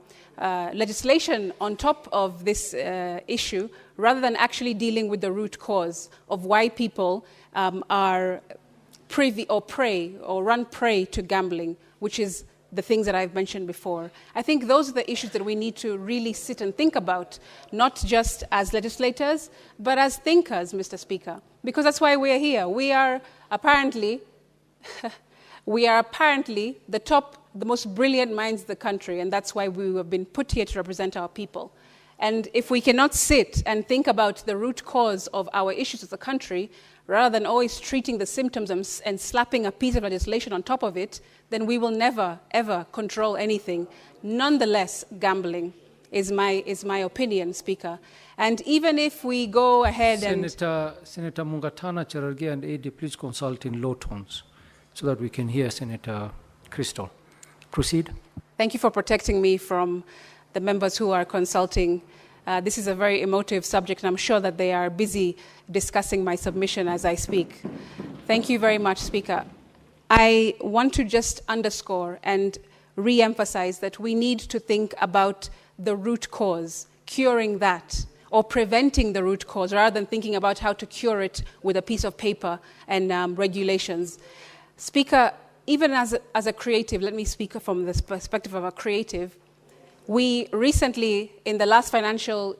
legislation on top of this issue rather than actually dealing with the root cause of why people are privy or prey or run prey to gambling, which is the things that I've mentioned before? I think those are the issues that we need to really sit and think about, not just as legislators, but as thinkers, Mr. Speaker, because that's why we're here. We are apparently the most brilliant minds in the country, and that's why we have been put here to represent our people. And if we cannot sit and think about the root cause of our issues as a country, rather than always treating the symptoms and slapping a piece of legislation on top of it, then we will never, ever control anything. Nonetheless, gambling is my opinion, Speaker. And even if we go ahead Senator Mungatana, Cherargei, and AD, please consult in low tones so that we can hear Senator Crystal. Proceed. Thank you for protecting me from the members who are consulting. This is a very emotive subject, and I'm sure that they are busy discussing my submission as I speak. Thank you very much, Speaker. I want to just underscore and re-emphasize that we need to think about the root cause, curing that, or preventing the root cause, rather than thinking about how to cure it with a piece of paper and regulations. Speaker, even as a creative, let me speak from the perspective of a creative. We recently, in the last financial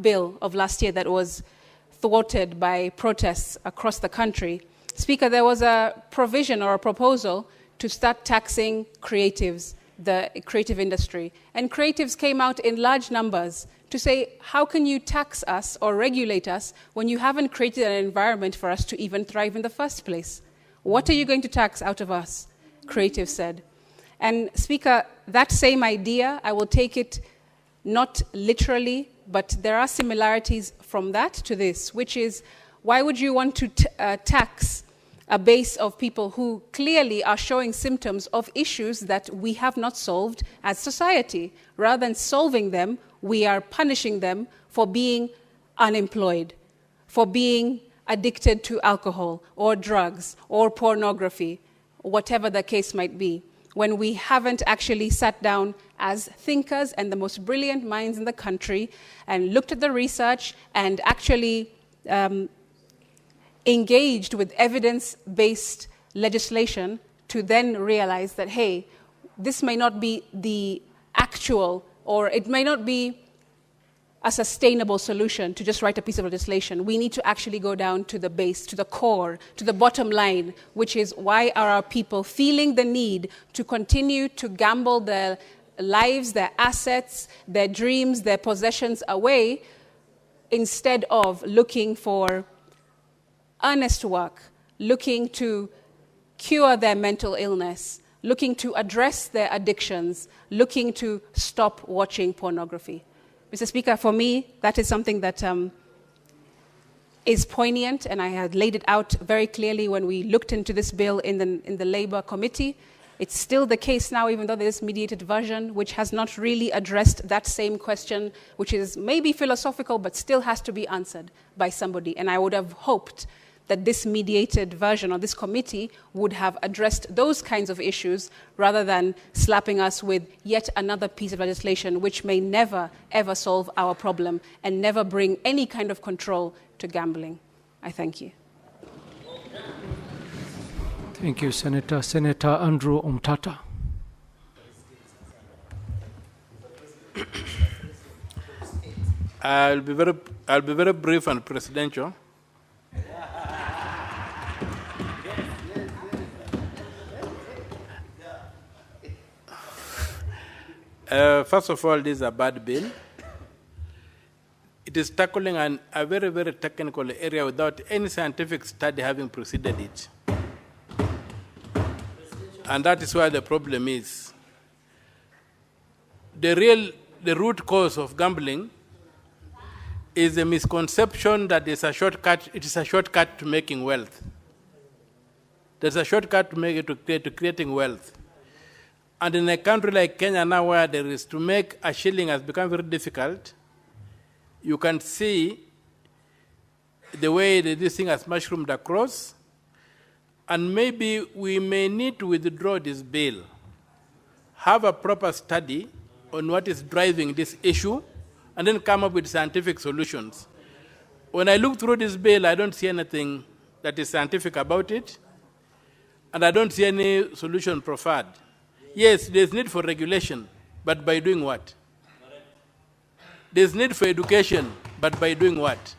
bill of last year that was thwarted by protests across the country, Speaker, there was a provision or a proposal to start taxing creatives, the creative industry. And creatives came out in large numbers to say, how can you tax us or regulate us when you haven't created an environment for us to even thrive in the first place? What are you going to tax out of us? Creatives said. And Speaker, that same idea, I will take it not literally, but there are similarities from that to this, which is, why would you want to tax a base of people who clearly are showing symptoms of issues that we have not solved as society. Rather than solving them, we are punishing them for being unemployed, for being addicted to alcohol or drugs or pornography, whatever the case might be, when we haven't actually sat down as thinkers and the most brilliant minds in the country and looked at the research and actually engaged with evidence-based legislation to then realize that, hey, this may not be the actual, or it may not be a sustainable solution to just write a piece of legislation. We need to actually go down to the base, to the core, to the bottom line, which is why are our people feeling the need to continue to gamble their lives, their assets, their dreams, their possessions away, instead of looking for earnest work, looking to cure their mental illness, looking to address their addictions, looking to stop watching pornography. Mr. Speaker, for me, that is something that is poignant, and I had laid it out very clearly when we looked into this bill in the Labour Committee. It's still the case now, even though there's mediated version, which has not really addressed that same question, which is maybe philosophical, but still has to be answered by somebody. And I would have hoped that this mediated version or this committee would have addressed those kinds of issues rather than slapping us with yet another piece of legislation which may never, ever solve our problem and never bring any kind of control to gambling. I thank you. Thank you, Senator. Senator Andrew Omtata. I'll be very brief and presidential. First of all, this is a bad bill. It is tackling a very, very technical area without any scientific study having preceded it. And that is why the problem is. The root cause of gambling is a misconception that it is a shortcut to making wealth. There's a shortcut to creating wealth. And in a country like Kenya now, where there is to make a shilling has become very difficult, you can see the way this thing has mushroomed across. And maybe we may need to withdraw this bill, have a proper study on what is driving this issue, and then come up with scientific solutions. When I look through this bill, I don't see anything that is scientific about it, and I don't see any solution proffered. Yes, there's need for regulation, but by doing what? There's need for education, but by doing what?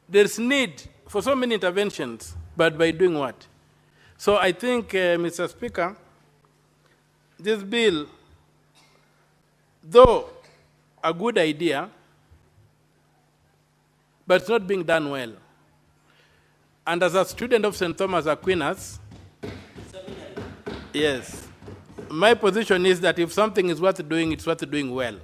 There's need for so many interventions, but by doing what? So I think, Mr. Speaker, this bill, though a good idea, but it's not being done well. And as a student of St. Thomas Aquinas, yes, my position is that if something is worth doing, it's worth doing well.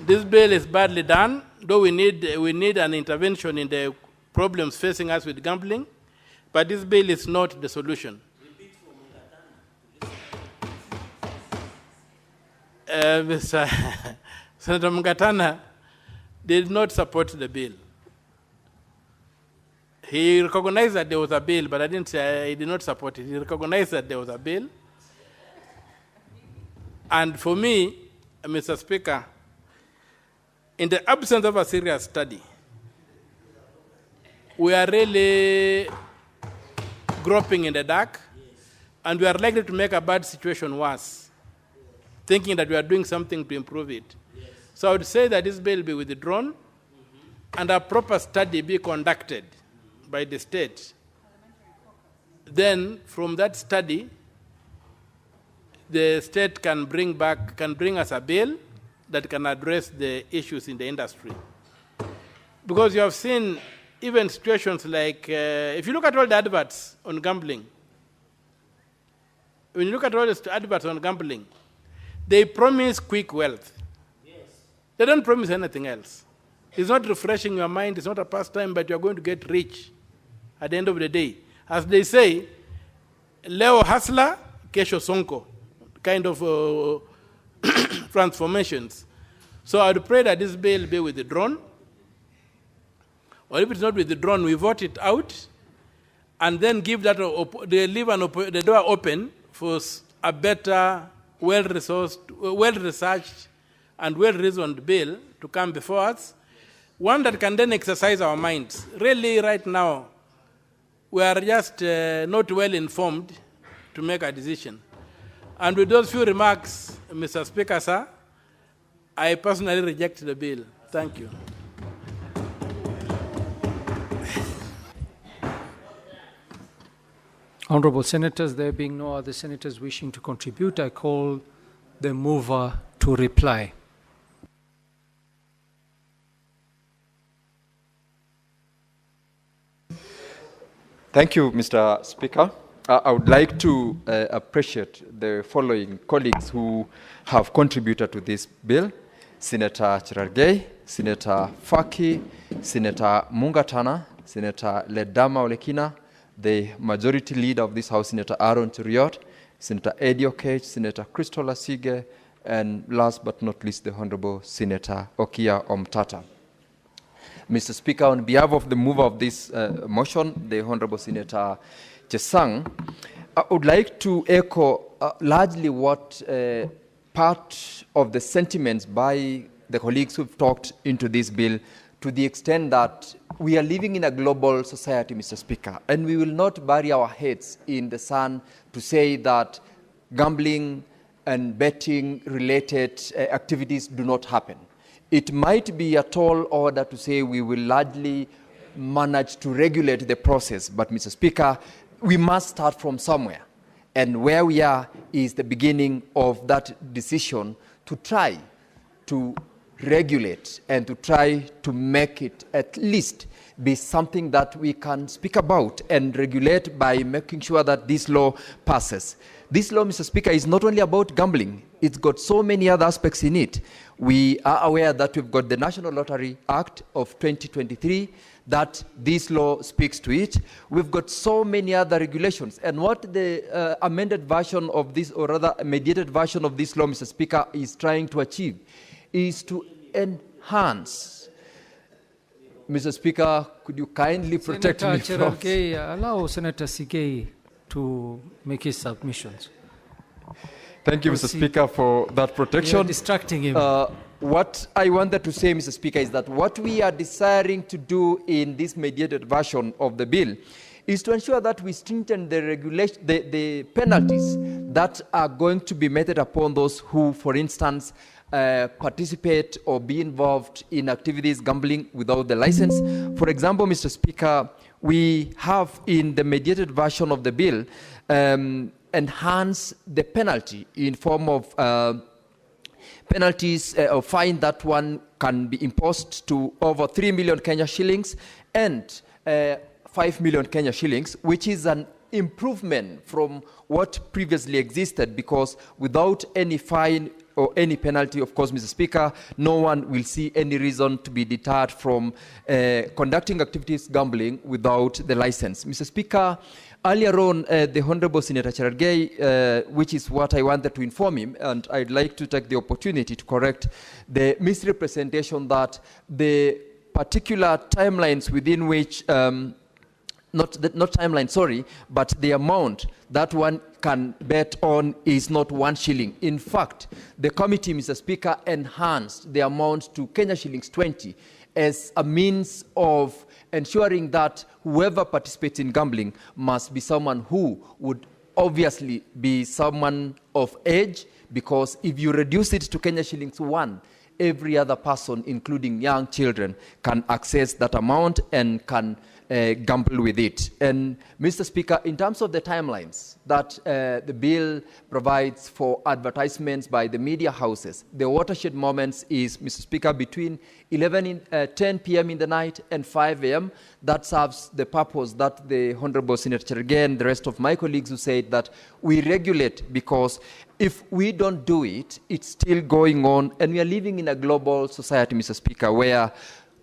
This bill is badly done, though we need an intervention in the problems facing us with gambling, but this bill is not the solution. Senator Mungatana did not support the bill. He recognized that there was a bill, but I didn't say he did not support it. He recognized that there was a bill. And for me, Mr. Speaker, in the absence of a serious study, we are really groping in the dark, and we are likely to make a bad situation worse, thinking that we are doing something to improve it. So I would say that this bill be withdrawn, and a proper study be conducted by the state. Then, from that study, the state can bring us a bill that can address the issues in the industry. Because you have seen even situations like, if you look at all the adverts on gambling, when you look at all the adverts on gambling, they promise quick wealth. Yes. They don't promise anything else. It's not refreshing your mind, it's not a pastime, but you're going to get rich at the end of the day. As they say, leo hustler, kesho sonko, kind of transformations. So I would pray that this bill be withdrawn, or if it's not withdrawn, we vote it out, and then give that, they leave the door open for a better, well-researched, and well-reasoned bill to come before us, one that can then exercise our minds. Really, right now, we are just not well informed to make a decision. And with those few remarks, Mr. Speaker, sir, I personally reject the bill. Thank you. Honorable Senators, there being no other senators wishing to contribute, I call the mover to reply. Thank you, Mr. Speaker. I would like to appreciate the following colleagues who have contributed to this bill: Senator Cherargei, Senator Faki, Senator Mungatana, Senator Ledama Olekina, the majority leader of this House, Senator Aaron Cheriot, Senator Eddie Okech, Senator Crystal Asige, and last but not least, the Honorable Senator Okia Omtata. Mr. Speaker, on behalf of the mover of this motion, the Honorable Senator Chesang, I would like to echo largely what part of the sentiments by the colleagues who've talked into this bill, to the extent that we are living in a global society, Mr. Speaker, and we will not bury our heads in the sand to say that gambling and betting-related activities do not happen. It might be a tall order to say we will largely manage to regulate the process, but, Mr. Speaker, we must start from somewhere. And where we are is the beginning of that decision to try to regulate and to try to make it at least be something that we can speak about and regulate by making sure that this law passes. This law, Mr. Speaker, is not only about gambling. It's got so many other aspects in it. We are aware that we've got the National Lottery Act of 2023, that this law speaks to it. We've got so many other regulations. And what the amended version of this, or rather mediated version of this law, Mr. Speaker, is trying to achieve is to enhance. Mr. Speaker, could you kindly protect me from... Allow Senator Sigei to make his submissions. Thank you, Mr. Speaker, for that protection. You're distracting him. What I wanted to say, Mr. Speaker, is that what we are desiring to do in this mediated version of the bill is to ensure that we strengthen the regulation, the penalties that are going to be meted upon those who, for instance, participate or be involved in activities gambling without the license. For example, Mr. Speaker, we have in the mediated version of the bill enhanced the penalty in form of penalties or fine that one can be imposed to over 3 million Kenya shillings and 5 million Kenya shillings, which is an improvement from what previously existed, because without any fine or any penalty, of course, Mr. Speaker, no one will see any reason to be deterred from conducting activities gambling without the license. Mr. Speaker, earlier on, the Honorable Senator Cherargei, which is what I wanted to inform him, and I'd like to take the opportunity to correct the misrepresentation that the particular timelines within which not timeline, sorry, but the amount that one can bet on is not 1 shilling. In fact, the committee, Mr. Speaker, enhanced the amount to Kenya shillings 20 as a means of ensuring that whoever participates in gambling must be someone who would obviously be someone of age, because if you reduce it to Kenya shillings 1, every other person, including young children, can access that amount and can gamble with it. And Mr. Speaker, in terms of the timelines that the bill provides for advertisements by the media houses, the watershed moments is, Mr. Speaker, between 10 p.m. in the night and 5 a.m. That serves the purpose that the Honorable Senator Cherargei and the rest of my colleagues who said that we regulate, because if we don't do it, it's still going on, and we are living in a global society, Mr. Speaker, where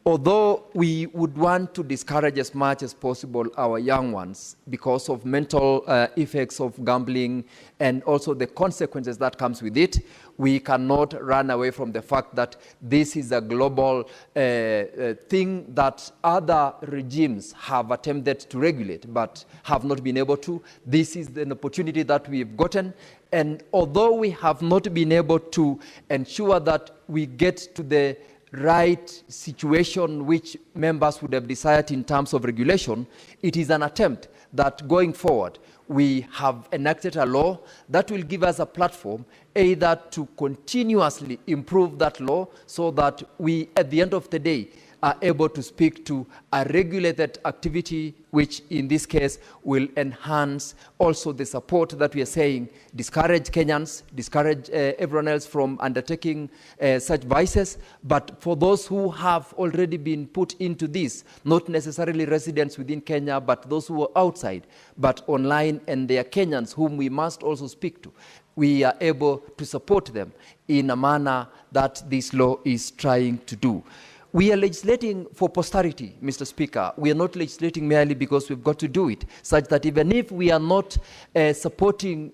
although we would want to discourage as much as possible our young ones because of mental effects of gambling and also the consequences that comes with it, we cannot run away from the fact that this is a global thing that other regimes have attempted to regulate but have not been able to. This is an opportunity that we've gotten, and although we have not been able to ensure that we get to the right situation which members would have desired in terms of regulation, it is an attempt that going forward we have enacted a law that will give us a platform either to continuously improve that law so that we, at the end of the day, are able to speak to a regulated activity, which in this case will enhance also the support that we are saying, discourage Kenyans, discourage everyone else from undertaking such vices. But for those who have already been put into this, not necessarily residents within Kenya, but those who are outside, but online, and they are Kenyans whom we must also speak to, we are able to support them in a manner that this law is trying to do. We are legislating for posterity, Mr. Speaker. We are not legislating merely because we've got to do it, such that even if we are not supporting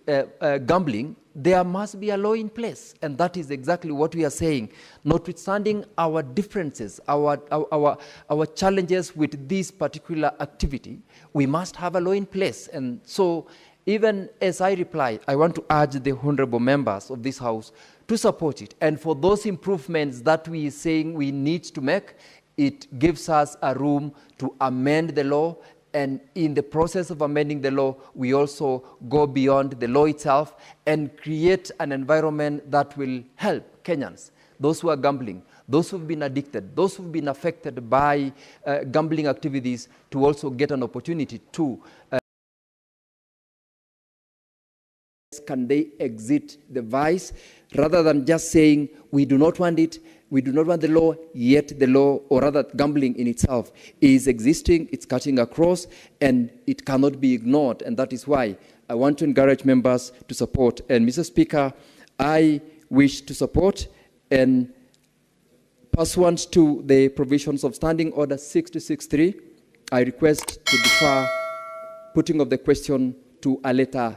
gambling, there must be a law in place. And that is exactly what we are saying. Notwithstanding our differences, our challenges with this particular activity, we must have a law in place. And so, even as I reply, I want to urge the honorable members of this House to support it. And for those improvements that we are saying we need to make, it gives us a room to amend the law. And in the process of amending the law, we also go beyond the law itself and create an environment that will help Kenyans, those who are gambling, those who have been addicted, those who have been affected by gambling activities, to also get an opportunity to can they exit the vice, rather than just saying we do not want it, we do not want the law, yet the law, or rather gambling in itself, is existing, it's cutting across, and it cannot be ignored. And that is why I want to encourage members to support. And Mr. Speaker, I wish to support, and pursuant to the provisions of Standing Order 626.3, I request to defer putting of the question to a later